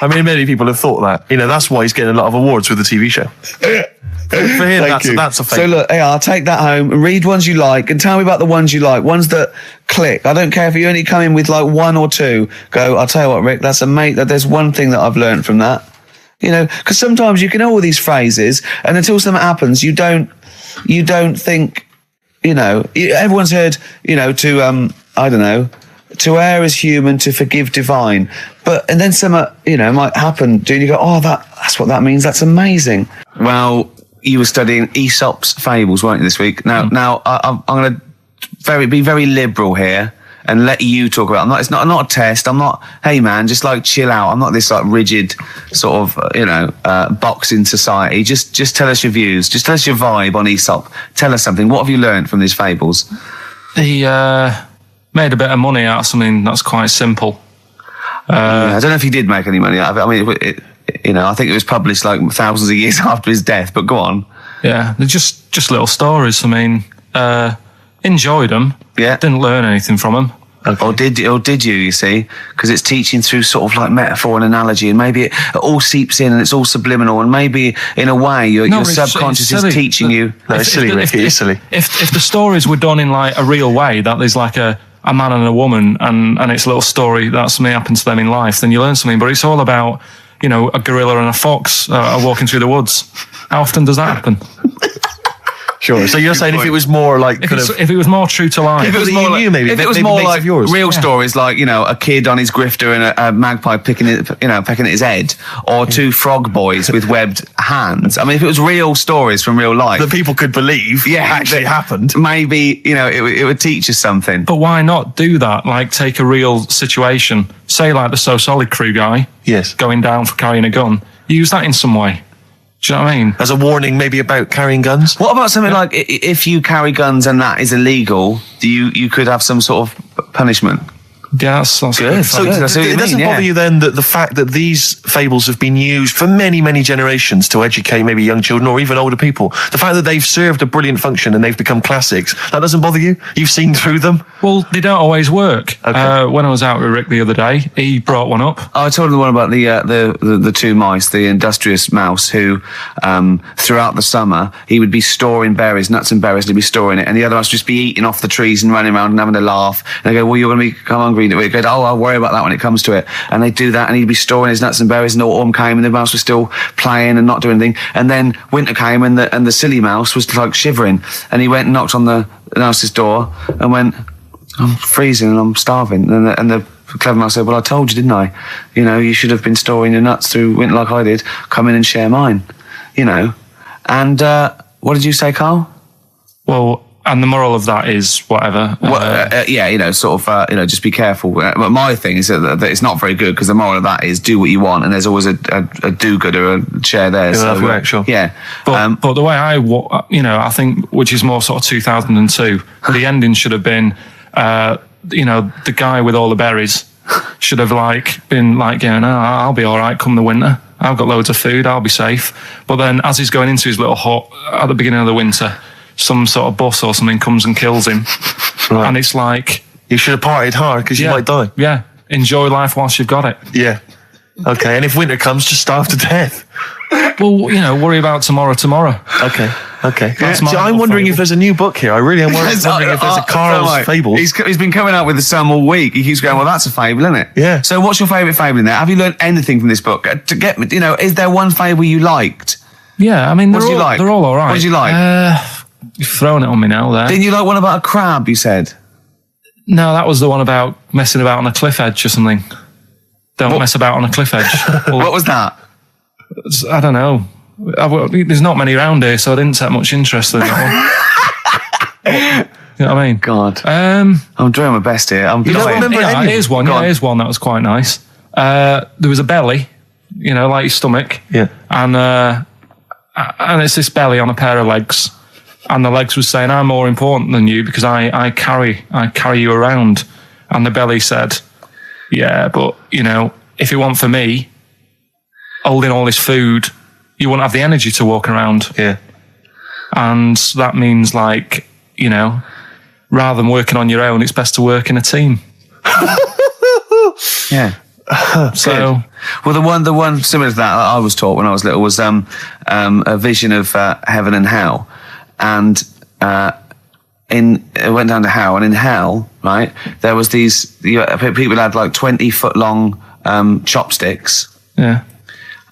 I mean, many people have thought that. That's why he's getting a lot of awards with the TV show. For him, that's a fake. So look, I'll take that home and read ones you like and tell me about the ones you like, ones that click. I don't care if you only come in with like one or two. Go, I'll tell you what, Rick, there's one thing that I've learned from that. Because sometimes you can know all these phrases and until something happens, you don't think, everyone's heard, I don't know, to err is human, to forgive divine. And then something, might happen. Do you go, oh, that's what that means. That's amazing. Well, you were studying Aesop's fables, weren't you, this week? Now, I'm going to be very liberal here and let you talk about it. It's not a test. I'm not, hey man, just like chill out. I'm not this like rigid sort of, box in society. Just tell us your views. Just tell us your vibe on Aesop. Tell us something. What have you learned from these fables? He made a bit of money out of something that's quite simple. I don't know if he did make any money out of it. I mean, I think it was published like thousands of years after his death, but go on. Yeah, they're just little stories. I mean, enjoyed them. Yeah. Didn't learn anything from them. Okay. Or did you see? Because it's teaching through sort of like metaphor and analogy, and maybe it all seeps in and it's all subliminal, and maybe in a way your subconscious is teaching you. No, it's silly, Ricky. It's silly. If the stories were done in like a real way, that there's like a man and a woman, and it's a little story that something happened to them in life, then you learn something. But it's all about, a gorilla and a fox are walking through the woods. How often does that happen? Sure. So you're saying if it was more like if it was more true to life, if it was more like, maybe, if it was maybe more like yours. real stories, like a kid on his grifter and a magpie pecking at his head, or two frog boys with webbed hands. I mean, if it was real stories from real life that people could believe, actually happened, maybe it would teach us something. But why not do that? Like take a real situation, say like the So Solid Crew guy, yes, going down for carrying a gun. Use that in some way. Do you know what I mean? As a warning, maybe about carrying guns. What about something like if you carry guns and that is illegal, you could have some sort of punishment? Yeah, that's good. So it doesn't bother you then that the fact that these fables have been used for many, many generations to educate maybe young children or even older people, the fact that they've served a brilliant function and they've become classics, that doesn't bother you? You've seen through them? Well, they don't always work. Okay. When I was out with Rick the other day, he brought one up. I told him the one about the two mice, the industrious mouse, who throughout the summer he would be storing berries, nuts and berries, and he'd be storing it, and the other mouse would just be eating off the trees and running around and having a laugh. And they go, well, you're going to become hungry. We go, oh, I'll worry about that when it comes to it. And they'd do that, and he'd be storing his nuts and berries, and autumn came, and the mouse was still playing and not doing anything. And then winter came, and the silly mouse was like shivering, and he went and knocked on the mouse's door and went, I'm freezing and I'm starving. And the clever mouse said, well, I told you, didn't I? You should have been storing your nuts through winter like I did. Come in and share mine. And what did you say, Carl? Well, and the moral of that is whatever. Just be careful. But my thing is that it's not very good, because the moral of that is do what you want, and there's always a do-gooder, a chair there. Sure. Yeah. But the way I think, which is more sort of 2002, the ending should have been, the guy with all the berries should have been going, I'll be all right come the winter. I've got loads of food. I'll be safe. But then as he's going into his little hut at the beginning of the winter, some sort of bus or something comes and kills him. Right. And it's like, you should have partied hard because you might die. Yeah. Enjoy life whilst you've got it. Yeah. Okay. And if winter comes, just starve to death. Well, worry about tomorrow. Okay. I'm wondering if there's a new book here. I really am wondering if there's a Karl's Fables. He's been coming out with some all week. He keeps going, well, that's a fable, isn't it? Yeah. So what's your favourite fable in there? Have you learned anything from this book? Is there one fable you liked? Yeah, I mean, they're all right. What did you like? You've thrown it on me now there. Didn't you like one about a crab, you said? No, that was the one about messing about on a cliff edge or something. Don't mess about on a cliff edge. What was that? I don't know. There's not many around here, so I didn't take much interest in that one. You know what I mean? God. I'm doing my best here. Here's one that was quite nice. There was a belly, like your stomach. Yeah. And it's this belly on a pair of legs. And the legs was saying, I'm more important than you because I carry you around. And the belly said, yeah, but, you know, if it weren't for me holding all this food, you wouldn't have the energy to walk around. Yeah. And that means, like, you know, rather than working on your own, it's best to work in a team. Yeah. So, well, the one similar to that I was taught when I was little was a vision of heaven and hell, and it went down to hell, and in hell, right, there was these people had like 20-foot long chopsticks. yeah.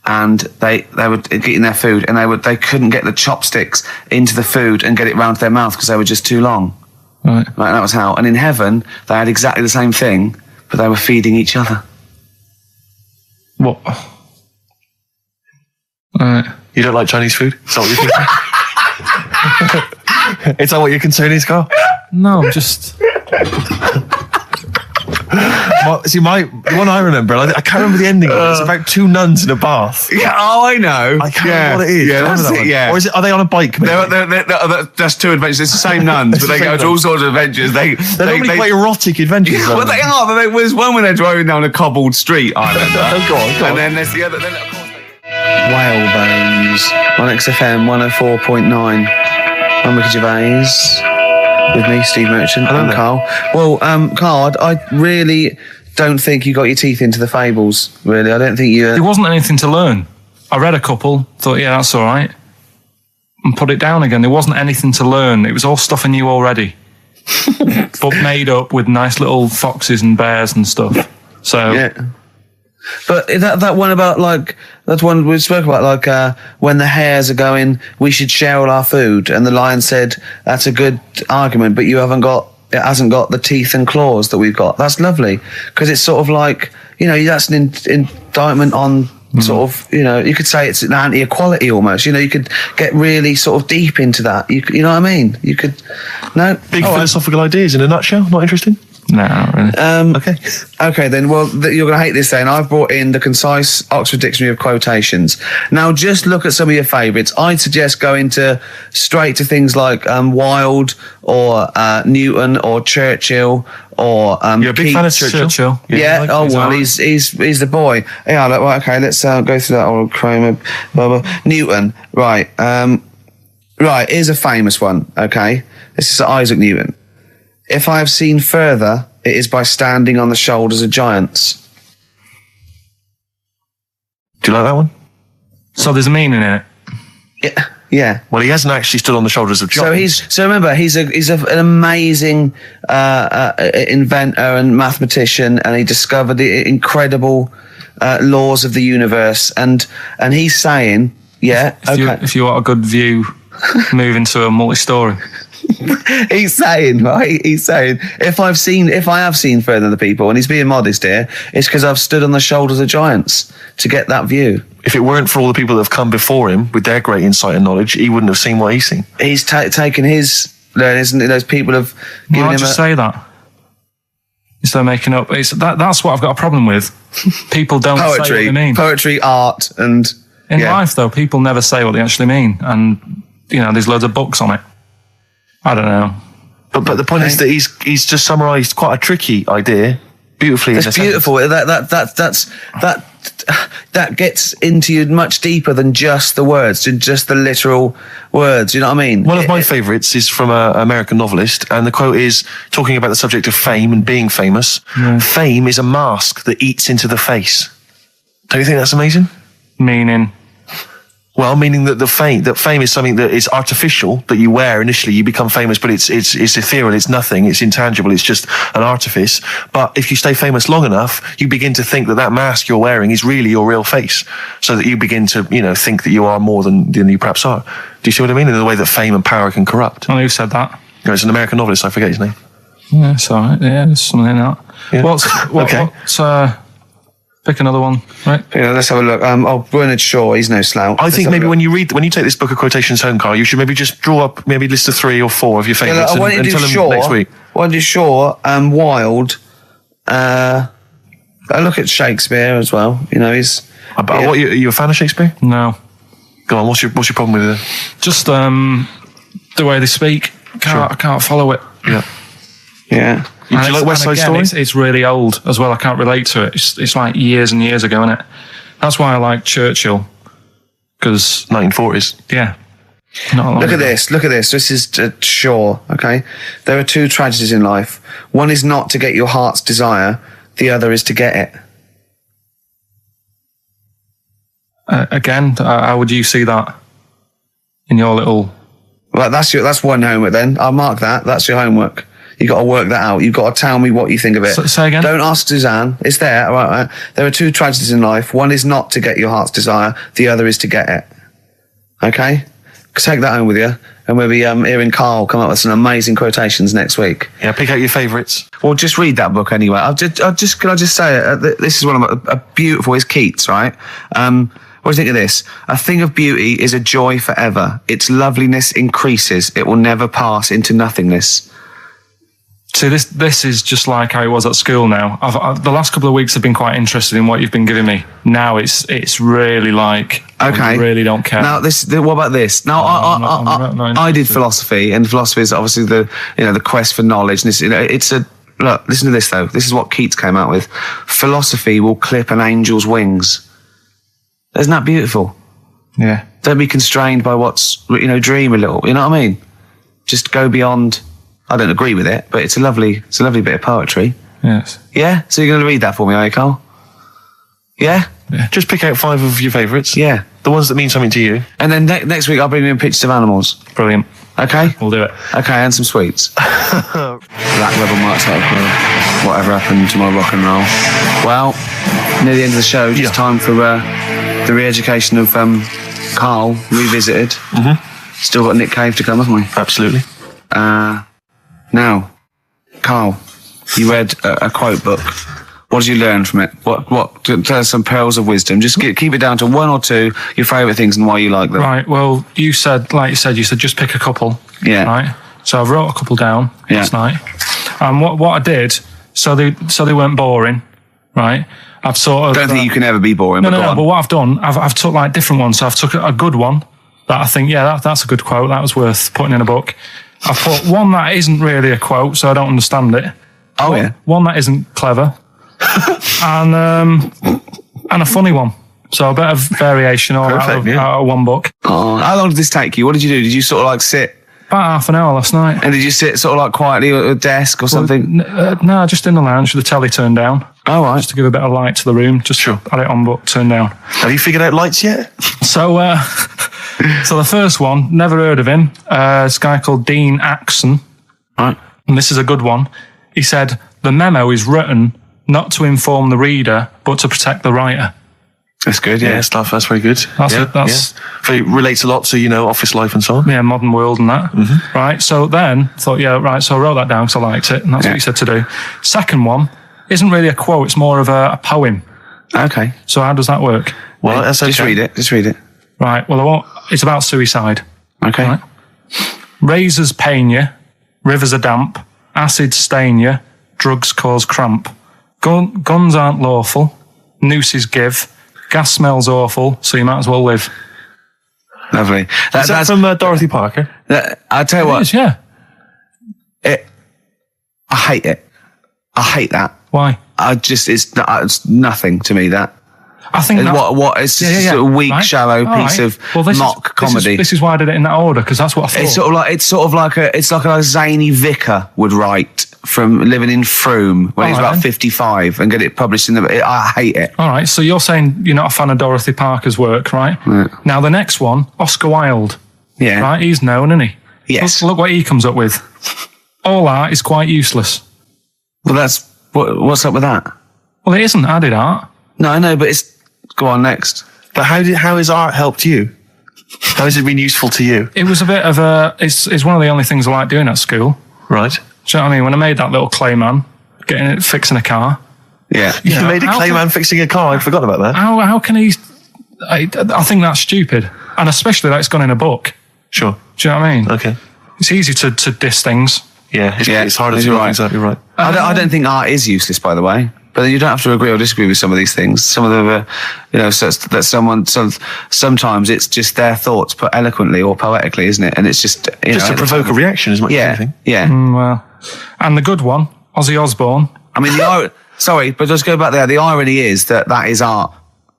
And they were getting their food, and they couldn't get the chopsticks into the food and get it round to their mouth because they were just too long. Right. Right, that was how. And in heaven, they had exactly the same thing, but they were feeding each other. What? You don't like Chinese food? Is that what you're thinking? Is that what your concern is, Carl? No, I'm just... The one I remember, I can't remember the ending. It's about two nuns in a bath. Yeah, oh, I know. I can't remember what it is. Yeah, Remember that's that it, one? yeah. Or are they on a bike? That's two adventures. It's the same nuns, but they go to all sorts of adventures. They're normally quite erotic adventures. Well, they are, but there was one when they're driving down a cobbled street, I remember. Go on. And then there's the other... Then, of course, Whalebones on XFM 104.9. I'm Ricky Gervais. With me, Steve Merchant, and Carl. Well, Carl, I really don't think you got your teeth into the fables, really. I don't think you... There wasn't anything to learn. I read a couple, thought, yeah, that's all right, and put it down again. There wasn't anything to learn. It was all stuff I knew already, but made up with nice little foxes and bears and stuff. So... Yeah. But that one about, like, that one we spoke about, like, when the hares are going, we should share all our food, and the lion said, that's a good argument, but it hasn't got the teeth and claws that we've got. That's lovely, because it's sort of like, you know, that's an indictment on sort of, you know, you could say it's an anti-equality almost, you know, you could get really sort of deep into that. You know what I mean? You could, no? Big philosophical ideas in a nutshell, not interesting? No, not really. Okay, then. Well, you're going to hate this then. I've brought in the concise Oxford Dictionary of Quotations. Now, just look at some of your favourites. I'd suggest going straight to things like Wilde or Newton or Churchill or You're a big fan of Churchill? Yeah. He's the boy. Yeah. Right. Okay. Let's go through that old Kramer. Newton. Right. Right. Here's a famous one. Okay. This is Isaac Newton. If I have seen further, it is by standing on the shoulders of giants. Do you like that one? So there's a meaning in it. Yeah. Well, he hasn't actually stood on the shoulders of giants. So remember, he's an amazing inventor and mathematician, and he discovered the incredible laws of the universe. And he's saying, If you want a good view, move into a multi-story. He's saying, if I have seen further than the people, and he's being modest here, it's because I've stood on the shoulders of giants to get that view. If it weren't for all the people that have come before him with their great insight and knowledge, he wouldn't have seen what he's seen. He's taken his learning, isn't it? Those people have given Why him just say that? Instead of making up, that's what I've got a problem with. People don't say what they mean. Poetry, art, and in life though, people never say what they actually mean, and you know, there's loads of books on it. I don't know. But the point is that he's just summarised quite a tricky idea beautifully. It's beautiful. That gets into you much deeper than just the words, just the literal words. You know what I mean? One of my favourites is from an American novelist, and the quote is talking about the subject of fame and being famous. Yeah. Fame is a mask that eats into the face. Don't you think that's amazing? Meaning? Well, meaning that fame is something that is artificial, that you wear initially, you become famous, but it's ethereal, it's nothing, it's intangible, it's just an artifice. But if you stay famous long enough, you begin to think that mask you're wearing is really your real face. So that you begin to, you know, think that you are more than you perhaps are. Do you see what I mean? In the way that fame and power can corrupt. Oh, who said that? You know, it's an American novelist, I forget his name. Yeah, it's all right. Yeah, there's something in that. Yeah. Pick another one, right? Yeah, let's have a look. Bernard Shaw, he's no slouch. I think maybe when you take this book of quotations home, Carl, you should maybe just draw up maybe a list of 3 or 4 of your favourites and tell them next week. I want to do Shaw, Wilde. I look at Shakespeare as well. You know, he's. Are you a fan of Shakespeare? No. Go on. What's your problem with it? Just the way they speak. I can't follow it. Yeah. Yeah. Do you like West Side Story? It's really old as well. I can't relate to it. It's like years and years ago, isn't it? That's why I like Churchill. Because 1940s. Yeah. Look at this. This is Shaw, okay? There are two tragedies in life. One is not to get your heart's desire. The other is to get it. Again, how would you see that in your little... Well, that's one homework then. I'll mark that. That's your homework. You got to work that out. You've got to tell me what you think of it. Say again? Don't ask Suzanne. It's there. All right. There are two tragedies in life. One is not to get your heart's desire. The other is to get it. Okay? Take that home with you. And we'll be hearing Karl come up with some amazing quotations next week. Yeah, pick out your favourites. Well, just read that book anyway. Can I just say, this is one of a beautiful, it's Keats, right? What do you think of this? A thing of beauty is a joy forever. Its loveliness increases. It will never pass into nothingness. See, this is just like how it was at school now. The last couple of weeks have been quite interested in what you've been giving me. Now it's really like, okay. I really don't care. Now, what about this? Now, I did philosophy, and philosophy is obviously the quest for knowledge. And look, listen to this though. This is what Keats came out with. Philosophy will clip an angel's wings. Isn't that beautiful? Yeah. Don't be constrained by what's, dream a little. You know what I mean? Just go beyond. I don't agree with it, but it's a lovely bit of poetry. Yes. Yeah? So you're going to read that for me, are you, Karl? Yeah? Just pick out 5 of your favourites. Yeah. The ones that mean something to you. And then next week I'll bring you in pictures of animals. Brilliant. Okay? We'll do it. Okay, and some sweets. Black Rebel Marks out of whatever happened to my rock and roll. Well, near the end of the show, just time for the re-education of Karl revisited. Mm-hmm. Still got Nick Cave to come, haven't we? Absolutely. Now, Karl, you read a quote book. What did you learn from it? Tell us some pearls of wisdom. Just keep it down to one or two, your favourite things and why you like them. Right, well, you said just pick a couple. Yeah. Right? So I wrote a couple down last night. And what I did, so they weren't boring, right? I've sort of... I don't think you can ever be boring, No, but what I've done, I've took like different ones. So I've took a good one that I think, that's a good quote. That was worth putting in a book. I've put one that isn't really a quote, so I don't understand it. Oh, yeah. One that isn't clever. and a funny one. So a bit of variation all out of one book. Oh, how long did this take you? What did you do? Did you sort of like sit? About half an hour last night. And did you sit sort of like quietly at a desk or something? No, just in the lounge with the telly turned down. Oh, right. Just to give a bit of light to the room. Just had it on, but turned down. Have you figured out lights yet? So the first one, never heard of him. It's a guy called Dean Axon. Right. And this is a good one. He said, the memo is written not to inform the reader, but to protect the writer. That's good, yeah. That's very good. That's it relates a lot to, office life and so on. Yeah, modern world and that. Mm-hmm. Right, so then, thought, so I wrote that down because I liked it, and that's what he said to do. Second one isn't really a quote, it's more of a poem. Okay. So how does that work? Well, that's okay. Just read it. Right, well, it's about suicide. Okay. Right? Razors pain you, rivers are damp, acid stain you, drugs cause cramp. Guns aren't lawful, nooses give, gas smells awful, so you might as well live. Lovely. That's from Dorothy Parker. I'll tell you what. It is, yeah. I hate it. I hate that. Why? It's nothing to me, that. I think it's just a weak, shallow piece of mock comedy. This is why I did it in that order, because that's what I thought. It's like a zany vicar would write from living in Frome when he's about 55 and get it published in I hate it. All right, so you're saying you're not a fan of Dorothy Parker's work, right? Yeah. Now the next one, Oscar Wilde. Yeah. Right, he's known, isn't he? Yes. Look what he comes up with. All art is quite useless. Well, what's up with that? Well, it isn't added art. No, I know, but go on next. But how has art helped you? How has it been useful to you? It was a bit of it's one of the only things I like doing at school. Right. Do you know what I mean? When I made that little clay man, fixing a car. Yeah. You made a clay man fixing a car. I forgot about that. How can he... I think that's stupid. And especially that it's gone in a book. Sure. Do you know what I mean? Okay. It's easy to diss things. Yeah, it's hard to do things up, you're right. I don't think art is useless, by the way. But you don't have to agree or disagree with some of these things. Some of them are, sometimes it's just their thoughts put eloquently or poetically, isn't it? And it's just, to provoke a reaction as much as anything. Yeah. Well, and the good one, Ozzy Osbourne. I mean, sorry, but let's go back there. The irony is that is art.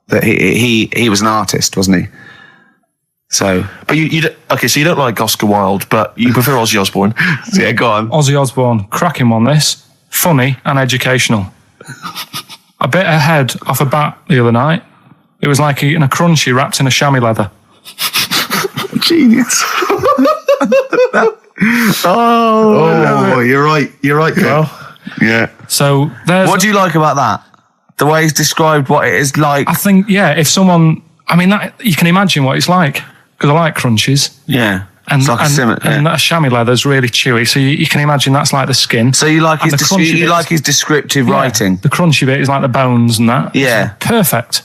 That he was an artist, wasn't he? So, but so you don't like Oscar Wilde, but you prefer Ozzy Osbourne. Yeah, go on. Ozzy Osbourne, cracking one. This funny and educational. I bit a head off a bat the other night. It was like eating a crunchy wrapped in a chamois leather. Genius. You're right, Carl. Yeah. So there's. What do you like about that? The way he's described what it is like. I think, if someone, you can imagine what it's like, because I like crunches. Yeah. And, it's like and that chamois leather is really chewy, so you can imagine that's like the skin. So you like his descriptive writing. The crunchy bit is like the bones and that. Yeah. It's perfect.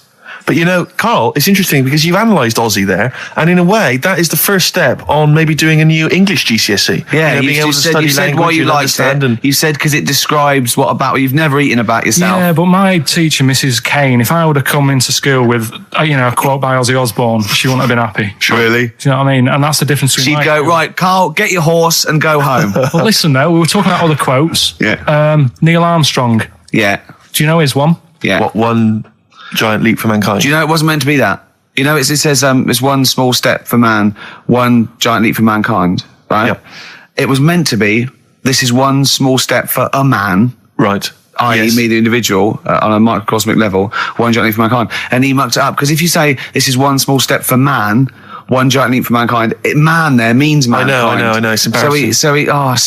But Carl, it's interesting because you've analysed Ozzy there, and in a way, that is the first step on maybe doing a new English GCSE. Yeah, being able to study language, why you liked it. You said because it describes what you've never eaten about yourself. Yeah, but my teacher, Mrs. Kane, if I would have come into school with a quote by Ozzy Osbourne, she wouldn't have been happy. Really? Do you know what I mean? And that's the difference between. She'd go, right, Carl, get your horse and go home. Well, listen though, we were talking about other quotes. Yeah. Neil Armstrong. Yeah. Do you know his one? Yeah. What one? Giant leap for mankind. Do you know it wasn't meant to be that? It says it's one small step for man, one giant leap for mankind, right? Yep. It was meant to be, this is one small step for a man, right? i.e. me, the individual, on a microcosmic level, one giant leap for mankind. And he mucked it up, because if you say this is one small step for man, one giant leap for mankind, man there means mankind. I know, it's embarrassing. So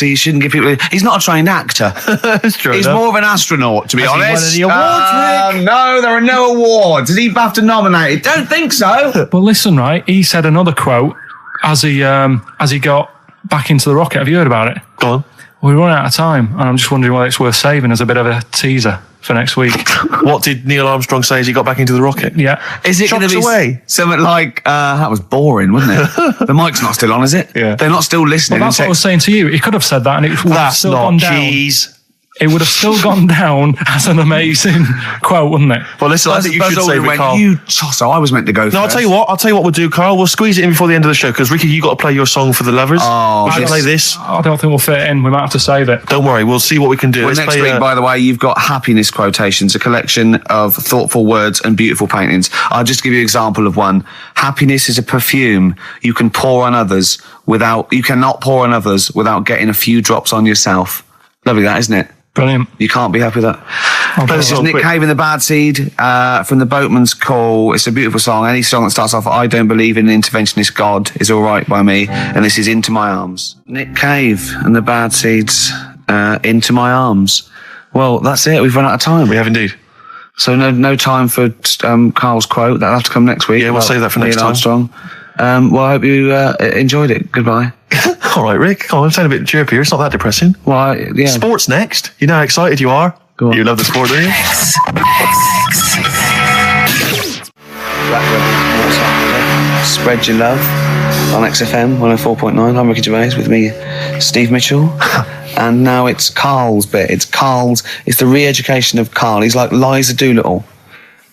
you shouldn't give people, he's not a trained actor. That's true. He's more of an astronaut, to be honest. Has he won any awards, Rick? No, there are no awards. Is he BAFTA nominated? Don't think so. But listen, right, he said another quote as he got back into the rocket. Have you heard about it? Go on. We run out of time, and I'm just wondering whether it's worth saving as a bit of a teaser for next week. What did Neil Armstrong say as he got back into the rocket? Yeah. Is it going to be something like, that was boring, wasn't it? The mic's not still on, is it? Yeah. They're not still listening. Well, that's what I was saying to you. He could have said that, and it would have still gone down. Cheese. It would have still gone down as an amazing quote, wouldn't it? Well, listen, I think you should save it, Carl. You tosser, I was meant to go first. No, I'll tell you what we'll do, Carl. We'll squeeze it in before the end of the show, because, Ricky, you got to play your song for the lovers. Oh, we should play this. I don't think we'll fit it in. We might have to save it. Don't worry, we'll see what we can do. Well, next week, by the way, you've got happiness quotations, a collection of thoughtful words and beautiful paintings. I'll just give you an example of one. Happiness is a perfume you can pour on others you cannot pour on others without getting a few drops on yourself. Lovely that, isn't it? Brilliant. You can't be happy with that. This is Nick Cave and the Bad Seed from the Boatman's Call. It's a beautiful song. Any song that starts off, I don't believe in an interventionist God is all right by me. And this is Into My Arms. Nick Cave and the Bad Seeds, Into My Arms. Well, that's it. We've run out of time. We have indeed. So no time for Carl's quote. That'll have to come next week. Yeah, we'll save that for next time. Armstrong. Well, I hope you enjoyed it. Goodbye. All right, Rick. Come on, I'm sounding a bit chirpier. It's not that depressing. Well, yeah. Sports next. You know how excited you are. Go on. You love the sport, don't you? Spread your love on XFM 104.9. I'm Ricky Gervais with me, Steve Mitchell. And now it's Carl's bit. It's the re-education of Carl. He's like Liza Doolittle.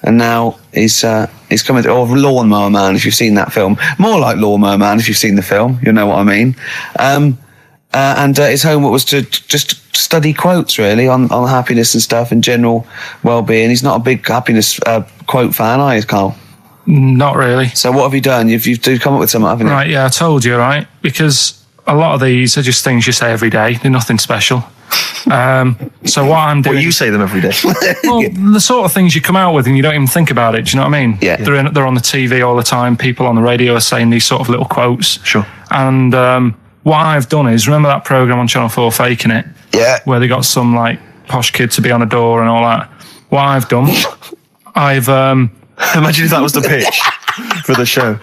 And now he's coming, or Lawnmower Man, if you've seen that film. More like Lawnmower Man, if you've seen the film. You'll know what I mean. And his homework was to just study quotes, really, on happiness and stuff and general well-being. He's not a big happiness quote fan, are you, Carl? Not really. So what have you done? You've come up with something, haven't you? Right, yeah, I told you, right? Because a lot of these are just things you say every day. They're nothing special. So what I'm doing... Well, you say them every day. Well, the sort of things you come out with and you don't even think about it. Do you know what I mean? Yeah. They're on the TV all the time. People on the radio are saying these sort of little quotes. Sure. And what I've done is, remember that programme on Channel 4, Faking It? Yeah. Where they got some, like, posh kid to be on a door and all that. What I've done, I've... Imagine if that was the pitch for the show.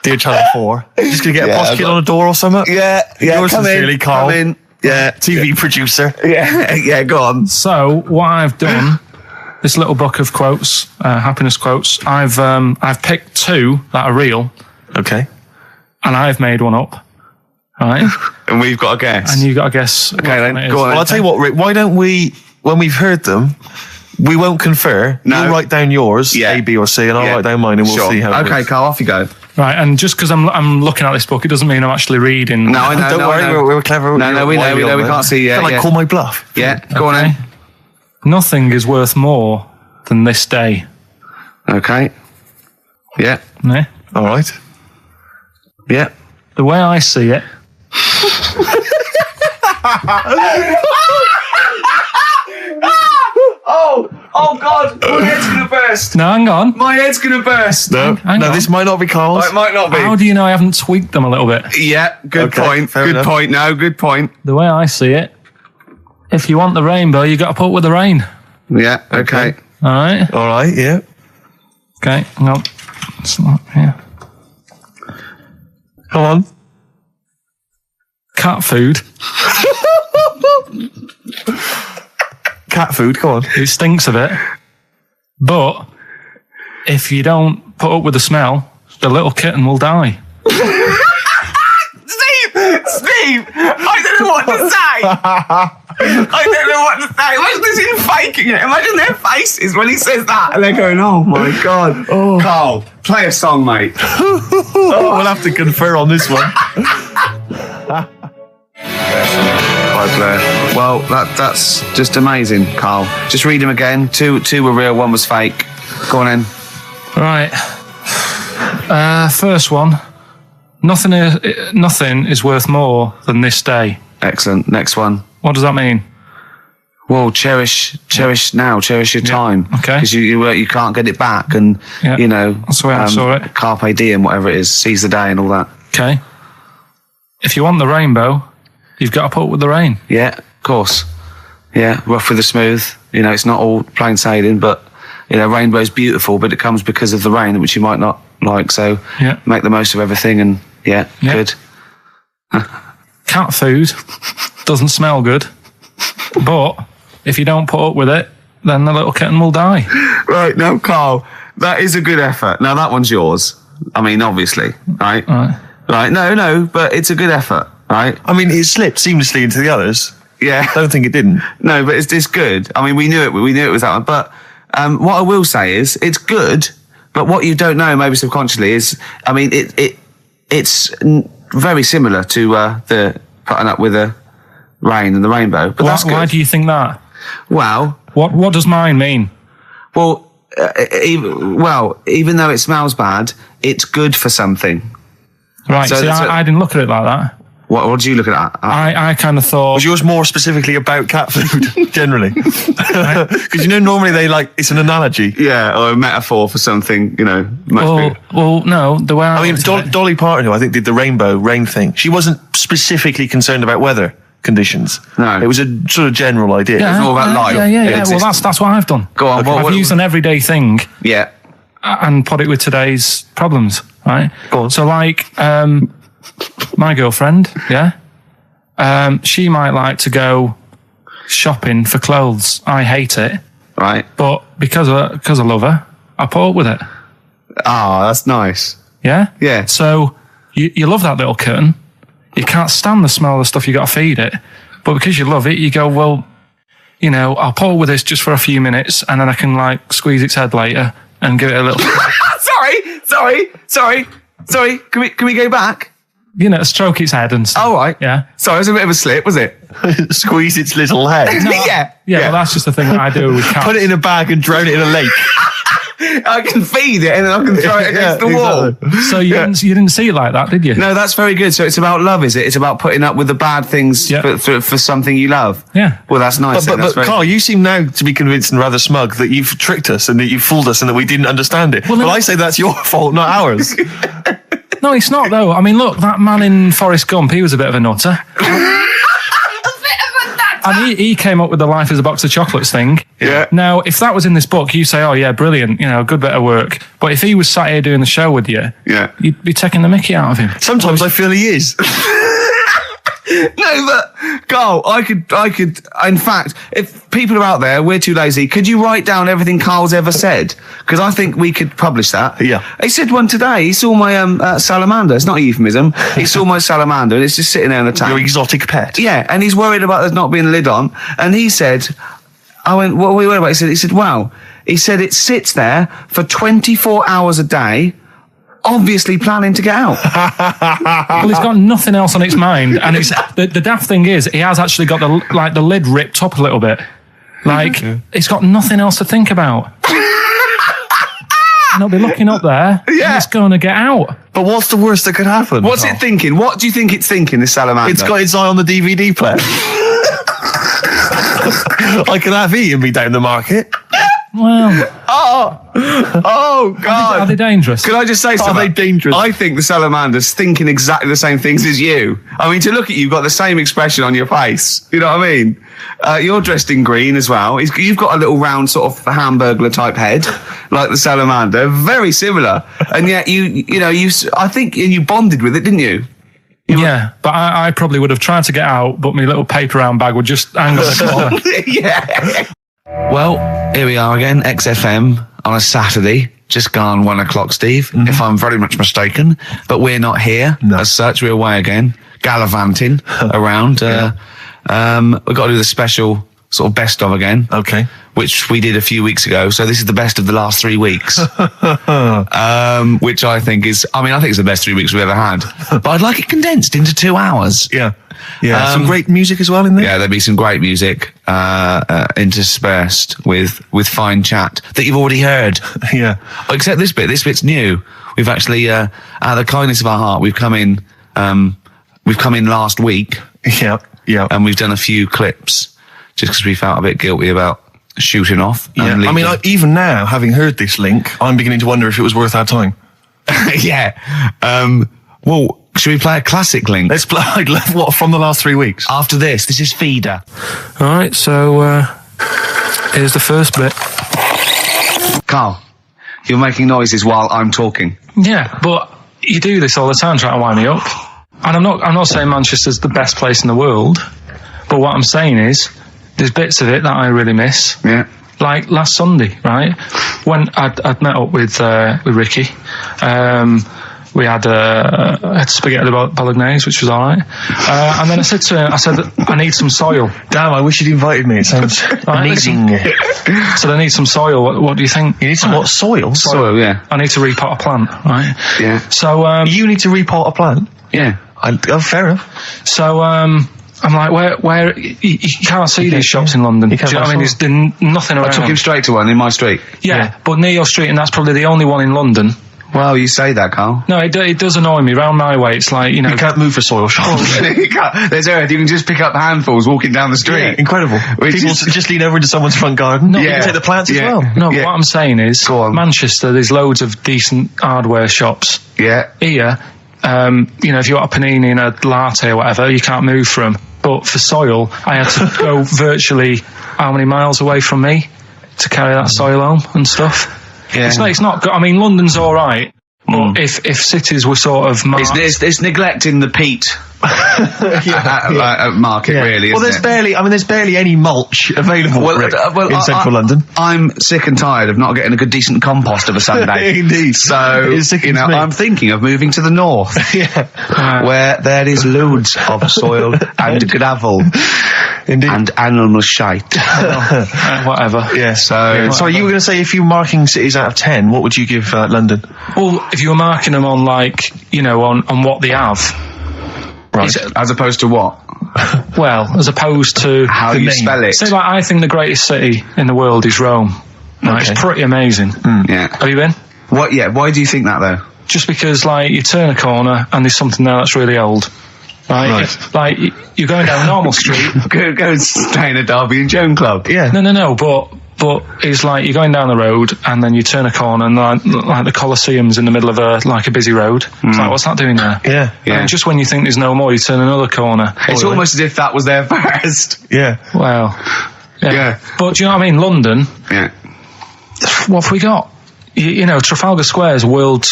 Dear Channel 4. Just going to get a posh kid on a door or something? Yeah. Yours sincerely, Carl. Come in. Yeah. TV producer. Yeah, go on. So what I've done, this little book of quotes, happiness quotes, I've picked two that are real. Okay. And I've made one up. Right? And we've got a guess. And you've got to guess. Okay, then, go on. Well, I'll tell you what, Rick, why don't we, when we've heard them, We won't confer. No. You'll write down yours, Yeah. A, B, or C, and I'll Yeah. write down mine, and we'll Sure. see how it Okay, works. Carl, off you go. Right, and just because I'm looking at this book, it doesn't mean I'm actually reading. No, I know. Don't no, worry, I know. we're clever. No, we know. We can't see yet. Like, Yeah. call my bluff. Yeah, go on Okay. then. Nothing is worth more than this day. Okay. Yeah. Yeah? All right. Yeah. The way I see it, Oh God! My head's gonna burst. no, hang on. My head's gonna burst. No, Hang no, on. this might not be Carl's. It might not be. How do you know I haven't tweaked them a little bit? Yeah. Good Okay, point. fair Good enough. point. No, good point. The way I see it, if you want the rainbow, you got to put up with the rain. Yeah. Okay. All right? All right, yeah. Okay, hang on. It's not here. Come on. Cat food, Cat food, come on. it stinks a bit. But if you don't put up with the smell, the little kitten will die. Steve, I don't know what to say. I don't know what to say. Imagine this in faking it. Imagine their faces when he says that, and they're going, "Oh my God." Oh. Carl, play a song, mate. We'll have to confer on this one. Right, Blair. Well, that's just amazing, Carl. Just read them again. Two were real, one was fake. Go on in. Right. First one. Nothing is worth more than this day. Excellent. Next one. What does that mean? Well, cherish now, cherish your time. Okay. Because you can't get it back, and Yeah. you know That's the way I saw it. Carpe diem, whatever it is, seize the day and all that. Okay. If you want the rainbow, you've got to put up with the rain. Yeah, of course. Yeah, rough with the smooth. You know, it's not all plain sailing, but you know, rainbow's beautiful, but it comes because of the rain, which you might not like. So Yeah. make the most of everything, and yeah. Good. Cat food doesn't smell good, but if you don't put up with it, then the little kitten will die. Right, now, Carl, that is a good effort. Now, that one's yours. I mean, obviously, right? Right, no, but it's a good effort, right? I mean, it slipped seamlessly into the others. Yeah. Don't think it didn't. No, but it's good. I mean, we knew it was that one. But what I will say is, it's good, but what you don't know, maybe subconsciously, is, I mean, it's very similar to the putting up with the rain and the rainbow. But that's good. Why do you think that? Well, What does mine mean? well, even though it smells bad, it's good for something. Right, So- see, so- I didn't look at it like that. What do you look at that? I kind of thought... Was yours more specifically about cat food, generally? Because you know, normally it's an analogy. Yeah, or a metaphor for something, you know, much bigger. Well, no, the way I I mean, looked at it- Dolly Parton, who I think did the rainbow rain thing, she wasn't specifically concerned about weather conditions. No. It was a sort of general idea. It's more about life. Yeah. It's- Well, that's what I've done. Go on, I've used an everyday thing Yeah. and put it with today's problems, right? Go on. So, like, my girlfriend, she might like to go shopping for clothes. I hate it, Right. but because I love her, I put up with it. Ah, that's nice. Yeah? Yeah. So, you love that little kitten. You can't stand the smell of the stuff you got to feed it. But because you love it, you go, well, you know, I'll pull with this just for a few minutes and then I can, like, squeeze its head later and give it a little... Sorry. Can we go back? you know, stroke its head and stuff. Oh, right. Yeah. Sorry, it was a bit of a slip, was it? Squeeze its little head. Yeah, well, that's just the thing that I do with cats. Put it in a bag and drown it in a lake. I can feed it and then I can throw it against the wall. exactly. So you didn't see it like that, did you? No, that's very good. So it's about love, is it? It's about putting up with the bad things Yeah. for something you love. Yeah. Well, that's nice. But That's very- Carl, you seem now to be convinced and rather smug that you've tricked us and that you've fooled us and that we didn't understand it. Well, Well, no- I say that's your fault, not ours. No, it's not though. I mean, look, that man in Forrest Gump, he was a bit of a nutter. And he came up with the life as a box of chocolates thing. Yeah. Now, if that was in this book, you say, oh yeah, brilliant, you know, good bit of work. But if he was sat here doing the show with you, Yeah. you'd be taking the mickey out of him. Sometimes I feel he is. No, but Carl, I could. In fact, if people are out there, we're too lazy. Could you write down everything Carl's ever said? Because I think we could publish that. Yeah. He said one today. He saw my salamander. It's not a euphemism. He saw my salamander, and it's just sitting there in the tank. Your exotic pet. Yeah, and he's worried about there not being a lid on. And he said, I went, what are we worried about? He said, wow. He said it sits there for 24 hours a day, obviously planning to get out. Well, he's got nothing else on its mind, and it's the daft thing is he has actually got the lid ripped up a little bit. Like, it's got nothing else to think about. And it'll be looking up there, and it's going to get out. But what's the worst that could happen? What's it thinking? What do you think it's thinking, this salamander? It's got its eye on the DVD player. I could have Ian be down the market. Well, oh God! Are they dangerous? Can I just say something? Are they dangerous? I think the salamander's thinking exactly the same things as you. I mean, to look at you, you've got the same expression on your face. You know what I mean? You're dressed in green as well. You've got a little round sort of Hamburglar type head, like the salamander. Very similar, and yet I think you bonded with it, didn't you? Yeah, but I probably would have tried to get out, but my little paper round bag would just hang on the corner. Yeah. Well, here we are again, XFM on a Saturday, just gone 1 o'clock, Steve, if I'm very much mistaken. But we're not here as such. We're away again, gallivanting around. We've got to do the special sort of best of again. Okay. Which we did a few weeks ago. So this is the best of the last 3 weeks. Which I think is the best 3 weeks we've ever had. But I'd like it condensed into 2 hours. Yeah. Yeah, some great music as well in there. Yeah, there'll be some great music interspersed with fine chat that you've already heard. Yeah. Except this bit. This bit's new. We've actually, out of the kindness of our heart, we've come in last week. Yeah, yeah. And we've done a few clips just because we felt a bit guilty about shooting off. Yeah. I mean, even now, having heard this link, I'm beginning to wonder if it was worth our time. Yeah. Well, should we play a classic link? Let's play, what, from the last 3 weeks? After this is Feeder. All right, so here's the first bit. Carl, you're making noises while I'm talking. Yeah, but you do this all the time trying to wind me up. And I'm not saying Manchester's the best place in the world, but what I'm saying is there's bits of it that I really miss. Yeah. Like last Sunday, right? When I'd met up with Ricky. We had spaghetti bolognese, which was all right. And then I said to him, I need some soil. Damn, I wish you'd invited me. It sounds amazing. So I need some soil. What do you think? You need some what? Soil? Soil, yeah. I need to repot a plant, right? Yeah. So you need to repot a plant? Yeah. Fair enough. So I'm like, where you can't see these shops in London. Do you know what I mean? There's nothing around. I took him straight to one in my street. Yeah, but near your street, and that's probably the only one in London. Well, you say that, Carl. No, it does annoy me. Round my way, it's like, you know... You can't move for soil shops. There's earth. You can just pick up handfuls walking down the street. Yeah, incredible. People just lean over into someone's front garden. No, you can take the plants as well. No, but what I'm saying is, Manchester, there's loads of decent hardware shops. Yeah. Here, if you want a panini and a latte or whatever, you can't move from. But for soil, I had to go virtually how many miles away from me to carry that soil home and stuff. Yeah. It's not good. I mean, London's all right, but if cities were sort of it's neglecting the peat market, really. Well, there's barely any mulch available in central London. I'm sick and tired of not getting a good decent compost of a Sunday. Indeed. So I'm thinking of moving to the north, where there is loads of soil and gravel. Indeed. And animal shite. Whatever. Yeah. So you were going to say, if you were marking cities out of 10, what would you give London? Well, if you were marking them on on what they have. Right. As opposed to what? Well, as opposed to how you spell it. Say, I think the greatest city in the world is Rome. Right? Okay. It's pretty amazing. Yeah. Have you been? What? Yeah. Why do you think that though? Just because, you turn a corner and there's something there that's really old. Right. You're going down a normal street. Go and stay in a Derby and Joan club. Yeah. No. But it's you're going down the road and then you turn a corner and the Colosseum's in the middle of a busy road. It's what's that doing there? Yeah. And just when you think there's no more, you turn another corner. It's almost as if that was there first. Yeah. Well. Yeah. But do you know what I mean? London. Yeah. What have we got? Trafalgar Square is world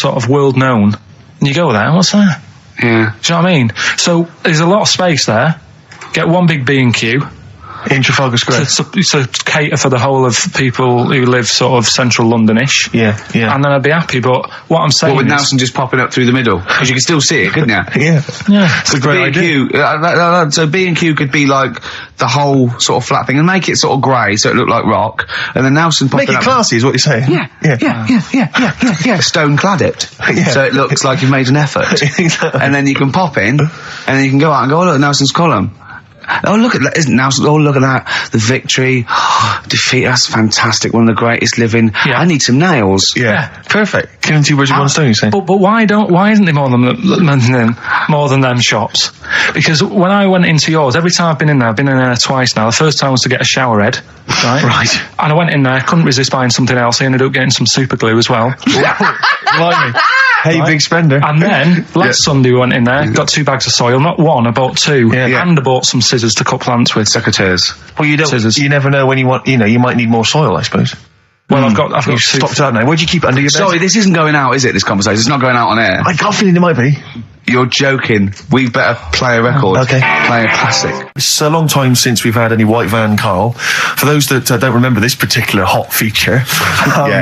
known. And you go there, what's there? Yeah. Do you know what I mean? So there's a lot of space there. Get one big B&Q, In Trafalgar Square. To cater for the whole of people who live sort of central Londonish. Yeah. And then I'd be happy, but what I'm saying With is... Nelson just popping up through the middle. Because you can still see it, couldn't you? Yeah. Yeah. It's a great idea. B&Q, so B&Q could be like the whole sort of flat thing and make it sort of grey so it looked like rock. And then Nelson popping Make it up. classy is what you're saying. Yeah. Stone clad it. Yeah. So it looks like you've made an effort. Exactly. And then you can pop in, and then you can go out and go, oh look, Nelson's column. Oh look at that, isn't Nelson? Oh look at that, the victory, defeat. That's fantastic. One of the greatest living. Yeah. I need some nails. Yeah. Perfect. Killing two birds with one stone, you're saying? But why isn't there more than them shops? Because when I went into yours, every time I've been in there twice now. The first time was to get a shower head, right? Right. And I went in there, couldn't resist buying something else. I ended up getting some super glue as well. Blimey. Hey, Right. big spender. And then last Sunday we went in there, got 2 bags of soil, not one, I bought 2, and I bought some scissors to cut plants with. Secateurs. Well, you don't. Scissors. You never know when you want. You know, you might need more soil, I suppose. Well, I've got You've 2. stopped out now. Where'd you keep it under your bed? Sorry, this isn't going out, is it? This conversation, it's not going out on air. I got a feeling it might be. You're joking. We better play a record. Okay. Play a classic. It's a long time since we've had any white van, Carl. For those that don't remember this particular hot feature,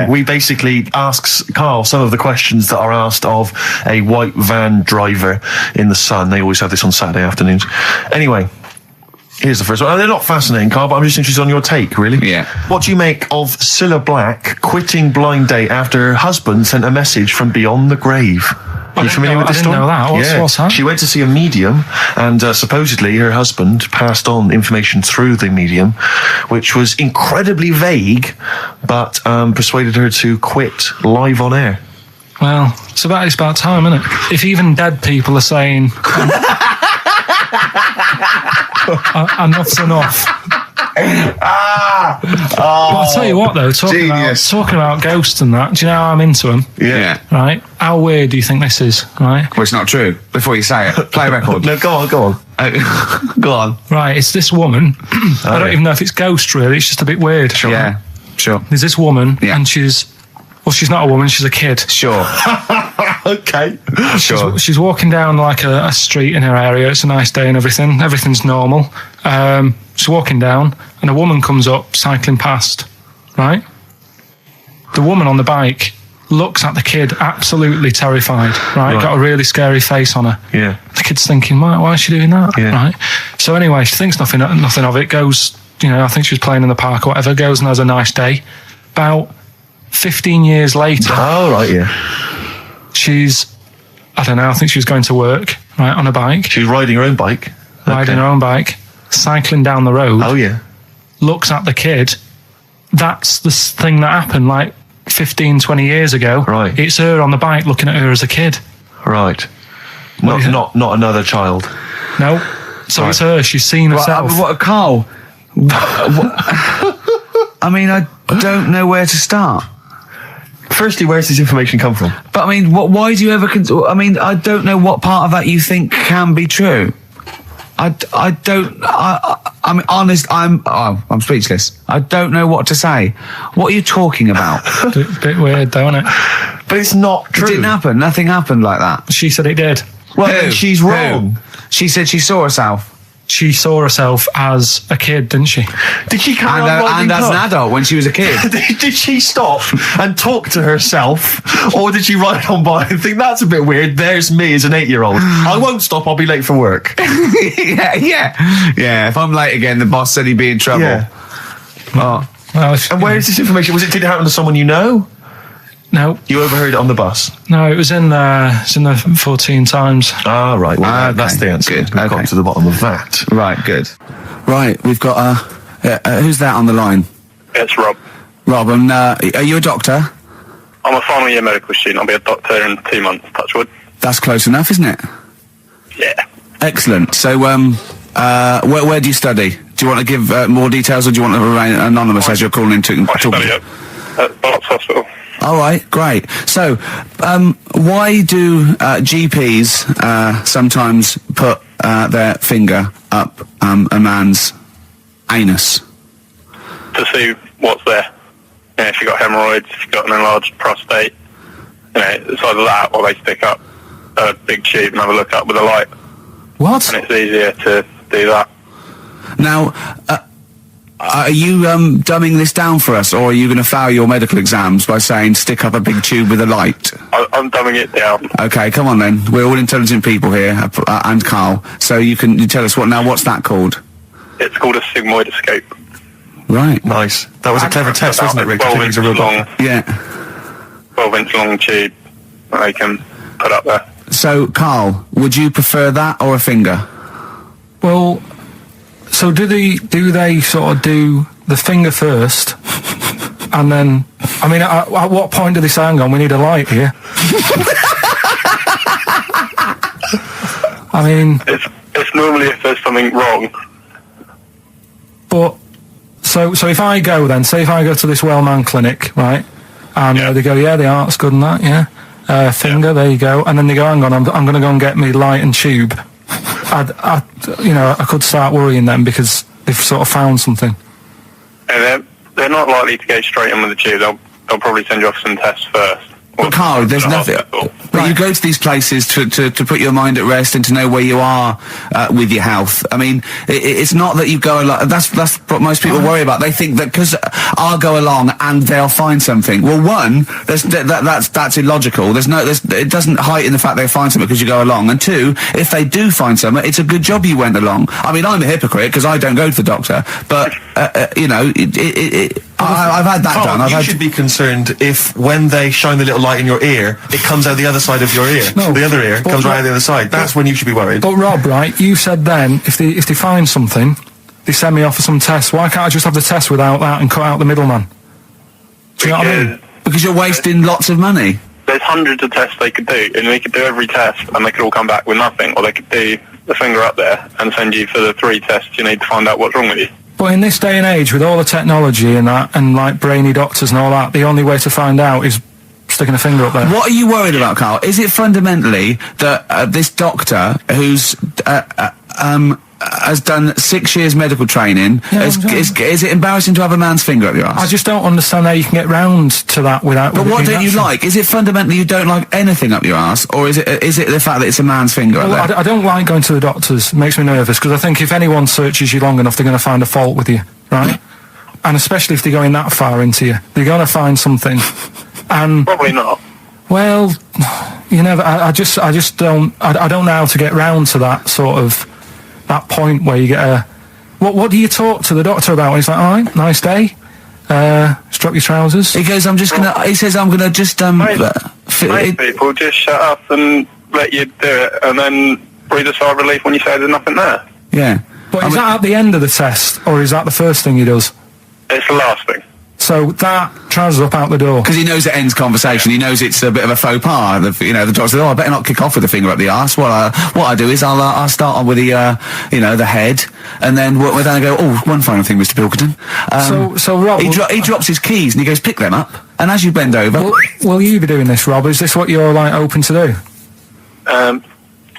we basically ask Carl some of the questions that are asked of a white van driver in the Sun. They always have this on Saturday afternoons. Anyway, here's the first one. They're not fascinating, Carl, but I'm just interested on your take, really. Yeah. What do you make of Cilla Black quitting Blind Date after her husband sent a message from beyond the grave? Are you familiar with this story? I didn't know that. What's that? She went to see a medium, and supposedly her husband passed on information through the medium, which was incredibly vague, but persuaded her to quit live on air. Well, it's about time, isn't it? If even dead people are saying enough's enough. But I'll tell you what, though, talking about ghosts and that, do you know how I'm into them? Yeah. Right? How weird do you think this is, right? Well, it's not true. Before you say it, play a record. No, go on. Go on. Right, it's this woman. I don't even know if it's ghost, really. It's just a bit weird. Yeah, sure. There's this woman, Yeah. and she's not a woman, she's a kid. Sure. Okay. Sure. She's walking down like a street in her area. It's a nice day and everything. Everything's normal. She's walking down, and a woman comes up, cycling past, right? The woman on the bike looks at the kid, absolutely terrified, right? Got a really scary face on her. Yeah. The kid's thinking, why is she doing that, Yeah. right? So anyway, she thinks nothing of it, goes, I think she was playing in the park or whatever, goes and has a nice day. About 15 years later... Oh, right, yeah. She's, I don't know, I think she was going to work, right, on a bike. She was riding her own bike. Riding her own bike, cycling down the road. Oh, yeah. Looks at the kid. That's the thing that happened like 15, 20 years ago. Right. It's her on the bike looking at her as a kid. Right. Not another child. No. So it's her. She's seen herself. Carl? I mean, I don't know where to start. Firstly, where's this information come from? But I mean, why do you ever? I mean, I don't know what part of that you think can be true. I'm honest. I'm speechless. I don't know what to say. What are you talking about? Bit weird, though, isn't it? But it's not true. It didn't happen. Nothing happened like that. She said it did. Well, then she's wrong. She said she saw herself. She saw herself as a kid, didn't she? Did she carry on riding And as an cars? adult when she was a kid. Did she stop and talk to herself, or did she ride on by and think that's a bit weird? There's me as an 8-year-old. I won't stop. I'll be late for work. Yeah. If I'm late again, the boss said he'd be in trouble. Yeah. Oh. Well, And where is this information? Did it happen to someone you know? No, You overheard it on the bus. no, it was in the 14 Times. Ah, right. Well, Okay, that's the answer. good, We've okay. got to the bottom of that. Right, good. Right, we've got who's that on the line? It's Rob. Rob, and are you a doctor? I'm a final year medical student. I'll be a doctor in 2 months, touch wood. That's close enough, isn't it? Yeah. Excellent. So, where do you study? Do you want to give more details, or do you want to remain anonymous as you're calling in to I talk? study at Barts Hospital. All right, great. So, why do GPs sometimes put their finger up a man's anus? To see what's there. If you've got hemorrhoids, if you've got an enlarged prostate, it's either that or they stick up a big tube and have a look up with a light. What? And it's easier to do that. Now, are you dumbing this down for us, or are you going to fail your medical exams by saying stick up a big tube with a light? I'm dumbing it down. Okay, come on then. We're all intelligent people here, and Carl. So you tell us what's that called? It's called a sigmoid escape. Right. Nice. That was a clever test, wasn't it, Rick? 12-inch long. Yeah. 12-inch long tube that they can put up there. So, Carl, would you prefer that or a finger? Well, so do they sort of do the finger first, and then, I mean, at what point do they say, hang on, we need a light here? I mean... It's normally if there's something wrong. But, so if I go then, say if I go to this well-known clinic, right, and they go, yeah, the art's good and that, yeah, finger, there you go, and then they go, hang on, I'm going to go and get me light and tube. I could start worrying then because they've sort of found something. And they're not likely to go straight in with the tube. They'll probably send you off some tests first. But Carl, there's nothing. But you go to these places to put your mind at rest and to know where you are with your health. I mean, it's not that you go along. That's what most people worry about. They think that because I'll go along and they'll find something. Well, one, that's illogical. It doesn't heighten the fact they find something because you go along. And two, if they do find something, it's a good job you went along. I mean, I'm a hypocrite because I don't go to the doctor, but I've had that done. You should be concerned if when they shine the little light in your ear, it comes out the other side of your ear. No, the other ear comes right out the other side. That's when you should be worried. But Rob, right, you said then, if they find something, they send me off for some tests. Why can't I just have the test without that and cut out the middleman? Do you know what I mean? Because you're wasting lots of money. There's hundreds of tests they could do, and they could do every test, and they could all come back with nothing, or they could do the finger up there and send you for the 3 tests you need to find out what's wrong with you. But in this day and age, with all the technology and that, and like brainy doctors and all that, the only way to find out is sticking a finger up there. What are you worried about, Carl? Is it fundamentally that this doctor who's has done 6 years medical training, is it embarrassing to have a man's finger up your ass? I just don't understand how you can get round to that without... But what don't you like? Is it fundamentally you don't like anything up your ass, or is it the fact that it's a man's finger up there? I don't like going to the doctors. It makes me nervous, because I think if anyone searches you long enough, they're going to find a fault with you, right? And especially if they're going that far into you. They're going to find something. And probably not. Well, you know, I just don't... I don't know how to get round to that sort of... that point where you get a... What do you talk to the doctor about? And he's like, all right, nice day. Strap your trousers. He goes, I'm just gonna... He says, I'm gonna just... Most people just shut up and let you do it, and then breathe a sigh of relief when you say there's nothing there. Yeah. But is that at the end of the test, or is that the first thing he does? It's the last thing. So that trousers up out the door. Because he knows it ends conversation. He knows it's a bit of a faux pas. The doctor says, I better not kick off with the finger up the arse. What I do is I'll start on with the, the head, and then then I go, one final thing, Mr. Pilkington. So Rob... He drops his keys, and he goes, pick them up, and as you bend over... Will you be doing this, Rob? Is this what you're, like, open to do?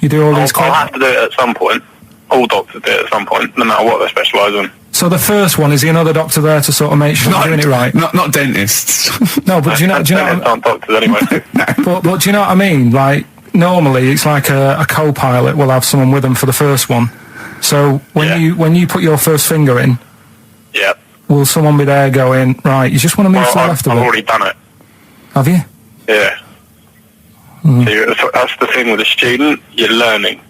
You do all these... I'll have to do it at some point. All doctors do it at some point, no matter what they specialise in. So the first one, is he another doctor there to sort of make sure you're doing it right? Not dentists. No, but do you know... aren't doctors anyway. No. But do you know what I mean? Like, normally it's like a co-pilot will have someone with them for the first one. So when you put your first finger in, will someone be there going, right, you just want to move to the left of it? I've already done it. Have you? Yeah. So that's the thing with a student, you're learning.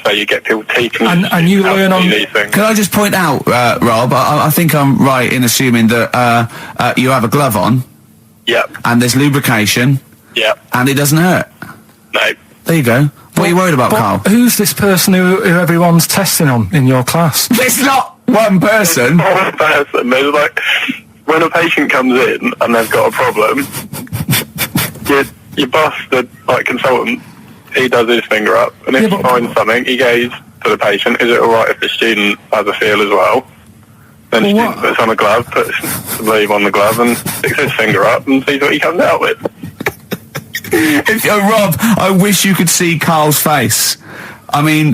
So you get people teaching and you learn on these things. Can I just point out, Rob, I think I'm right in assuming that you have a glove on. Yep. And there's lubrication. Yep. And it doesn't hurt. No. There you go. What are you worried about, Carl? Who's this person who everyone's testing on in your class? It's not one person. One person. There's like, when a patient comes in and they've got a problem, your boss, the consultant, he does his finger up, and if he finds something, he goes to the patient, is it alright if the student has a feel as well? Then the student puts on a glove, puts the sleeve on the glove, and sticks his finger up and sees what he comes out with. Rob, I wish you could see Carl's face. I mean,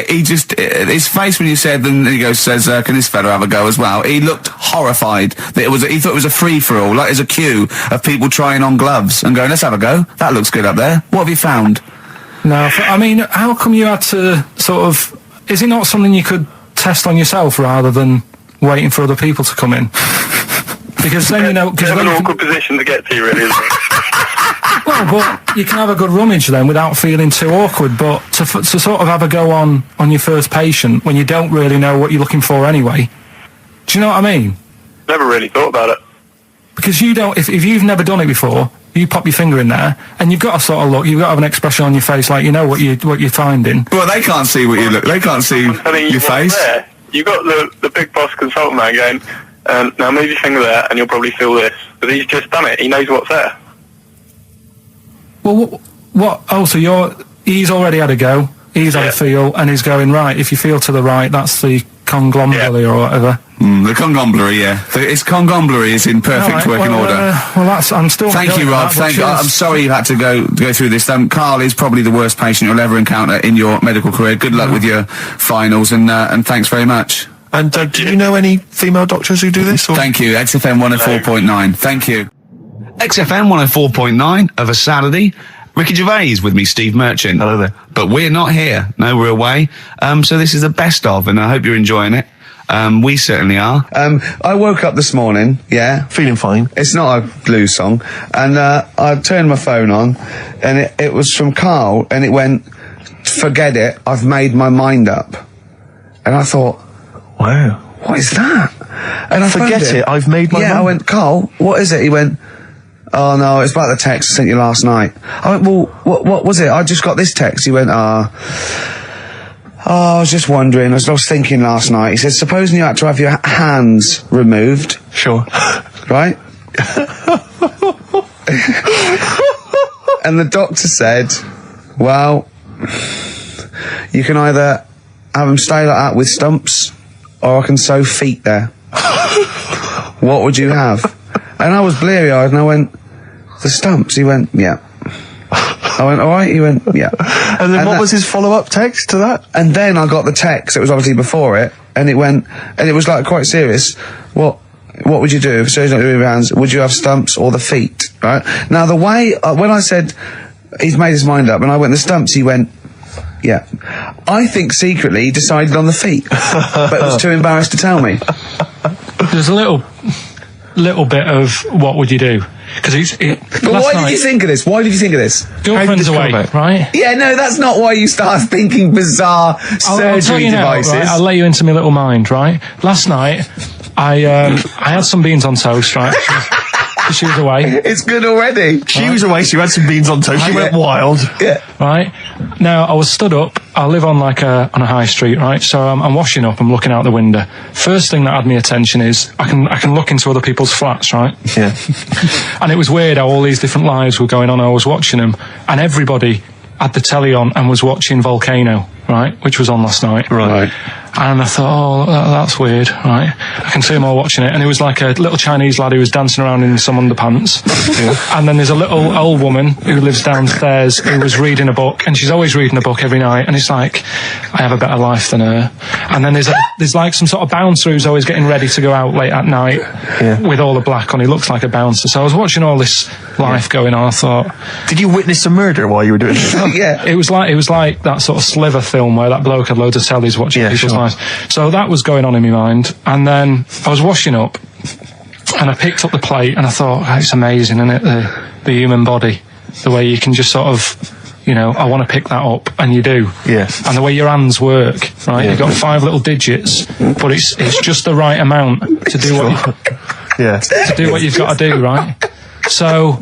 his face when you said, then he says, can this fella have a go as well? He looked horrified. That he thought it was a free-for-all, like there's a queue of people trying on gloves and going, let's have a go. That looks good up there. What have you found? No, I mean, how come you had to sort of... Is it not something you could test on yourself rather than waiting for other people to come in. Because then, you know... It's an awkward position to get to, really, isn't it? Well, but you can have a good rummage then without feeling too awkward, but to sort of have a go on your first patient when you don't really know what you're looking for anyway. Do you know what I mean? Never really thought about it. Because you don't... If you've never done it before, you pop your finger in there, and you've got to sort of look, you've got to have an expression on your face like you know what you're finding. Well, they can't see what you look... They can't see your face. There. You got the big boss consultant man going, now move your finger there, and you'll probably feel this. But he's just done it. He knows what's there. Well, what? Oh, so he's already had a go. He's had a feel, and he's going, right, if you feel to the right, that's the conglomerate or whatever. The conglomerate, yeah. It's conglomerate is in perfect working order. Well, I'm still... Thank you, Rob. I'm sorry you had to go through this. Carl is probably the worst patient you'll ever encounter in your medical career. Good luck with your finals, and thanks very much. And do you know any female doctors who do this? Or? Thank you. XFM 104.9. Thank you. XFM 104.9 of a Saturday. Ricky Gervais with me, Steve Merchant. Hello there. But we're not here. No, we're away. So this is the best of, and I hope you're enjoying it. We certainly are. I woke up this morning, yeah. Feeling fine. It's not a blues song. And I turned my phone on, and it was from Karl, and it went, forget it, I've made my mind up. And I thought, wow. What is that? And I forget it, I've made my mind. Yeah, I went, Karl, what is it? He went, oh no, it's about the text I sent you last night. I went, well, what was it? I just got this text. He went, I was just wondering, I was thinking last night. He said, supposing you had to have your hands removed. Sure. Right? And the doctor said, well, you can either have them stay like that with stumps, or I can sew feet there. What would you have? And I was bleary-eyed, and I went, the stumps? He went, yeah. I went, all right? He went, yeah. And then what was his follow-up text to that? And then I got the text, it was obviously before it, and it went, and it was like quite serious. What would you do if surgeon's not doing your hands? Would you have stumps or the feet? Right? Now the way, when I said he's made his mind up, and I went the stumps, he went, yeah. I think secretly he decided on the feet, but was too embarrassed to tell me. There's a little bit of what would you do? Because But why did you think of this? Why did you think of this? Girlfriend's away, right? Yeah, no, that's not why you start thinking bizarre surgery devices. Right? I'll let you into my little mind, right? Last night, I had some beans on toast, right? She was away. It's good already. She was away, she had some beans on toast, she went wild. Yeah. Right? Now, I was stood up, I live on on a high street, right? So I'm washing up, I'm looking out the window. First thing that had my attention is, I can look into other people's flats, right? Yeah. And it was weird how all these different lives were going on, I was watching them, and everybody had the telly on and was watching Volcano, right? Which was on last night. Right. And I thought, that's weird, right? I can see them all watching it. And it was like a little Chinese lad who was dancing around in some underpants. Yeah. And then there's a little old woman who lives downstairs who was reading a book, and she's always reading a book every night. And it's like, I have a better life than her. And then there's like some sort of bouncer who's always getting ready to go out late at night with all the black on. He looks like a bouncer. So I was watching all this life going on. I thought, did you witness a murder while you were doing it? Yeah. It was like that sort of Sliver film where that bloke had loads of tellies watching people's lives. So that was going on in my mind. And then I was washing up, and I picked up the plate, and I thought, it's amazing, isn't it? The human body, the way you can just sort of, I want to pick that up, and you do. Yeah. And the way your hands work, right? You've got 5 little digits, but it's just the right amount to do to do what you've got to do, right? So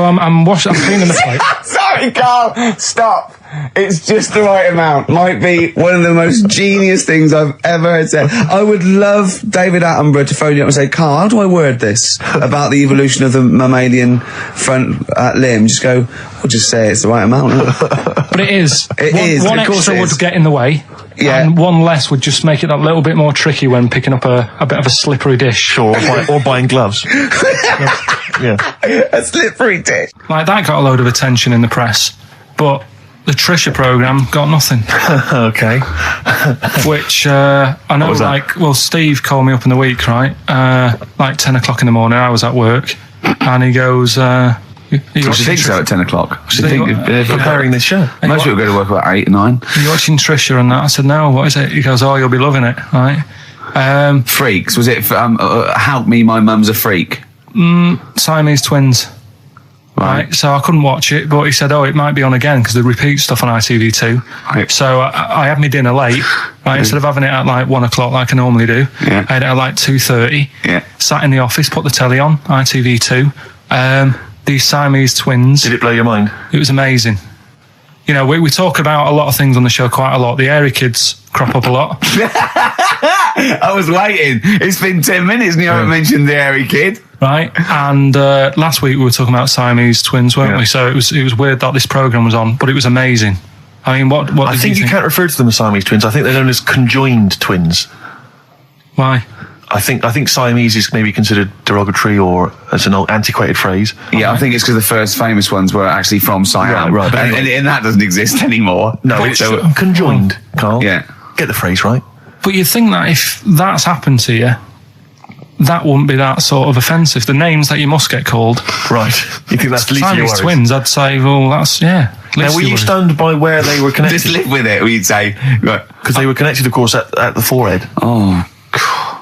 I'm cleaning the plate. Sorry, Karl, stop. It's just the right amount. Might be one of the most genius things I've ever heard said. I would love David Attenborough to phone you up and say, Karl, how do I word this about the evolution of the mammalian front limb? Just go, I'll just say it's the right amount. But it is. One of course extra it would is. get in the way. Yeah. And one less would just make it that little bit more tricky when picking up a bit of a slippery dish. Or buying gloves. Yeah. A slippery dish. Like, that got a load of attention in the press. But the Trisha programme got nothing. Okay. Which, I know, Steve called me up in the week, right? Like 10 o'clock in the morning, I was at work. And he goes, You think so at 10 o'clock? I should think preparing this show. Most people go to work about 8 or 9. Are you watching Trisha and that? I said, no, what is it? He goes, you'll be loving it, right? Freaks? Was it Help Me, My Mum's a Freak? Siamese twins. Right, so I couldn't watch it, but he said, it might be on again because they repeat stuff on ITV2. Right. So I had my dinner late, right? Instead of having it at like 1 o'clock like I normally do, Yeah. I had it at like 2:30. Yeah. Sat in the office, put the telly on, ITV2. These Siamese twins. Did it blow your mind? It was amazing. You know, we talk about a lot of things on the show quite a lot. The Airy kids crop up a lot. I was waiting. It's been 10 minutes and you haven't mentioned the Airy kid. Right, and last week we were talking about Siamese twins, weren't we? So it was weird that this programme was on, but it was amazing. I mean, what I think you can't refer to them as Siamese twins. I think they're known as conjoined twins. Why? I think Siamese is maybe considered derogatory or as an old antiquated phrase. Yeah, I think it's because the first famous ones were actually from Siam. Right, but and that doesn't exist anymore. No, it's conjoined, Carl. Yeah. Get the phrase right. But you'd think that if that's happened to you, that wouldn't be that sort of offensive. The names that you must get called. Right. You think that's the least of your Siamese worries? twins, I'd say, well, that's, Now, were you stunned by where they were connected? Just live with it, we'd say. Because they were connected, of course, at the forehead. Oh.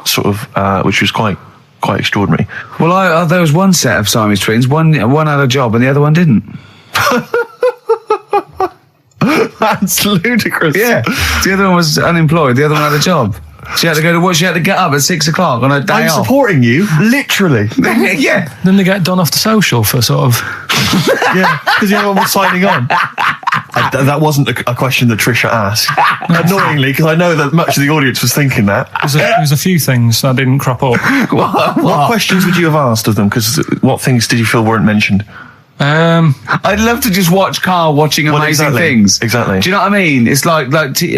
Sort of, which was quite extraordinary. Well, there was one set of Siamese twins. One had a job and the other one didn't. That's ludicrous. Yeah. The other one was unemployed. The other one had a job. She had to go to work. She had to get up at 6 o'clock on her day I'm off. supporting you, literally. Yeah. Then they get done off the social for sort of... Yeah, because the other one was signing on. That wasn't a question that Trisha asked. Annoyingly, because I know that much of the audience was thinking that. There's a few things that didn't crop up. What questions would you have asked of them? Because what things did you feel weren't mentioned? I'd love to just watch Carl watching amazing things. Exactly. Do you know what I mean? It's like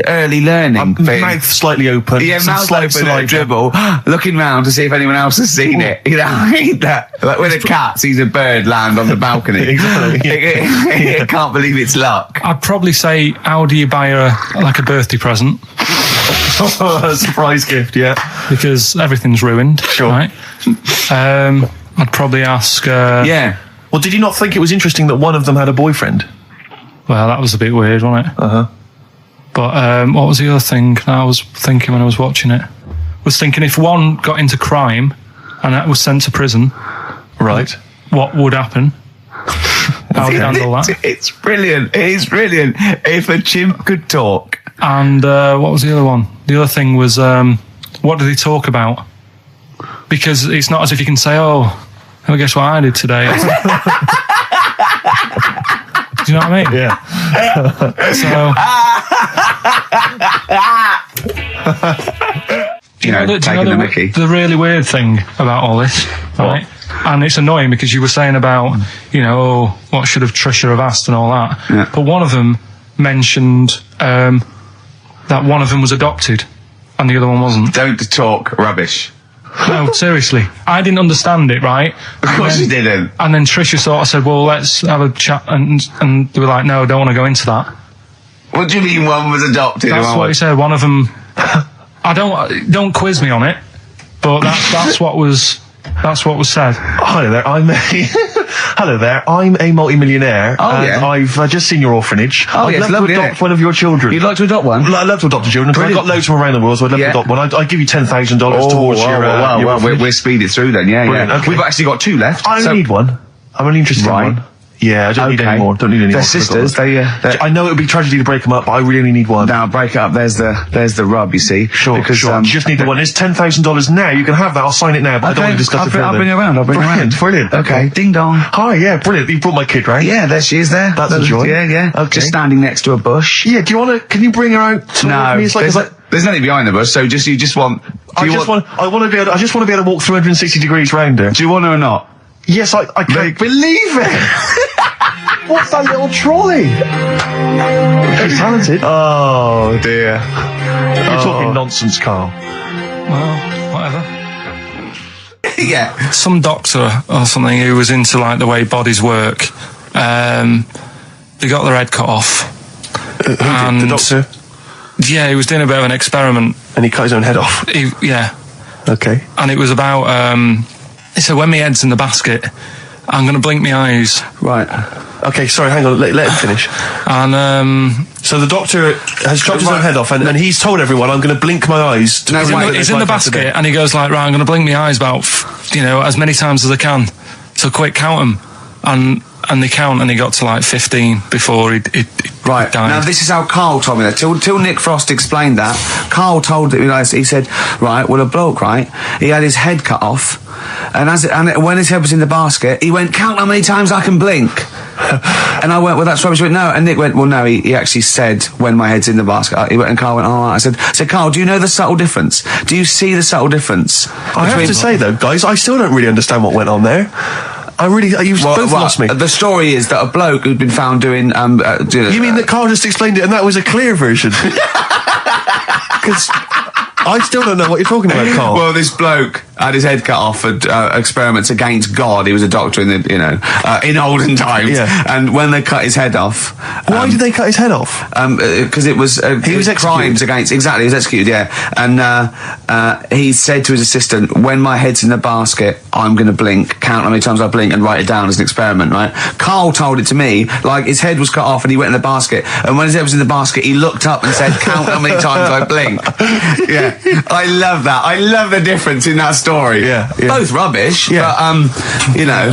early learning. thing. Mouth slightly open. Yeah, some mouth slight open and dribble, looking round to see if anyone else has seen it. You know, I hate that. Like when a cat sees a bird land on the balcony. Exactly. It can't believe it's luck. I'd probably say, how do you buy her like a birthday present? A surprise gift, yeah. Because everything's ruined. Sure. Right? I'd probably ask... Yeah. Well, did you not think it was interesting that one of them had a boyfriend? Well, that was a bit weird, wasn't it? Uh-huh. But what was the other thing that I was thinking when I was watching it? I was thinking if one got into crime and that was sent to prison, Right. what would happen? How would you handle that? It's brilliant. It is brilliant. If a chimp could talk. And what was the other one? The other thing was, what did he talk about? Because it's not as if you can say, I guess what I did today. Do you know what I mean? Yeah. Taking the mickey. The really weird thing about all this, right? And it's annoying because you were saying about, what should have Trisha have asked and all that. Yeah. But one of them mentioned that one of them was adopted and the other one wasn't. Don't talk rubbish. No, seriously. I didn't understand it, right? Of course you didn't. And then Trisha sort of said, well, let's have a chat. And they were like, no, I don't want to go into that. What do you mean one was adopted? That's what he said. One of them... don't quiz me on it, but that's what was said. Hello there, I'm a multi-millionaire. Oh, and yeah. I've just seen your orphanage. Oh, I'd yeah, love it's lovely, to adopt one of your children. You'd like to adopt one? I'd love to adopt a children. I've got loads from around the world, so I'd love to adopt one. I'd give you $10,000 towards your orphanage. We'll speed it through then, yeah. Okay. We've actually got 2 left. I only need one. I'm only interested in one. Yeah, I don't need any more. Don't need any more. They're sisters. I know it would be tragedy to break them up, but I really only need one. Now break it up. There's the rub. You see. Sure. You just need the one. It's $10,000 now. You can have that. I'll sign it now. But I don't want to discuss it further. I'll bring you around. Brilliant. Okay. Ding dong. Hi. Yeah. Brilliant. You brought my kid round. Yeah. There she is. There. That's a joy. Yeah. Okay. Just standing next to a bush. Yeah. Do you want to? Can you bring her out? No. Me? There's nothing behind the bush. So you just want. I just want to be able to walk 360 degrees round her. Do you want her or not? Yes. I can't believe it. What's that little trolley? She's talented. Oh dear. You're talking nonsense, Carl. Well, whatever. Yeah. Some doctor or something who was into like the way bodies work. They got their head cut off. The doctor? Yeah, he was doing a bit of an experiment. And he cut his own head off? Yeah. Okay. And it was about, he said, when my head's in the basket, I'm going to blink my eyes. Right. Okay, sorry, hang on, let him finish. And, So the doctor has chopped his own head off, and he's told everyone, I'm going to blink my eyes. To he's in the basket, and he goes like, right, I'm going to blink my eyes about, as many times as I can. So quick, count them. And they count, and he got to like 15 before he Right, died. now this is how Carl told me that. Till Nick Frost explained that, Carl told it, he said, right, well, a bloke, right, he had his head cut off, and when his head was in the basket, he went, count how many times I can blink. And I went, well, that's rubbish. He went, no. And Nick went, well, no, he actually said, when my head's in the basket. He went, and Carl went, oh, I said, Carl, do you know the subtle difference? Do you see the subtle difference? I have to say, though, guys, I still don't really understand what went on there. You've both lost me. The story is that a bloke who'd been found doing, You mean that Carl just explained it and that was a clear version? Because I still don't know what you're talking about, Carl. Well, this bloke had his head cut off at experiments against God. He was a doctor in the, in olden times. Yeah. And when they cut his head off... Why did they cut his head off? Because it was... he was executed. Crimes against... Exactly, he was executed, yeah. And he said to his assistant, when my head's in the basket, I'm going to blink, count how many times I blink and write it down as an experiment, right? Carl told it to me, like, his head was cut off and he went in the basket. And when his head was in the basket, he looked up and said, count how many times I blink. Yeah. I love that. I love the difference in that story. Yeah. Both rubbish, but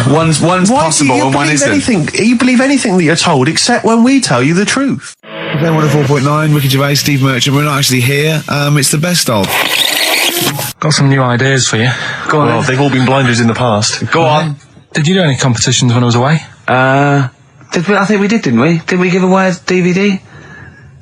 one's possible and one isn't. You believe anything that you're told, except when we tell you the truth. Okay, 104.9, Ricky Gervais, Steve Merchant. We're not actually here. It's the best of. Got some new ideas for you. Go on. Well, they've all been blinders in the past. Go on. Did you do any competitions when I was away? I think we did, didn't we? Did we give away a DVD?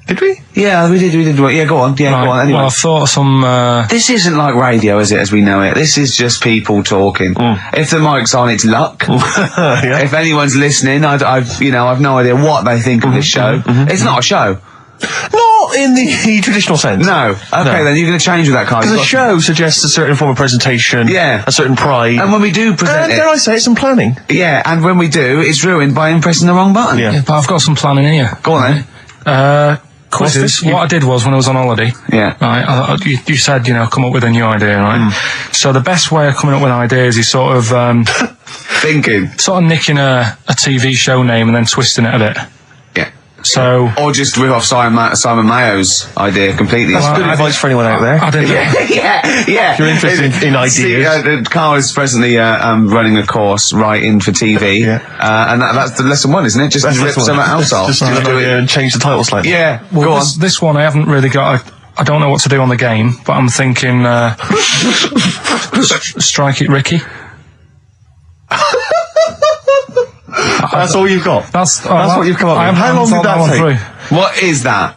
Did we? Yeah, we did. Yeah, go on. Yeah, right. Go on. Anyway. Well, I thought some... This isn't like radio, is it, as we know it? This is just people talking. If the mic's on, it's luck. Yeah. If anyone's listening, I've no idea what they think of this show. It's not a show. Not in the traditional sense. No. Okay, then you're going to change with that, Carl. Because a show suggests a certain form of presentation. Yeah. A certain pride. And when we do present dare I say it, some planning. Yeah, and when we do, it's ruined by him pressing the wrong button. Yeah, but I've got some planning here. Go on then. Quizzes. What I did was, when I was on holiday, right, you said, come up with a new idea, right? So the best way of coming up with ideas is sort of... thinking. Sort of nicking a TV show name and then twisting it a bit. Yeah. So... Or just rip off Simon Mayo's idea completely. That's good advice for anyone out there. I didn't... Yeah. If you're interested in ideas. Carl is presently running a course writing for TV. Yeah. And that's the lesson one, isn't it? Just rip something else off. Just do it and change the title slightly. Yeah. Well, go on. This one I haven't really got... I don't know what to do on the game, but I'm thinking... Strike It Ricky. That's all you've got? That's what you've come up with. How long did that take? What is that?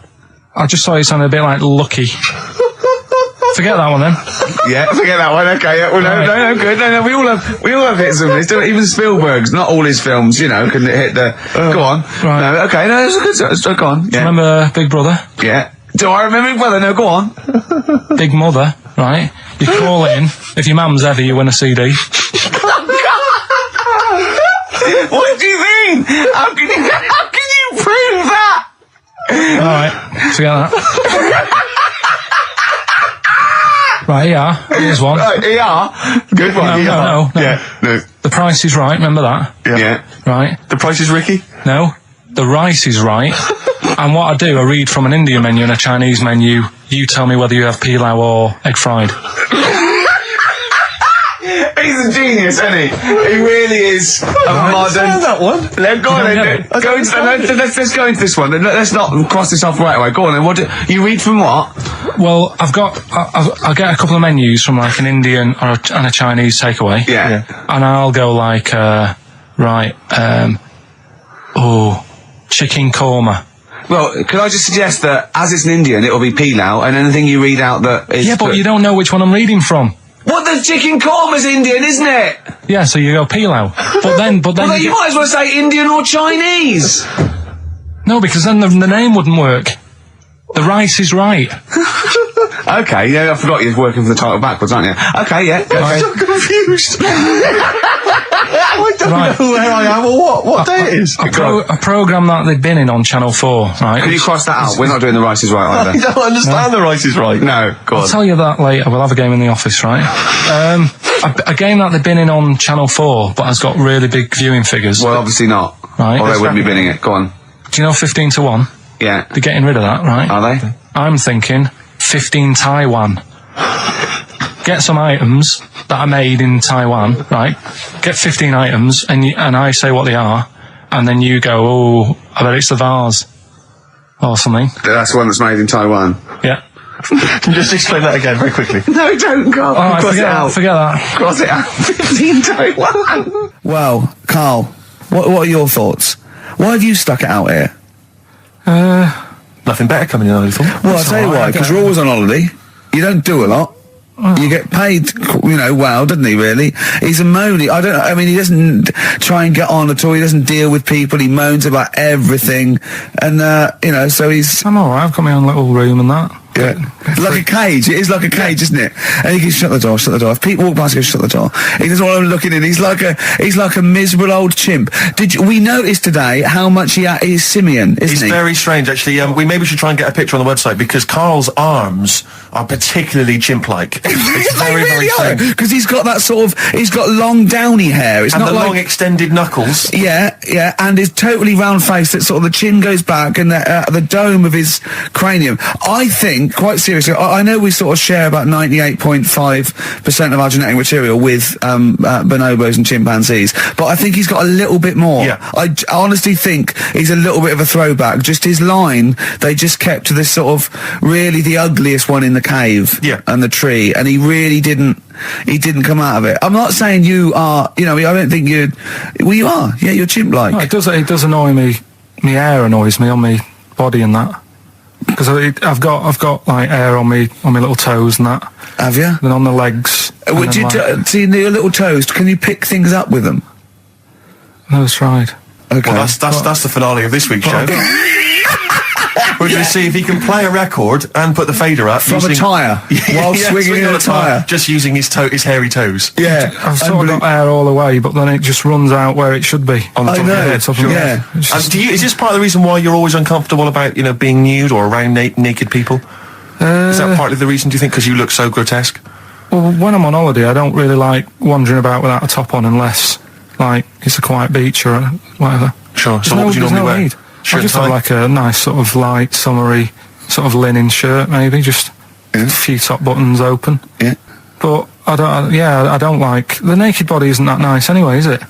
I just thought it sounded a bit like Lucky. Forget that one then. Yeah, forget that one. Okay, yeah, well, no, good. No, we all have hits of this. Even Spielberg's, not all his films, can hit the. Go on. Right. No, okay, no, it's good. Go on. Yeah. Remember Big Brother? Yeah. Do I remember Big Brother? No, go on. Big Mother, right? You call in. If your mum's ever, you win a CD. What do you mean? How can you prove that? Alright, forget that. Right, here's one. Right, good one. No. Yeah, no. The Price is Right, remember that? Yeah. Right. The Price is Ricky? No. The Rice is Right. And what I do, I read from an Indian menu and a Chinese menu. You tell me whether you have pilau or egg fried. He's a genius, isn't he? He really is a modern... that one. Go on then. Let's go into this one. Let's not cross this off right away. Go on then. You read from what? Well, I'll get a couple of menus from like an Indian and a Chinese takeaway. Yeah. And I'll go like, chicken korma. Well, could I just suggest that as it's an Indian, it'll be pilau, and anything you read out that is... Yeah, but you don't know which one I'm reading from. What, the chicken korma's Indian, isn't it? Yeah, so you go pilau. But then well, you might as well say Indian or Chinese. No, because then the name wouldn't work. The Rice is Right. Okay, yeah, I forgot you're working for the title backwards, aren't you? Okay, yeah. I'm so confused. I don't know where I am or what day it is. A programme that they've been in on Channel 4, right? Can you cross that out? We're not doing The Rice is Right either. I don't understand The Rice is Right. No, go on. I'll tell you that later. We'll have a game in the office, right? A game that they've been in on Channel 4, but has got really big viewing figures. Well, obviously not. Right. Or they wouldn't be binning it. Go on. Do you know 15 to 1? Yeah. They're getting rid of that, right? Are they? I'm thinking 15 Taiwan. Get some items that are made in Taiwan, right? Get 15 items, and I say what they are, and then you go, oh, I bet it's the vase. Or something. That's the one that's made in Taiwan. Yeah. Can you just explain that again very quickly? No, don't go. Oh, forget that. Cross it out. 15 Taiwan. Well, Carl, what are your thoughts? Why have you stuck it out here? Nothing better coming in, I thought. Well, I'll tell you why, because you're always on holiday. You don't do a lot. You get paid, well, doesn't he, really? He's a moany. He doesn't try and get on at all. He doesn't deal with people. He moans about everything. And, so he's... I'm alright, I've got my own little room and that. Yeah. Like a cage. It is like a cage, isn't it? And he can shut the door. If people walk past, he goes, shut the door. He doesn't want them looking in. He's like a miserable old chimp. We noticed today how much he's simian, isn't he? He's very strange, actually. We maybe should try and get a picture on the website, because Carl's arms are particularly chimp-like. It's very, very strange. Because he's got that he's got long downy hair. It's and not the like long extended knuckles. Yeah, and his totally round face that sort of the chin goes back and the dome of his cranium. I think, quite seriously, I know we sort of share about 98.5% of our genetic material with bonobos and chimpanzees, but I think he's got a little bit more. Yeah. I honestly think he's a little bit of a throwback. Just his line, they just kept to this sort of really the ugliest one in the cave and the tree, and he really didn't come out of it. I'm not saying you are, I don't think you are. Yeah, you're chimp-like. No, it does annoy me. My hair annoys me on my body and that. Because I've got like hair on me little toes and that. Have you? And on the legs. Would you see your little toes? Can you pick things up with them? No, that's right. Okay. Well, that's the finale of this week's show. We're going to see if he can play a record and put the fader up from a tyre while swinging in a tyre, just using his hairy toes. Yeah, I've sort of got hair all the way, but then it just runs out where it should be. On the top of your head. Yeah. Is this part of the reason why you're always uncomfortable about being nude or around naked people? Is that partly the reason, do you think, because you look so grotesque? Well, when I'm on holiday, I don't really like wandering about without a top on unless it's a quiet beach or whatever. Sure. So what would you normally wear? Need. I just have like a nice sort of light, summery sort of linen shirt, maybe, just a few top buttons open. Yeah. But I don't like... The naked body isn't that nice anyway, is it? You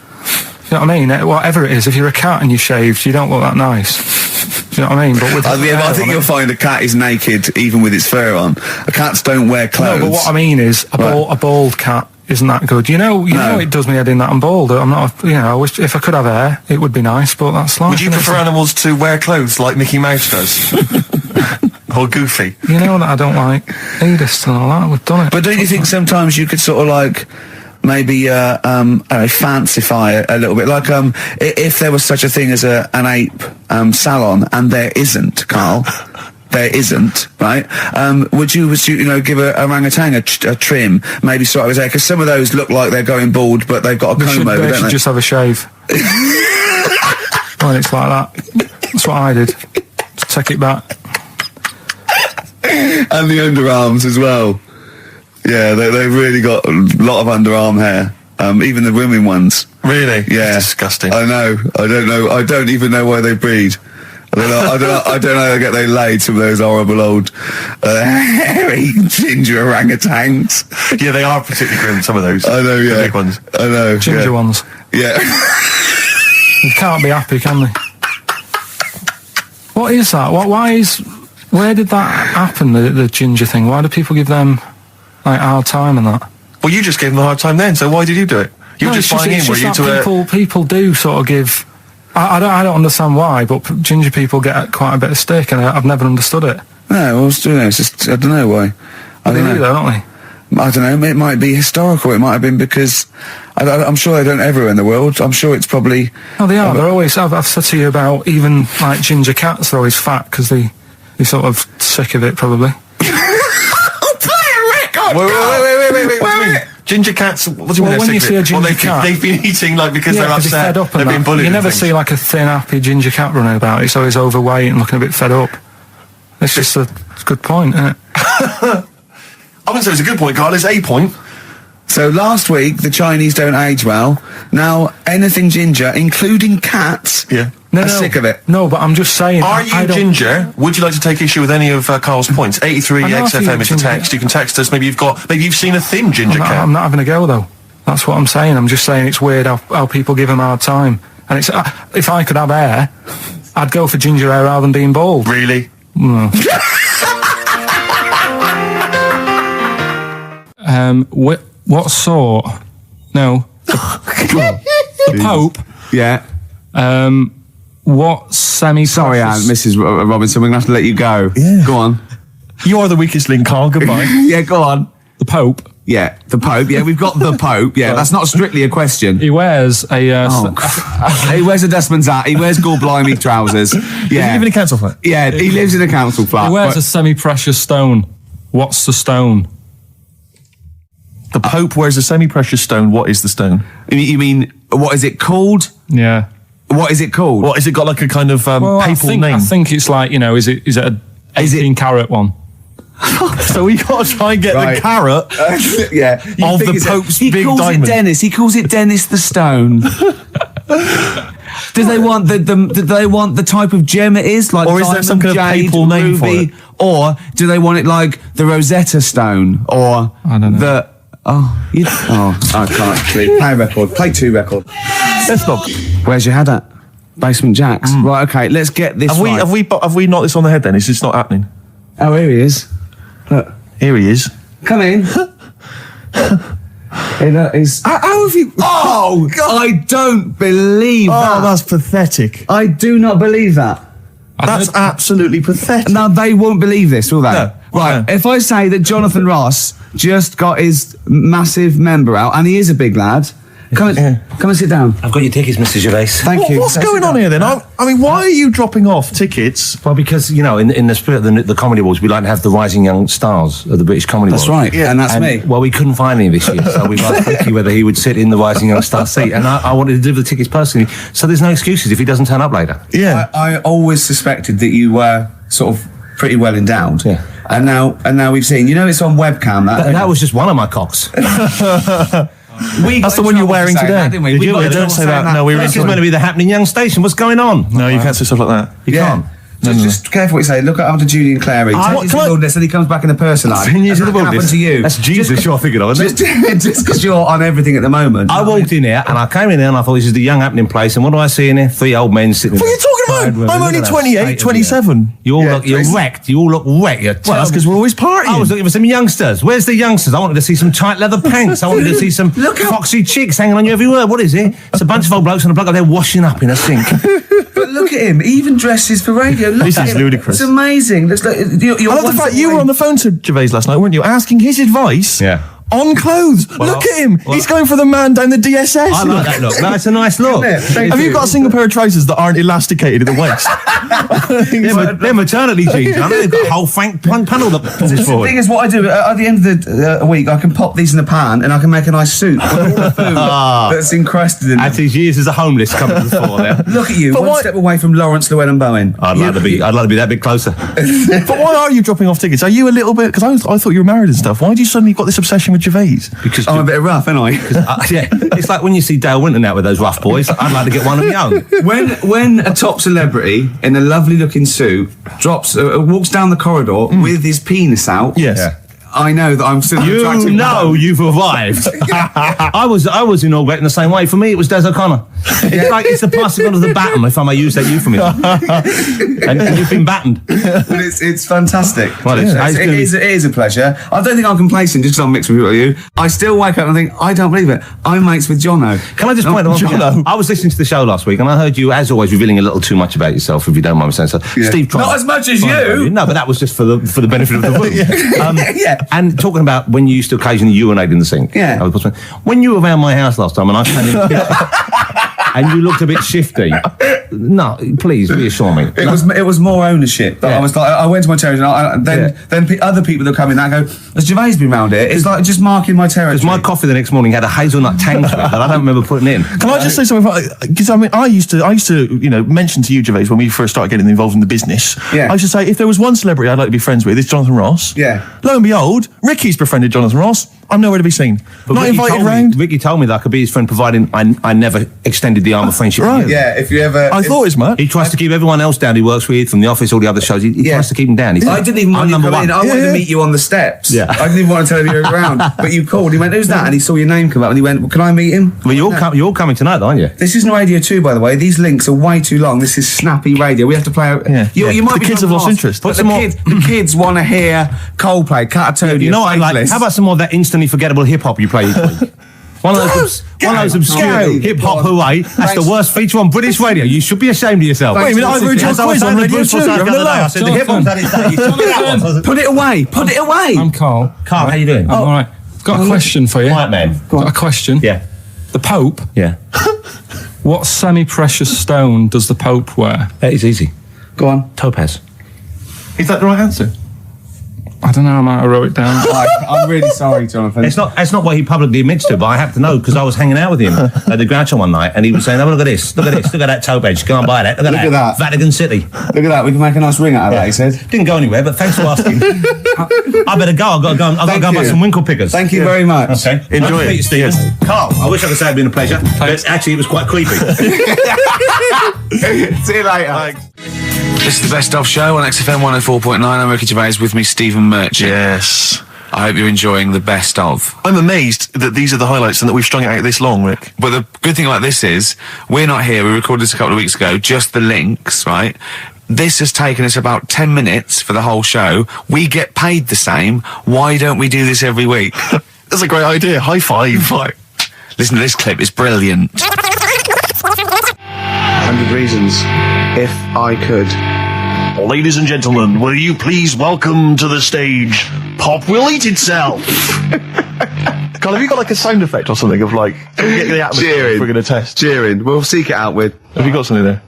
know what I mean? Whatever it is, if you're a cat and you're shaved, you don't look that nice. Do you know what I mean? But with I think you'll find a cat is naked even with its fur on. Cats don't wear clothes. No, but what I mean is, a bald cat isn't that good. You know it does me head in that I'm bald. I'm not, I wish if I could have hair, it would be nice, but that's life. Would you prefer animals to wear clothes like Mickey Mouse does? Or Goofy? You know that I don't like nudist and all that. We've done it. But don't you think sometimes you could sort of maybe fancify a little bit, like if there was such a thing as an ape salon, and there isn't, Carl. There isn't, right? Would you give a orangutan a trim, maybe sort of his hair? Because some of those look like they're going bald, but they've got a comb over, don't they? They should just have a shave. When it's like that. That's what I did. Just take it back. And the underarms as well. Yeah, they've really got a lot of underarm hair. Even the women ones. Really? Yeah. That's disgusting. I know. I don't know. I don't even know why they breed. I don't know how they laid some of those horrible old hairy ginger orangutans. Yeah, they are particularly grim, some of those. I know, yeah. The big ones. I know. Ginger ones. Yeah. You can't be happy, can they? What is that? Where did that happen, the ginger thing? Why do people give them, hard time and that? Well, you just gave them a hard time then, so why did you do it? You were just buying in, were you, to people do sort of give... I don't understand why, but ginger people get quite a bit of stick, and I've never understood it. No, well, it's just, I don't know why. I don't know. Don't they? I don't know, it might be historical, it might have been because, I'm sure they don't everywhere in the world, I'm sure it's probably... Oh, they are, they're always, I've said to you about even, ginger cats, they're always fat, because they're sort of sick of it, probably. Play a record! Wait. Ginger cats, what do you mean? When you see a ginger cat... They've been eating, because they're upset, fed up they've been bullied. You never see, a thin, happy ginger cat running about. It's always overweight and looking a bit fed up. It's just a good point, isn't it? I wouldn't say it's a good point, Carl, it's a point. So last week, the Chinese don't age well. Now, anything ginger, including cats, are sick of it. No, but I'm just saying... Are you ginger? Would you like to take issue with any of Carl's points? 83XFM is the text. You can text us. Maybe you've seen a thin ginger cat. I'm not having a go, though. That's what I'm saying. I'm just saying it's weird how people give him a hard time. And it's if I could have hair, I'd go for ginger hair rather than being bald. Really? No. What sort? No. The Pope. Yeah. What semi? Sorry, Mrs. Robinson, we're going to have to let you go. Yeah. Go on. You are the weakest link, Carl. Goodbye. Yeah, go on. The Pope. Yeah, the Pope. Yeah, we've got the Pope. Yeah, that's not strictly a question. He wears a... He wears a dustman's hat. He wears gore-blimey trousers. Yeah. Does he live in a council flat? Yeah, he lives in a council flat. He wears a semi-precious stone. What's the stone? The Pope wears a semi-precious stone. What is the stone? You mean, what is it called? Yeah. What is it called? What, has it got like a kind of papal name? I think it's like, is it a 18-carat one? So we got to try and get the carrot of the Pope's big diamond. He calls it Dennis. He calls it Dennis the Stone. Do they want the type of gem it is, like, or is there some kind of papal name for it? Or do they want it like the Rosetta Stone, or I don't know. I can't actually. Play a record. Play 2 records. Let's not. Where's your head at? Basement Jacks. Right. Okay. Let's get this. Have we knocked this on the head? Then it's just not happening. Oh, here he is. Look, here he is. Come in. How have you? Oh, God. I don't believe that. Oh, that's pathetic. I do not believe that. That's absolutely pathetic. Now, they won't believe this, will they? No. Right, if I say that Jonathan Ross just got his massive member out, and he is a big lad, come and sit down. I've got your tickets, Mr. Gervais. Thank you. What's going on here then? I mean, why are you dropping off tickets? Well, because, in the spirit of the Comedy Awards, we like to have the rising young stars of the British Comedy Awards. That's right, and that's me. Well, we couldn't find any this year, so we've asked Ricky whether he would sit in the rising young star seat, and I wanted to deliver the tickets personally, so there's no excuses if he doesn't turn up later. Yeah. I always suspected that you were sort of pretty well endowed. Yeah. And now we've seen, it's on webcam. That was just one of my cocks. That's the one you're wearing today. That, didn't we? Don't say that. No, This is meant to be the happening young station. What's going on? No, you can't say stuff like that. You can't. Just careful what you say. Look after Julian Clary. Take the wilderness, and he comes back in a person line. 10 years of the Happened wilderness. to you. That's Jesus you're thinking of, isn't it? Just because you're on everything at the moment. I walked in here, and I came in there, and I thought, this is the young happening place, and what do I see in here? 3 old men sitting What are you talking about? I'm only 28, 27. You're wrecked. You all look wrecked. Well, that's because we're always partying. I was looking for some youngsters. Where's the youngsters? I wanted to see some tight leather pants. I wanted to see some foxy chicks hanging on you every word. What is it? It's a bunch of old blokes and a bloke up there washing up in a sink. But look at him. He even dresses for radio. Look This at is him. ludicrous. It's amazing. It's like, I love the fact you were on the phone to Gervais last night, weren't you? Asking his advice on clothes. Look at him. He's going for the man down the DSS. I like that look. That's a nice look. Have you got a single pair of trousers that aren't elasticated at the waist? They're maternity jeans, aren't they? They've got a whole frank panel that puts this The forward. thing is, what I do at the end of the week, I can pop these in a pan and I can make a nice soup with all the food that's encrusted in At them. his years as a homeless coming to the fore there. Look at you, one step away from Lawrence Llewellyn Bowen. I'd like to be that bit closer. But why are you dropping off tickets? Are you a little bit... Because I thought you were married and stuff. Why do you suddenly got this obsession with Gervais? Because I'm a bit rough, ain't I? yeah, it's like when you see Dale Winton out with those rough boys. I'd like to get one of my own. When a top celebrity in a lovely looking suit walks down the corridor with his penis out, Yes. I know that I'm still an attractive man. You've arrived. I was inaugurated in the same way. For me, it was Des O'Connor. It's like it's the passing on of the baton, if I may use that euphemism. and you've been battened. But it's fantastic. Well, it is a pleasure. I don't think I'm complacent just because I'm mixed with you. I still wake up and think, I don't believe it. I'm mates with Jono. Can I just point out one thing? I was listening to the show last week and I heard you, as always, revealing a little too much about yourself, if you don't mind me saying so. Yeah. Steve tried. Not as much as you. No, but that was just for the benefit of the room. Yeah. And talking about when you used to occasionally urinate in the sink. Yeah. When you were around my house last time and I came in and you looked a bit shifty, No, please reassure me. It was more ownership. But I was like, I went to my territory, and then other people that come in, I go, has Gervais been round here? It's like just marking my territory. Because my coffee the next morning had a hazelnut tang to it that I don't remember putting in. Can I just say something? Because I mean, I used to, you know, mention to you, Gervais, when we first started getting involved in the business. Yeah. I used to say, if there was one celebrity I'd like to be friends with, it's Jonathan Ross. Yeah. Lo and behold, Ricky's befriended Jonathan Ross. I'm nowhere to be seen. But Not invited round. Ricky told me that I could be his friend, providing I never extended the arm of friendship. Right. To you. Yeah, if you ever... I thought as much. He tries to keep everyone else down he works with, from the office, all the other shows. He tries to keep them down. I didn't even want you to come in. I wanted to meet you on the steps. Yeah. I didn't even want to tell him you were around. But you called. He went, who's that? And he saw your name come up and he went, well, can I meet him? Well, you're all coming tonight, aren't you? This isn't Radio 2, by the way. These links are way too long. This is snappy radio. We have to play out... Yeah. You might The be kids have lost interest. But the kids want to hear Coldplay, Catatonia, You know what I like? Faithless. How about some more of that instantly forgettable hip-hop you play each week? One of those obscure hip-hop hooray. That's the worst feature on British radio. You should be ashamed of yourself. Wait a minute, I wrote your quiz on Radio 2. I said the hip-hop's had its day. You told me that one. Put it away. Put it away. I'm Carl. Carl, how you doing? I'm all right. Got a question for you. Quiet man. Got a question. Yeah. The Pope. Yeah. What semi-precious stone does the Pope wear? That is easy. Go on. Topaz. Is that the right answer? I don't know. I might have wrote it down. I'm really sorry, Jonathan. It's not what he publicly admits to, but I have to know because I was hanging out with him at the Groucho one night, and he was saying, "Oh, look at this, look at that topaz. Go and buy that. Look at that. Vatican City. Look at that. We can make a nice ring out of that," he said. Didn't go anywhere, but thanks for asking. I better go. I've got to go. I've got to go buy some winkle pickers. Thank you very much. Okay. Enjoy it. Stephen. Carl, I wish I could say it'd been a pleasure, but actually it was quite creepy. See you later. Thanks. This is the Best Of Show on XFM 104.9. I'm Ricky Gervais, with me Stephen Merchant. Yes. I hope you're enjoying the Best Of. I'm amazed that these are the highlights and that we've strung it out this long, Rick. But the good thing about this is, we're not here, we recorded this a couple of weeks ago, just the links, right? This has taken us about 10 minutes for the whole show. We get paid the same. Why don't we do this every week? That's a great idea. High five. Listen to this clip, it's brilliant. 100 reasons. If I could. Ladies and gentlemen, will you please welcome to the stage Pop Will Eat Itself? Carl, have you got like a sound effect or something of like get the atmosphere Cheering. we're going to test? Cheering. We'll seek it out with. Have you got something there?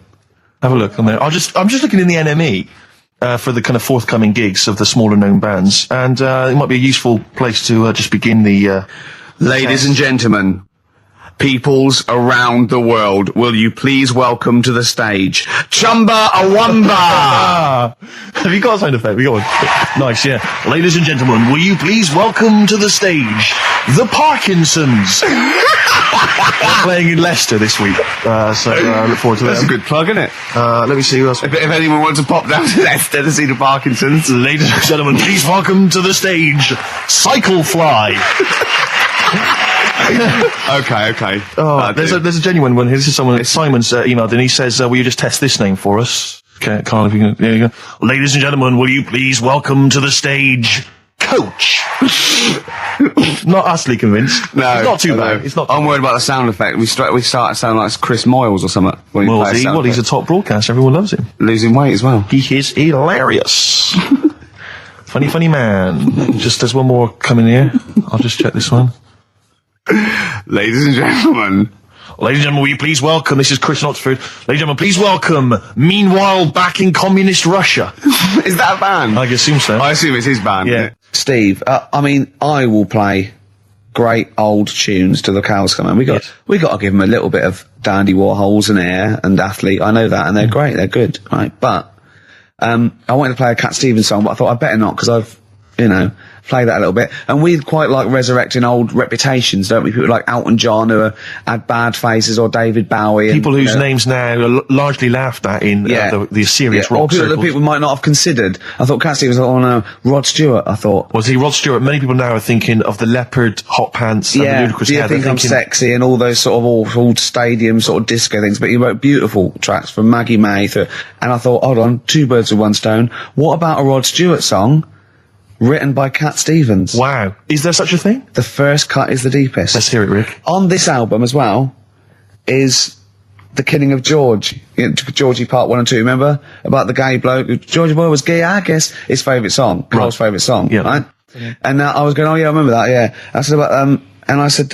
Have a look on there. I'm just looking in the NME for the kind of forthcoming gigs of the smaller known bands, and it might be a useful place to just begin the. Ladies and gentlemen, peoples around the world, will you please welcome to the stage Chumba Awamba? Have you got a sound effect? We got one. Nice, yeah. Ladies and gentlemen, will you please welcome to the stage the Parkinsons? They're playing in Leicester this week, so look forward to that. That's a good plug, isn't it? Let me see who else. If anyone wants to pop down to Leicester to see the Parkinsons. Ladies and gentlemen, please welcome to the stage Cyclefly. Okay. Oh, there's a genuine one here. This is someone. Simon's emailed and he says, "Will you just test this name for us?" Okay, Carl, if you can. There you go. Ladies and gentlemen, will you please welcome to the stage Coach? Not utterly convinced. No, it's not too bad. No. It's not. I'm worried about the sound effect. We start to sound like Chris Moyles or something. When Well, he's a top broadcaster. Everyone loves him. losing weight as well. He is hilarious. funny man. Just there's one more coming here. I'll just check this one. Ladies and gentlemen. Ladies and gentlemen, will you please welcome, this is Chris in Oxford. Ladies and gentlemen, please welcome, meanwhile back in communist Russia. Is that a band? I assume so. I assume it's his band. Yeah. Steve, I mean, I will play great old tunes till the cows come home. We got to give them a little bit of Dandy Warhols and Air and Athlete. I know that, and they're great, they're good, right? But I wanted to play a Cat Stevens song, but I thought I'd better not because I've, play that a little bit. And we quite like resurrecting old reputations, don't we? People like Elton John who had bad faces, or David Bowie. People whose names now are largely laughed at in the serious rock or people circles. that people might not have considered. I thought Cat Stevens, oh no, Rod Stewart, I thought. Was he Rod Stewart? Many people now are thinking of the leopard hot pants and the ludicrous Do you hair. think I'm sexy and all those sort of awful stadium sort of disco things? But he wrote beautiful tracks from Maggie May and I thought, hold on, two birds with one stone. What about a Rod Stewart song written by Cat Stevens? Wow. Is there such a thing? The first cut is the deepest. Let's hear it, Rick. On this album as well is The Killing of George. Georgie Part 1 and 2, remember? About the gay bloke. Georgie Boy was gay, I guess. His favourite song. Carl's favourite song, right? And I was going, oh yeah, I remember that, yeah. I said about, And I said,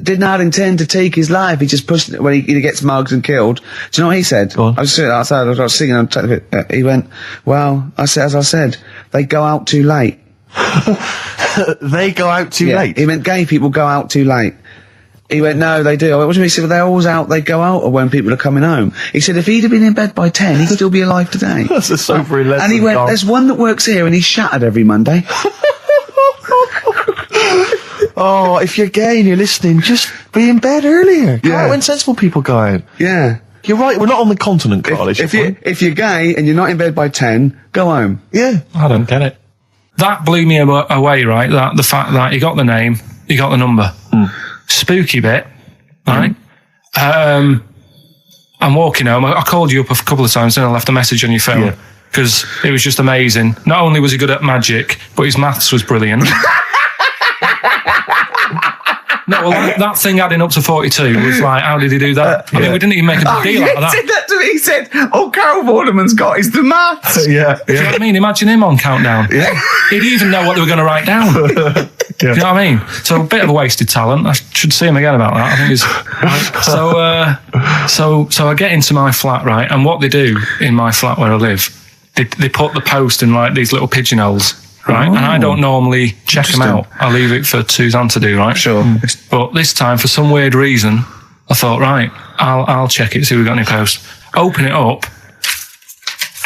did not intend to take his life. He just pushed it when he gets mugged and killed. Do you know what he said? Go on. I was sitting outside, I was singing, he went, well, as I said, they go out too late. They go out too late? He meant gay people go out too late. He went, no, they do. I went, what do you mean? He said, well, they're always out, they go out when people are coming home. He said, if he'd have been in bed by 10, he'd still be alive today. That's a sobering lesson. And he went, there's one that works here and he's shattered every Monday. Oh, if you're gay and you're listening, just be in bed earlier. Go out when sensible people go out. Yeah. You're right, we're not on the continent, Carl. If you're gay and you're not in bed by 10, go home. Yeah. I don't get it. That blew me away, right? That the fact that you got the name, you got the number. Spooky bit, right? I'm walking home. I called you up a couple of times and I left a message on your phone because it was just amazing. Not only was he good at magic, but his maths was brilliant. No, well, that thing adding up to 42 was like, how did he do that? I mean, we didn't even make a big deal out of that. He said that to me. He said, all Carol Vorderman's got is the maths. Do you know what I mean? Imagine him on Countdown. Yeah. He'd even know what they were going to write down. Do you know what I mean? So a bit of a wasted talent. I should see him again about that. I think so I get into my flat, right? And what they do in my flat where I live, they put the post in like these little pigeonholes. Right, and I don't normally check them out. I leave it for Suzanne to do, right? Sure. But this time, for some weird reason, I thought, right, I'll check it, see if we've got any posts. Open it up.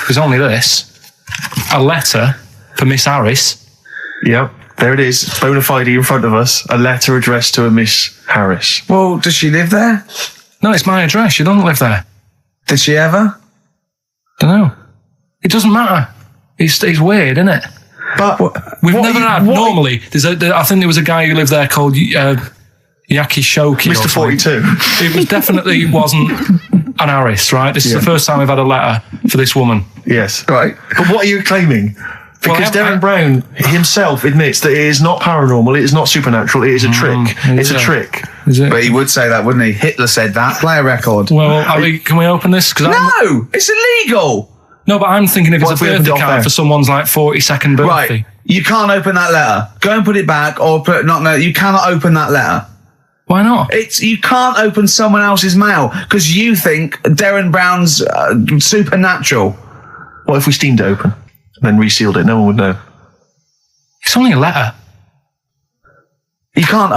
There's only this. A letter for Miss Harris. Yep, there it is. Bona fide in front of us. A letter addressed to a Miss Harris. Well, does she live there? No, it's my address. She doesn't live there. Did she ever? Don't know. It doesn't matter. It's weird, isn't it? But we've never had. Normally, I think there was a guy who lived there called Yaki Shoki. Mr. 42. It was definitely wasn't an Harris, right? This is the first time we've had a letter for this woman. Yes. Right. But what are you claiming? Because Darren Brown himself admits that it is not paranormal, it is not supernatural, it is a trick. It's a trick. Is it? But he would say that, wouldn't he? Hitler said that. Play a record. Well, can we open this? No! It's illegal! No, but I'm thinking if it's a birthday card for someone's like 42nd birthday. Right. You can't open that letter. Go and put it back or put you cannot open that letter. Why not? You can't open someone else's mail because you think Darren Brown's supernatural. What if we steamed it open and then resealed it? No one would know. It's only a letter. You can't.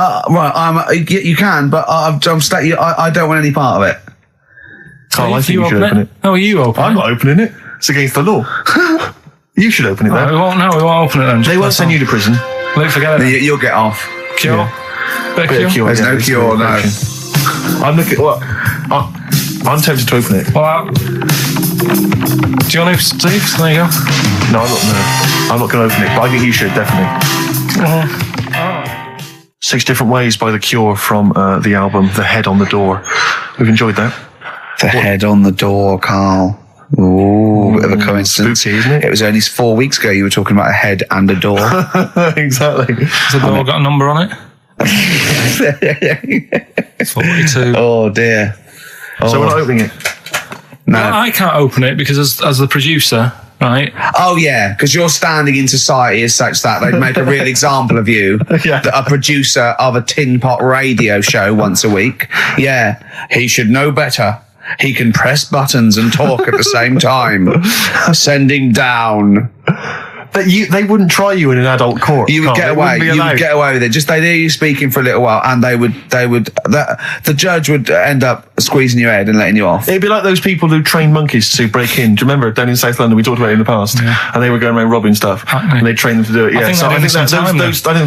You can, but I don't want any part of it. Carl, I think you should open it. No, you open it. I'm not opening it. It's against the law. You should open it then. We won't open it then. They won't send you to prison. Forget it. You'll get off. Cure? Yeah. Bit of cure? There's no cure, no. I'm looking. Well, I'm tempted to open it. Well, do you want to, Steve? There you go. No, I'm not going to open it, but I think you should, definitely. 6 Different Ways by The Cure from the album The Head on the Door. We've enjoyed that. The head on the door, Carl. Ooh, bit of a coincidence. Spooky, isn't it? It was only 4 weeks ago you were talking about a head and a door. Exactly. Has the door got a number on it? 42. Oh, dear. So we're not opening it? No. Well, I can't open it because as the producer, right? Oh, yeah, because your standing in society is such that they'd make a real example of you, a producer of a tin pot radio show once a week. Yeah, he should know better. He can press buttons and talk at the same time. Sending down. But they wouldn't try you in an adult court. You would get away. You would get away with it. Just they'd hear you speaking for a little while, and the judge would end up squeezing your head and letting you off. It'd be like those people who train monkeys to break in. Do you remember down in South London? We talked about it in the past, and they were going around robbing stuff, and they trained them to do it. Yeah, I don't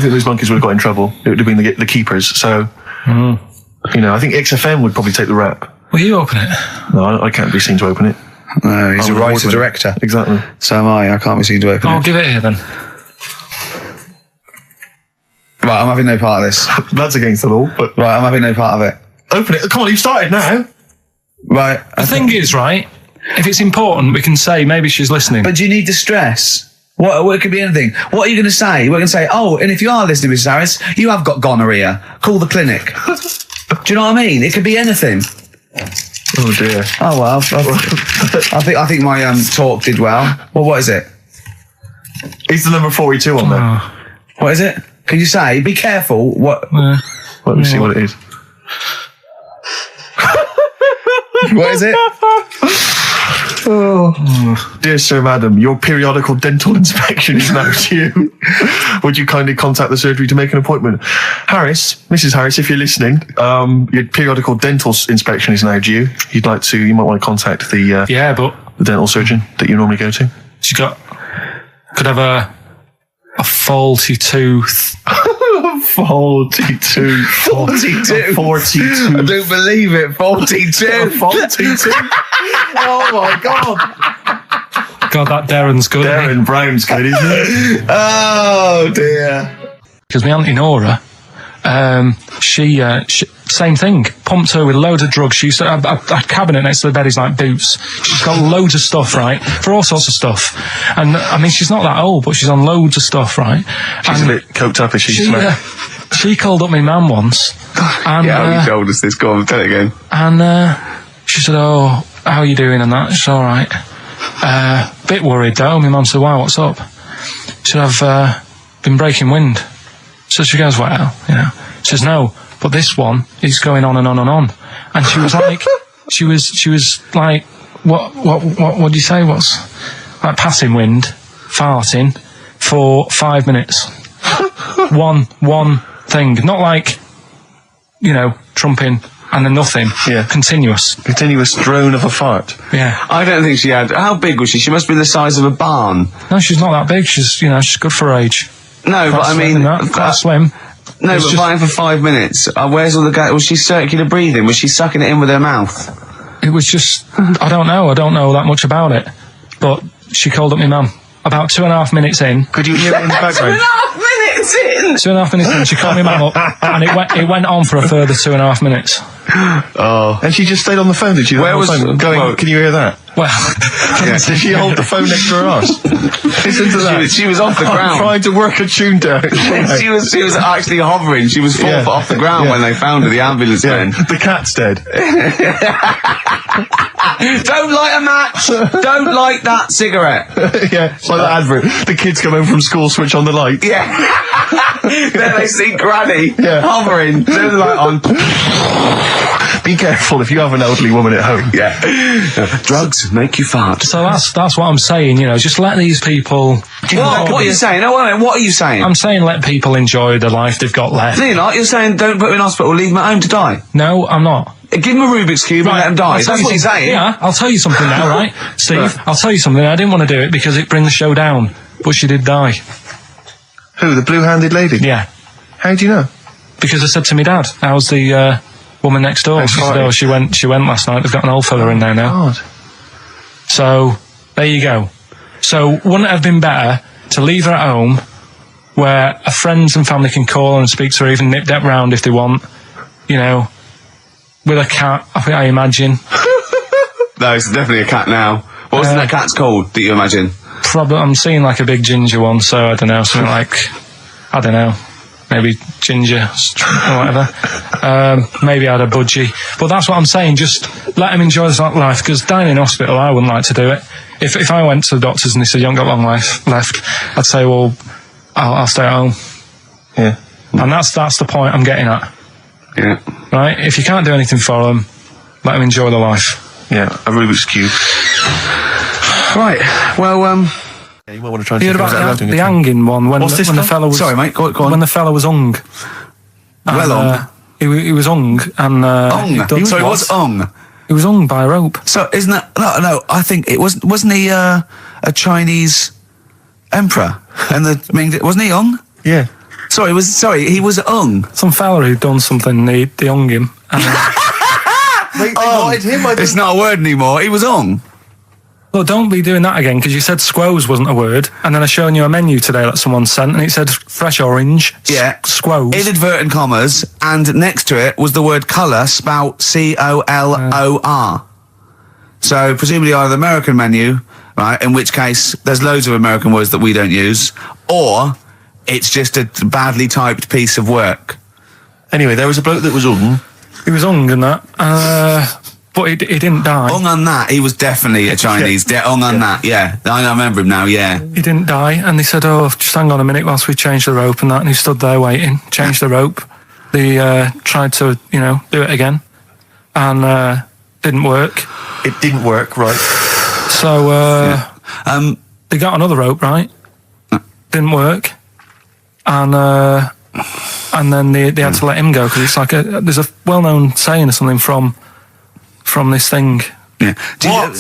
think those monkeys would have got in trouble. It would have been the keepers. So, I think XFM would probably take the rap. Will you open it? No, I can't be seen to open it. No, he's a writer-director. Exactly. So am I. I can't be seen to open it. I'll give it here then. Right, I'm having no part of this. That's against the law, but... Right, I'm having no part of it. Open it. Come on, you've started now. Right. The thing is, right, if it's important, we can say maybe she's listening. But do you need the stress? What it could be anything. What are you going to say? We're going to say, oh, and if you are listening, Mrs. Harris, you have got gonorrhea. Call the clinic. Do you know what I mean? It could be anything. Oh dear. Oh well, I think my talk did well. Well, what is it? Is the number 42 on there? What is it? Can you say? Be careful. What? Let me see what it is. What is it? Dear Sir, Madam, your periodical dental inspection is now due. Would you kindly contact the surgery to make an appointment? Mrs. Harris, if you're listening, your periodical dental inspection is now due. You might want to contact the dental surgeon that you normally go to. Could have a faulty tooth. 42. 42. 42. I don't believe it. 42. 42. Oh my God. God, that Darren's good. Darren Brown's good, isn't it? Oh dear. Because my Auntie Nora, she same thing, pumped her with loads of drugs. She used to have a cabinet next to the bed is like boots. She's got loads of stuff, right, for all sorts of stuff. And I mean, she's not that old, but she's on loads of stuff, right? She's a bit coked up, is she? She called up my mum once. And, yeah, you told us this. Go on, tell it again. And she said, "Oh, how are you doing?" And that. She's all right. Bit worried though. My mum said, "Why? What's up?" She said, "I've been breaking wind." So she goes, "Well, you know." She says, "No, but this one is going on and on and on." And she was like, she was like, what do you say? What's like passing wind, farting for 5 minutes. one thing, not like, you know, trumping and then nothing. Yeah. Continuous drone of a fart. Yeah. I don't think she had. How big was she? She must be the size of a barn. No, she's not that big. She's good for her age. No, but I mean, quite slim. No, but flying for 5 minutes. Where's all the gas? Was she circular breathing? Was she sucking it in with her mouth? It was just, I don't know that much about it. But she called up my mum about 2.5 minutes in. Could you hear it in the background? 2.5 minutes in! 2.5 minutes in, she called my mum up, and it went on for a further 2.5 minutes. Oh. And she just stayed on the phone, did she? Where was... Can you hear that? Well, did she hold the phone next to her arse? Listen to that. She was off the ground. I'm trying to work a tune down. she was actually hovering. She was 4 foot off the ground when they found her, the ambulance men. The cat's dead. Don't light a match! Don't light that cigarette! Yeah, it's like that advert. The kids come home from school, switch on the light. Yeah. Then they see Granny hovering, turn the light on. Be careful if you have an elderly woman at home. Yeah. Drugs make you fart. So that's what I'm saying, you know, just let these people... What are you saying? No, what are you saying? I'm saying let people enjoy the life they've got left. No, you're not. You're saying don't put them in hospital, leave them at home to die. No, I'm not. Give them a Rubik's Cube and let them die. That's what you're saying. Yeah, I'll tell you something now, right? Steve, I'll tell you something. I didn't want to do it because it brings the show down, but she did die. Who, the blue-handed lady? Yeah. How do you know? Because I said to my dad, how's the woman next door? She said, oh, she went last night. They've got an old fella in there now. God. So, there you go. So, wouldn't it have been better to leave her at home where her friends and family can call and speak to her, even nip that round if they want, you know, with a cat, I imagine. No, it's definitely a cat now. What was that cat's called that you imagine? Probably, I'm seeing like a big ginger one, so I don't know, something like, I don't know, maybe ginger or whatever. Maybe I had a budgie. But that's what I'm saying, just let him enjoy his life, because dying in hospital, I wouldn't like to do it. If I went to the doctors and they said, you haven't got long life left, I'd say, well, I'll stay at home. Yeah. And that's the point I'm getting at. Yeah. Right? If you can't do anything for them, let them enjoy their life. Yeah, a Rubik's Cube. Right, well, Yeah, you might want to try and You heard think about about the hanging one when What's this when the one? fella was... Sorry, mate, go on. When the fella was hung. Well hung? He was hung, and... Sorry, what's hung? He was hung by a rope. So, isn't that... No, I think it wasn't he a Chinese emperor? And wasn't he hung? Yeah. Sorry, he was hung. Some fella who'd done something, they hung him. And, They wanted him, It's not a word anymore. He was hung. look, don't be doing that again, because you said squoze wasn't a word, and then I shown you a menu today that someone sent, and it said fresh orange, Yeah. squoze. Inadvertent commas, and next to it was the word colour, spelt C-O-L-O-R. So, presumably either the American menu, right, in which case there's loads of American words that we don't use, or it's just a badly typed piece of work. Anyway, there was a bloke that was hung. He was hung and that, but he didn't die. Hung on that, he was definitely a Chinese. Hung on that, yeah. I remember him now, yeah. He didn't die, and they said, oh, just hang on a minute whilst we change the rope and that, and he stood there waiting, changed the rope, they tried to, do it again, and didn't work. It didn't work, right? So they got another rope, right? Didn't work, and then they had to let him go because it's like there's a well-known saying or something from this thing. Yeah. What?